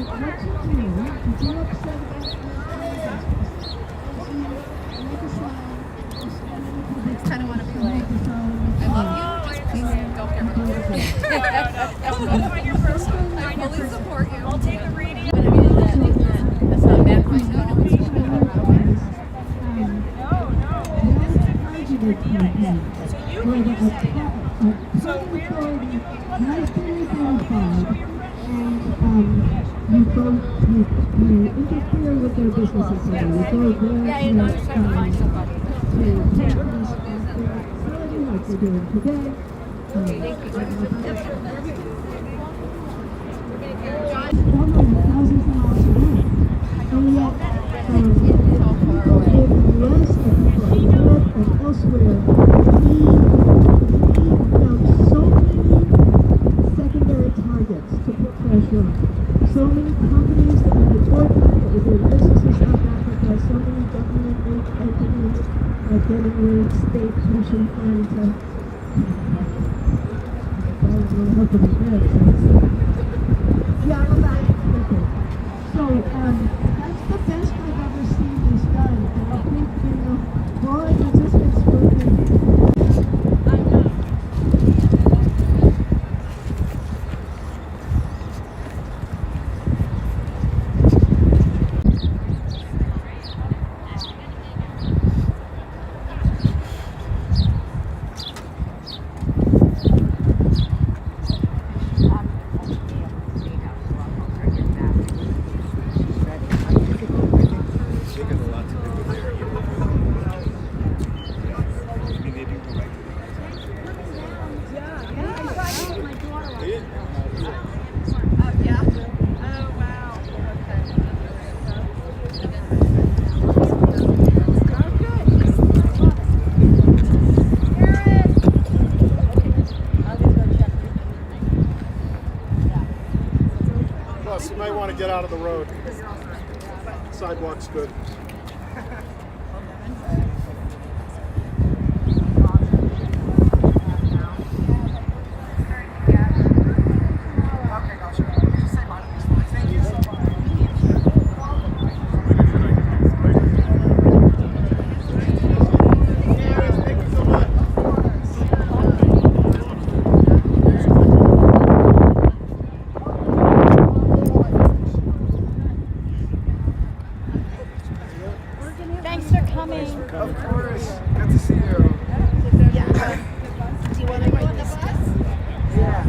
Speaker 3: what to do. If you're upset about
Speaker 15: Next time I want to be like, I love you, just please don't get rid of me. I fully support you. I'll take the radio. But I mean, that's not bad for my no, it's just
Speaker 3: So has been identified, and you interfere with their businesses. So you go there to take responsibility like you're doing today. Thousands of miles away, and yet people in the US and people in Europe and elsewhere, we found so many secondary targets to put pressure on. So many companies that we could boycott that were doing business in South Africa, so many government entities are getting rid of state pension funds. So that's the best I've ever seen this done, and I think, broad resistance movement.
Speaker 9: Plus, you might want to get out of the road. Sidewalk's good.
Speaker 10: Thanks for coming.
Speaker 9: Of course. Good to see you.
Speaker 10: Yeah. Do you want to ride the bus?
Speaker 9: Yeah.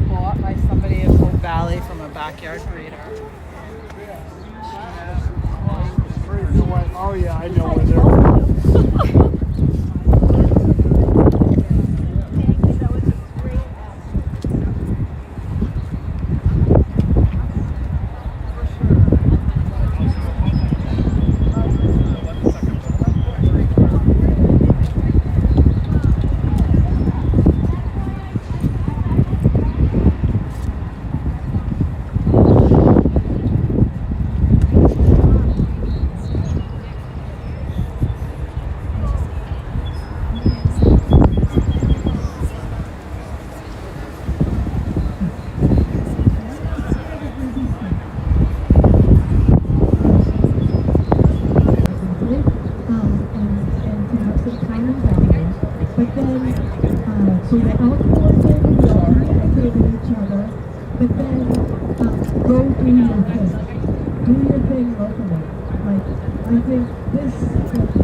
Speaker 2: Bought by somebody in Hope Valley from a backyard breeder.
Speaker 9: Oh yeah, I know where they're from.
Speaker 3: So we're all coordinated, we all communicate with each other, but then go do your thing. Do your thing locally. Like, I think the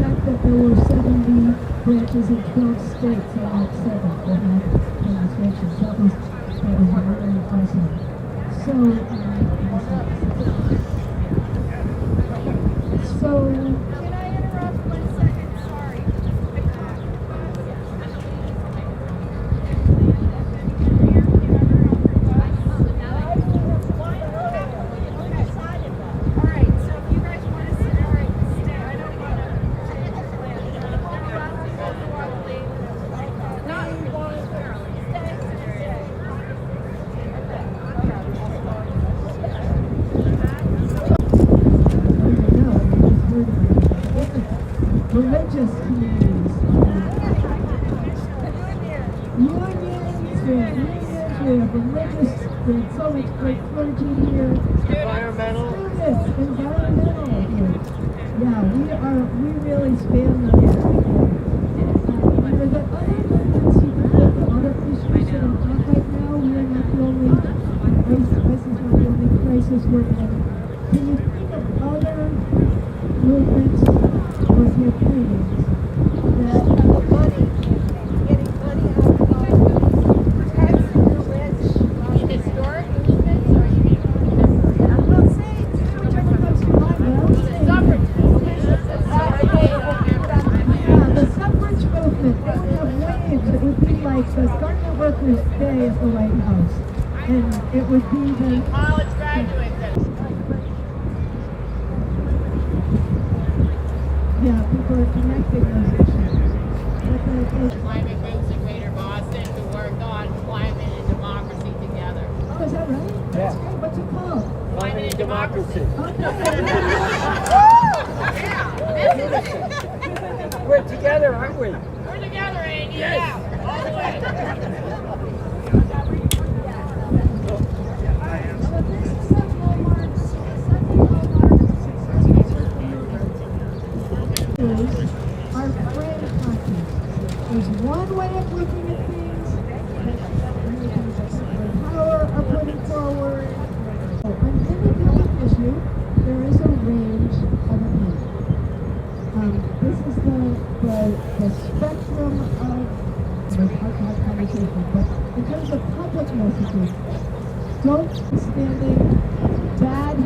Speaker 3: fact that there were 70 branches in 12 states and not 7 that had demonstrations, that was really impressive.
Speaker 15: Can I interrupt 1 second? Sorry.
Speaker 3: unions, we have religious, we have so much great clergy here.
Speaker 2: Environmental.
Speaker 3: Students, environmental here. Yeah, we really span the gamut. There are other movements you can look at other issues that are on right now. We are not the only crisis we're in. Can you think of other movements or campaigns that getting money out of taxing the rich?
Speaker 15: Historic movements, or you mean
Speaker 3: Well, say whichever comes to mind. But I would say the suffrage movement. They would have waves. It would be like the Garden Workers' Day at the White House, and it would be the
Speaker 15: college graduates.
Speaker 3: yeah, people are connecting those issues.
Speaker 15: Climate groups in Greater Boston who worked on climate and democracy together.
Speaker 3: Oh, is that right? That's great. What's it called?
Speaker 2: Climate and democracy. We're together, aren't we?
Speaker 15: We're together, Andy. Yeah, all the way.
Speaker 3: Our friend conscience. There's one way of looking at things that power are putting forward. On any given issue, there is a range of opinion. This is the spectrum of conversation, but in terms of public messages, don't standing bad.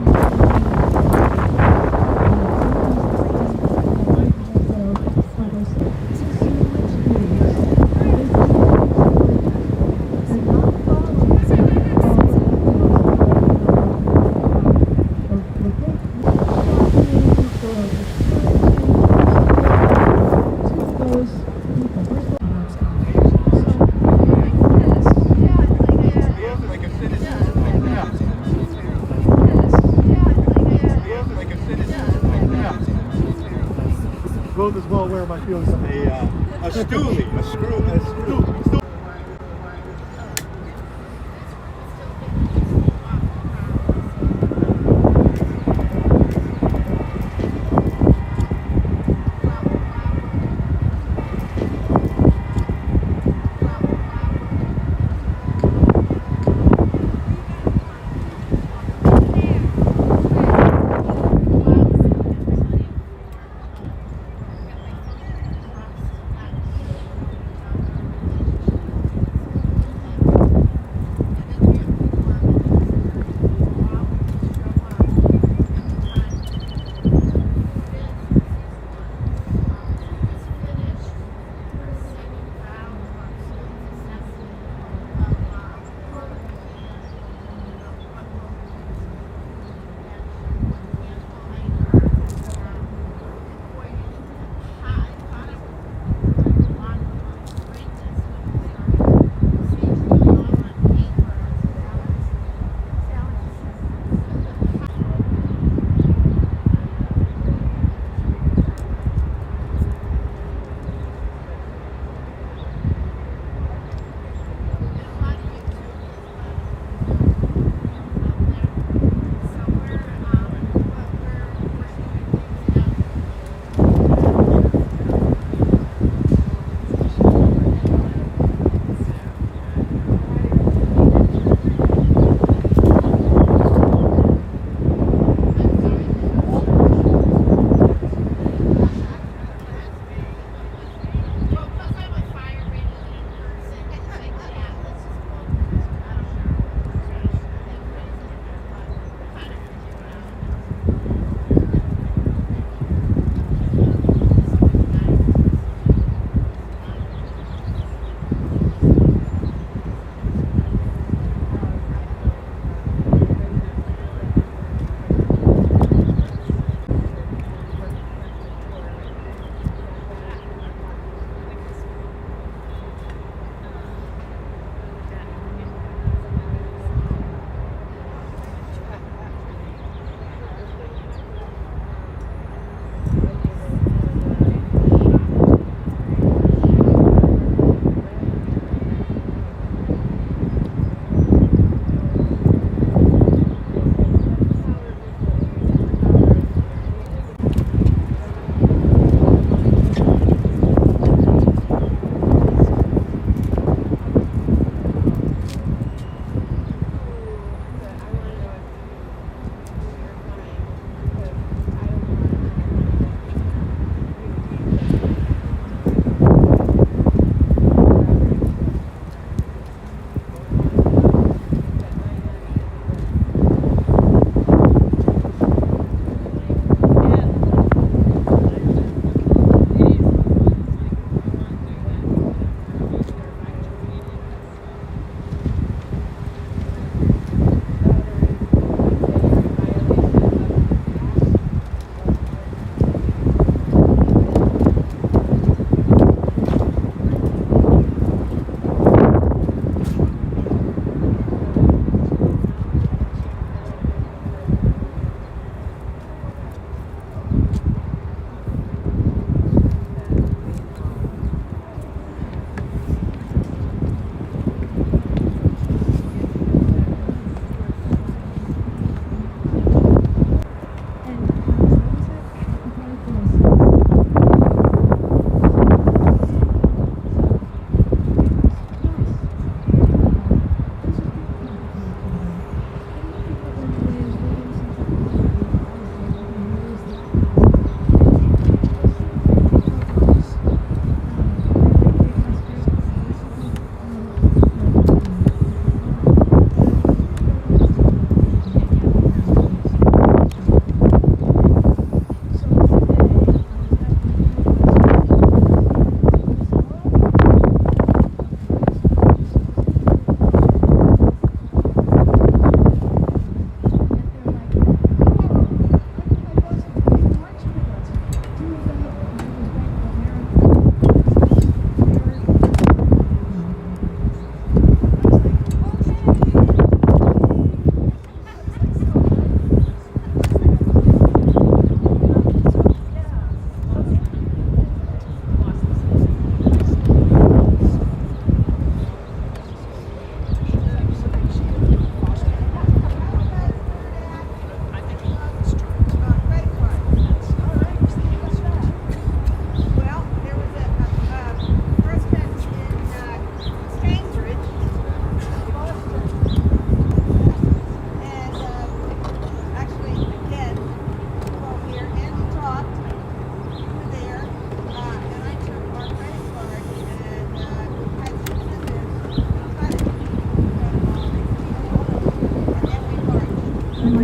Speaker 19: Both as well aware of my feelings on a stoolie, a screw.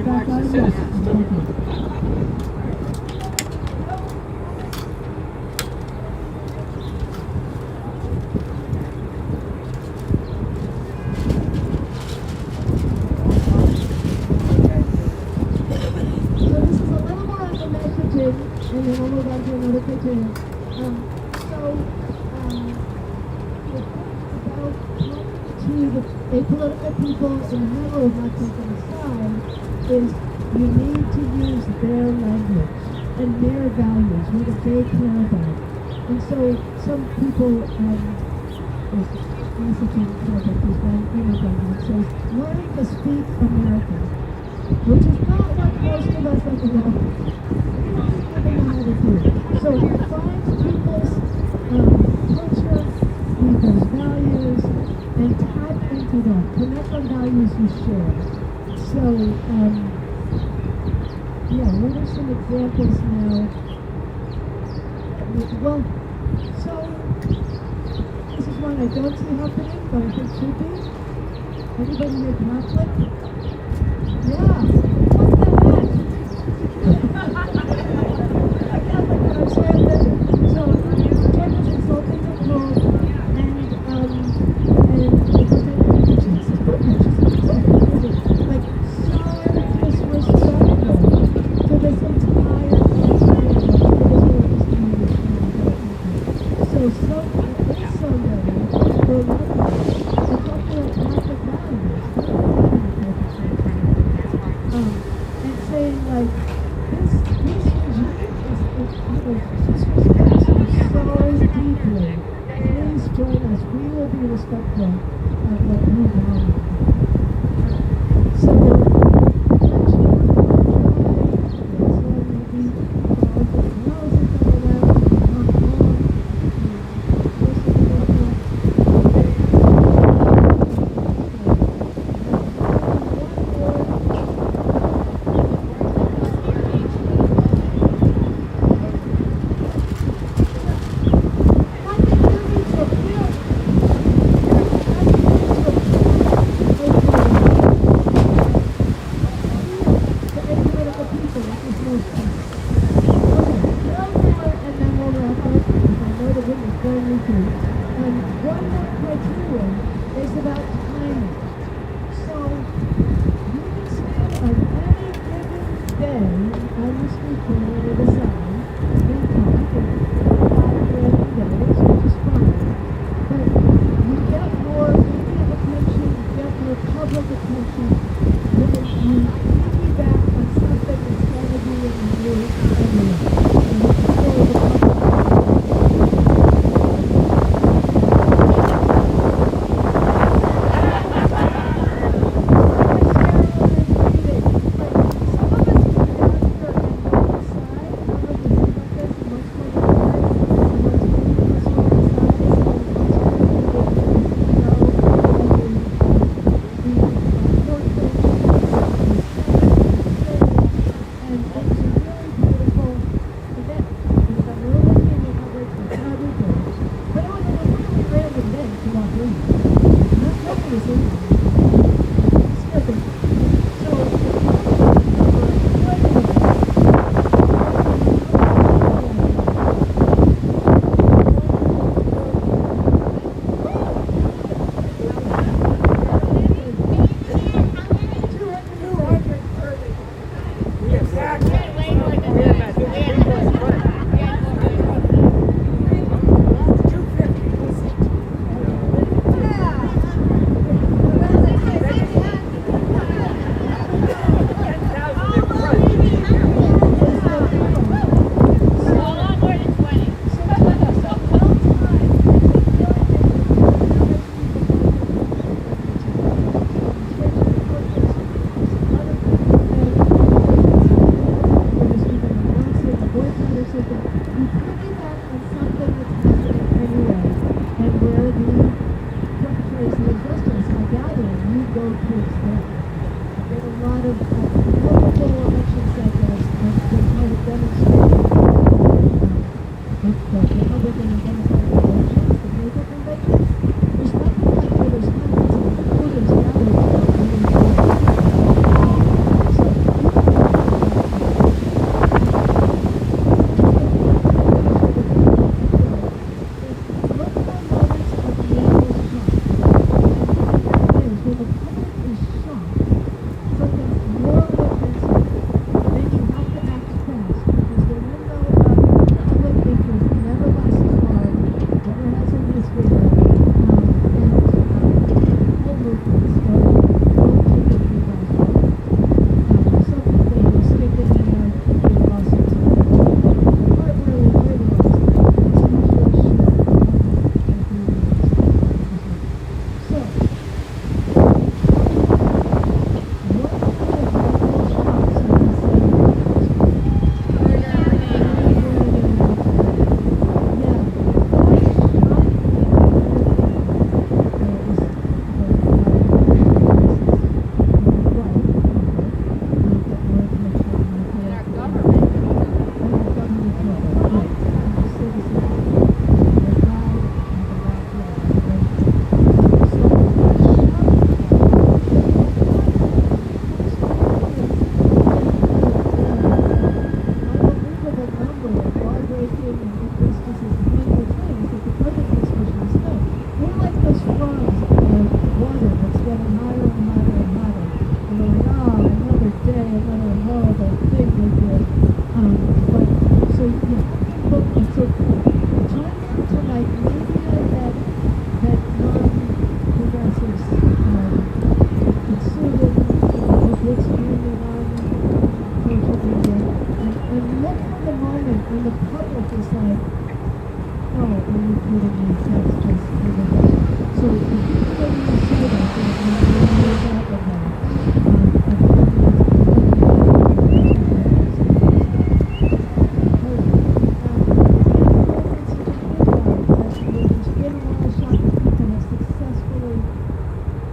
Speaker 3: back on? Yes. Thank you. And then we'll move on to another criterion. To the apolitical people in the middle of not taking a side is you need to use their language and their values, what they care about. And so some people, there's messaging project is government says learning to speak American, which is not what most of us at the level. So find people's culture, read those values, and tap into them. Connect on values you share. So, what are some examples now? Well, so this is one I don't see happening, but I think should be. Anybody here Catholic? Yeah.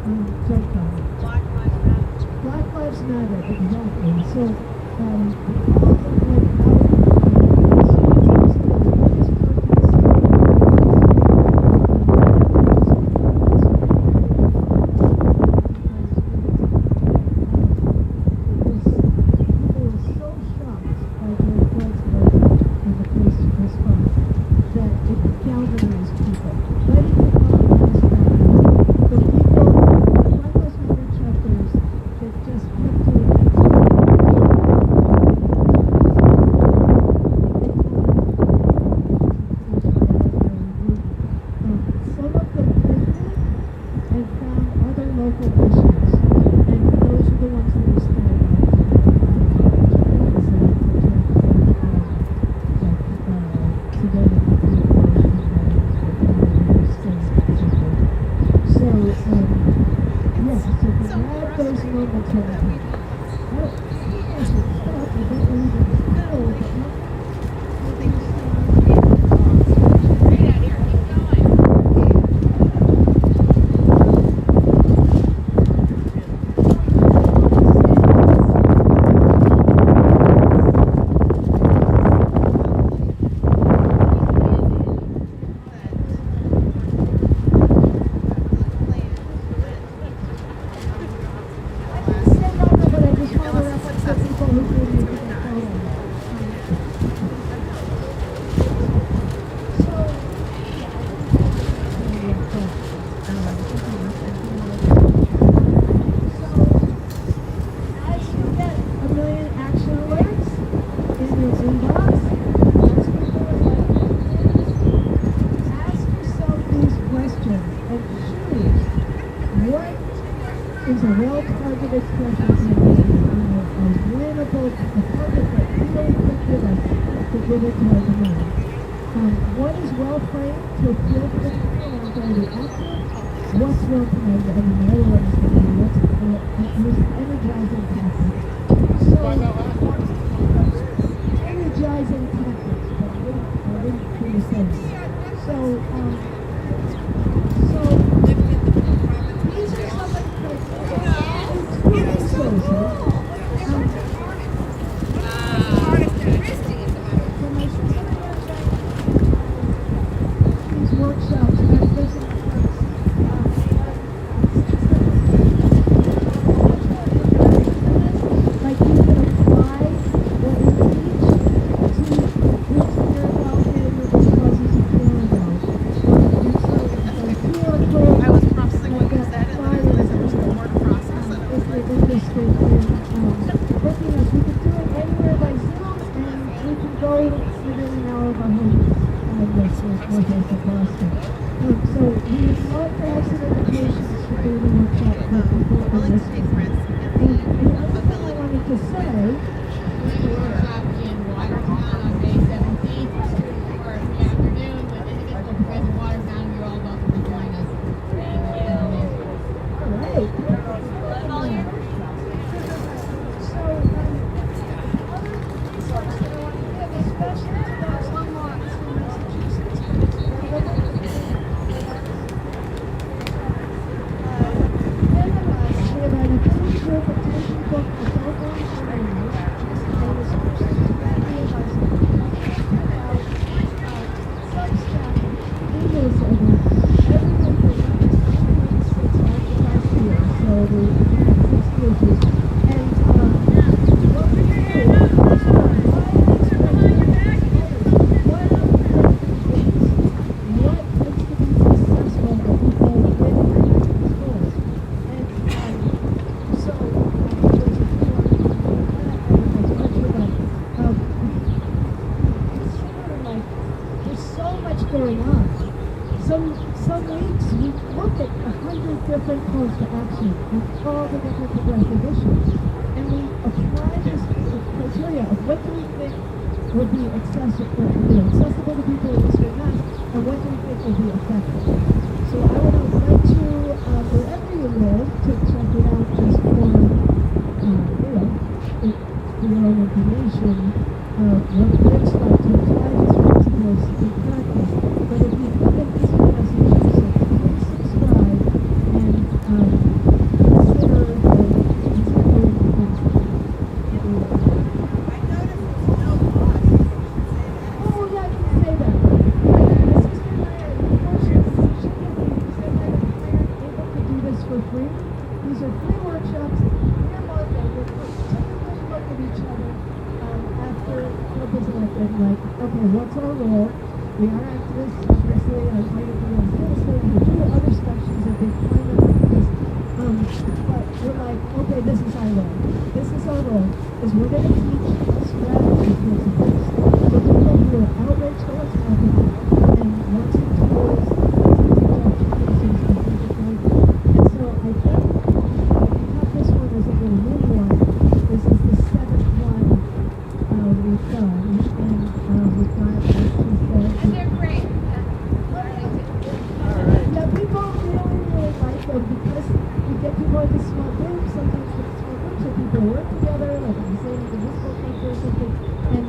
Speaker 3: joke on it. Black Lives Matter, exactly. So, this for free. These are free workshops. We're Monday. We're taking a look at each other after Trump is elected. Like, okay, what's our role? We are activists, obviously. I'm part of the Afghanistan. We do other stuff. She's a big climate activist. But we're like, okay, this is our role. This is our role. Is we're going to teach strategy principles for people who are outraged at what's happening and want to tools to teach our policies strategically. And so I think we have this one as a little mini one. This is the 7th one we've done. And we've got, as she said,
Speaker 15: And they're great.
Speaker 3: yeah, people really like them because you get people in the small groups. Sometimes the small groups of people work together, like I'm saying, the municipal paper or something, and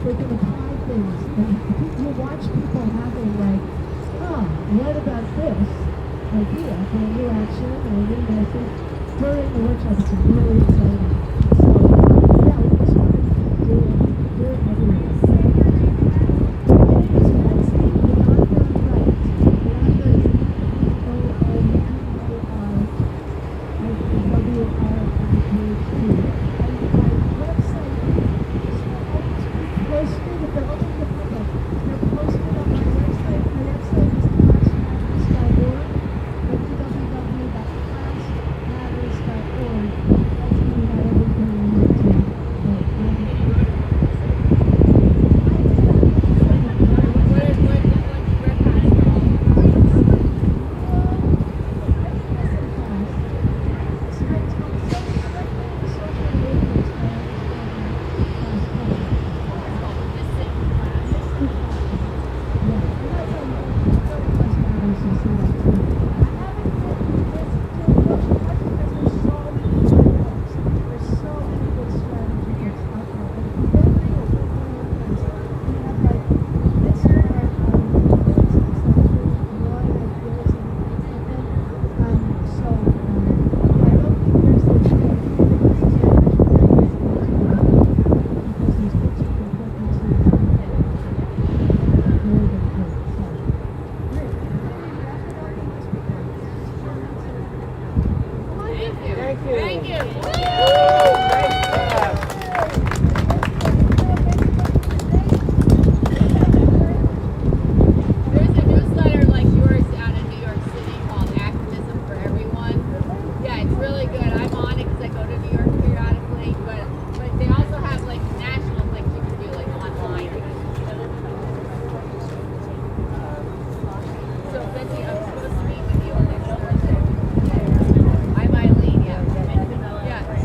Speaker 3: they can apply things. And you watch people having like, what about this idea for a new action or a new message during the workshop? It's really exciting. So, yeah, we just want to do it everywhere. My name is Betsy.
Speaker 15: Yeah.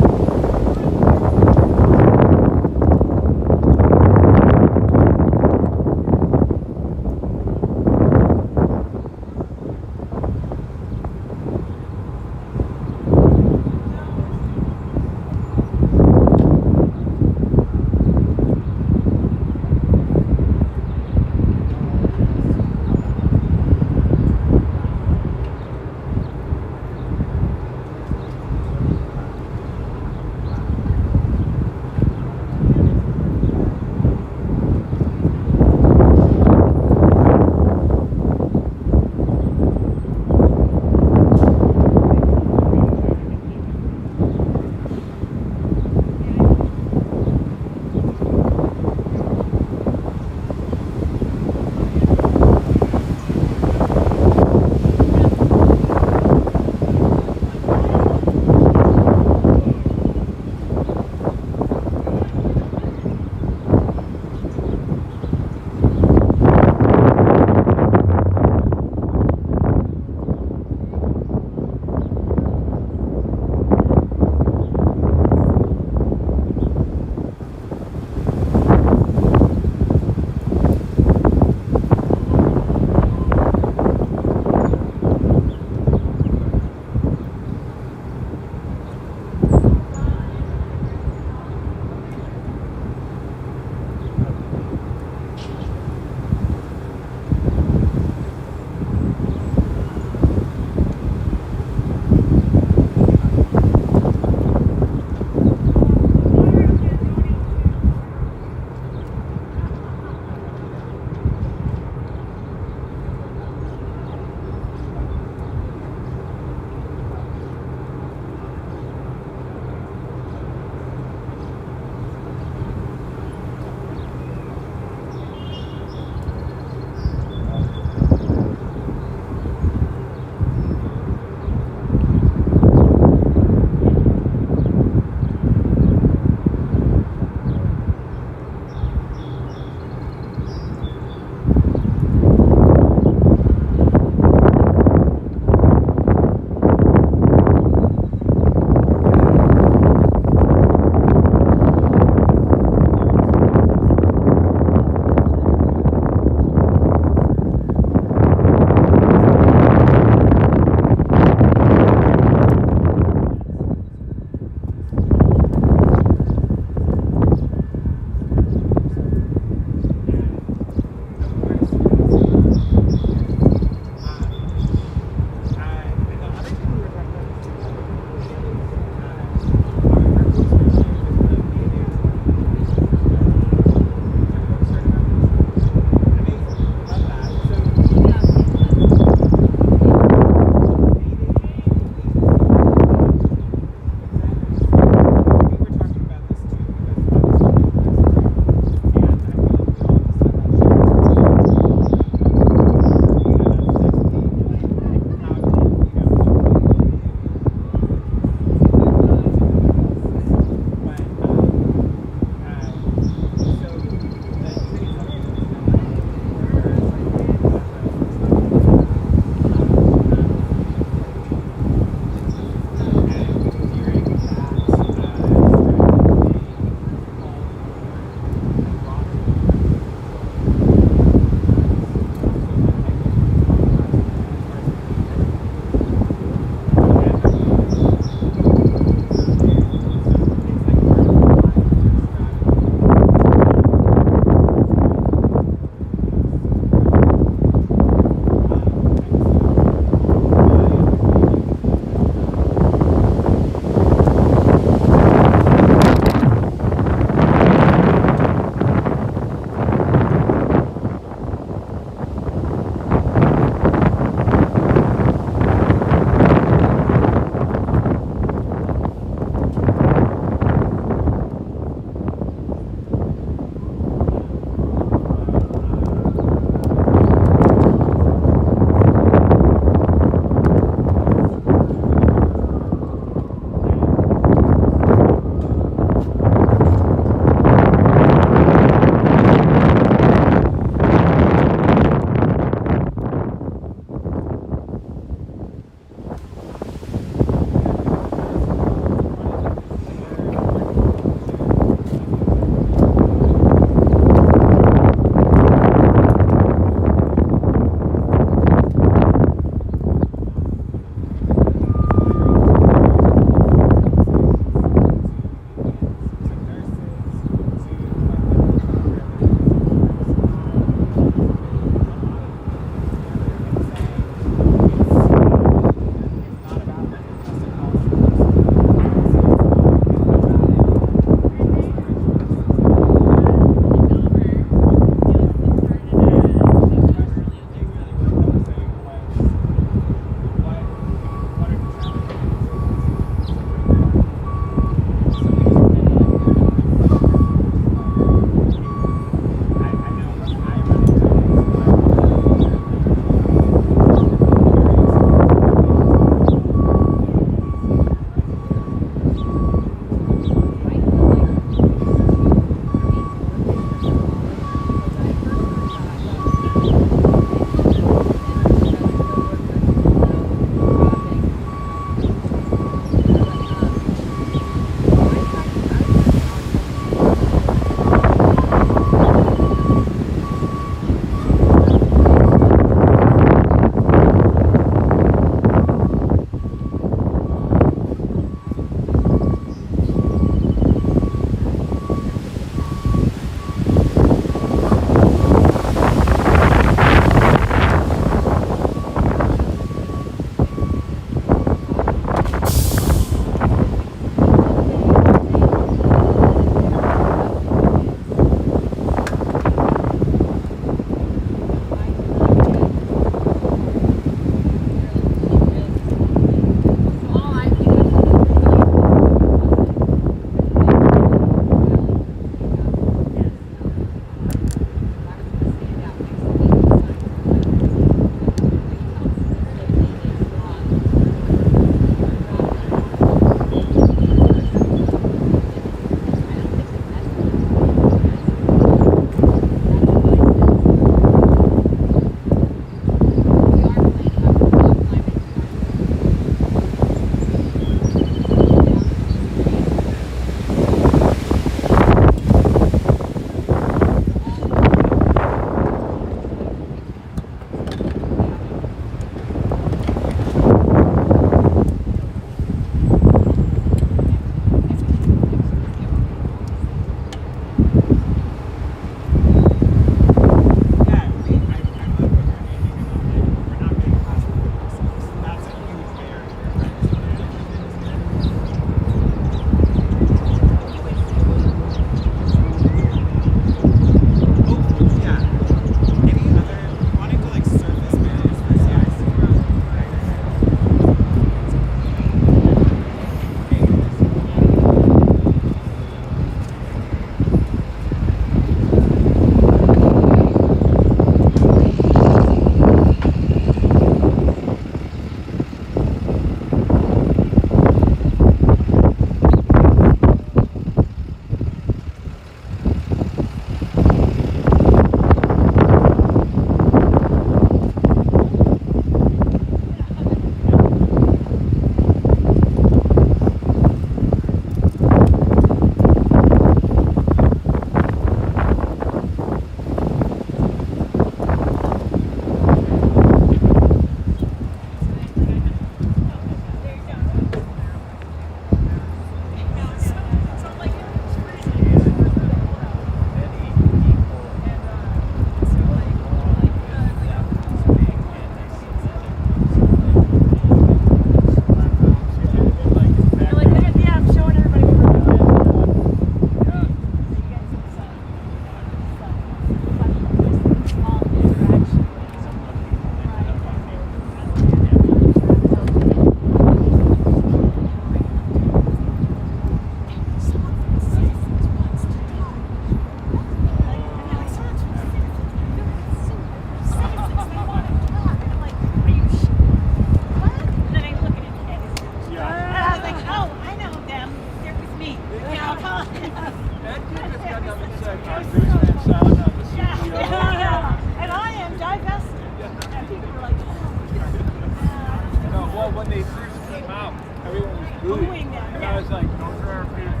Speaker 9: when they first came out, everyone was booing them. And I was like, those are our people.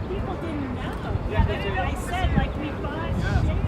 Speaker 10: People didn't know.
Speaker 9: Yeah, they didn't.
Speaker 10: I said, like, we bought shares.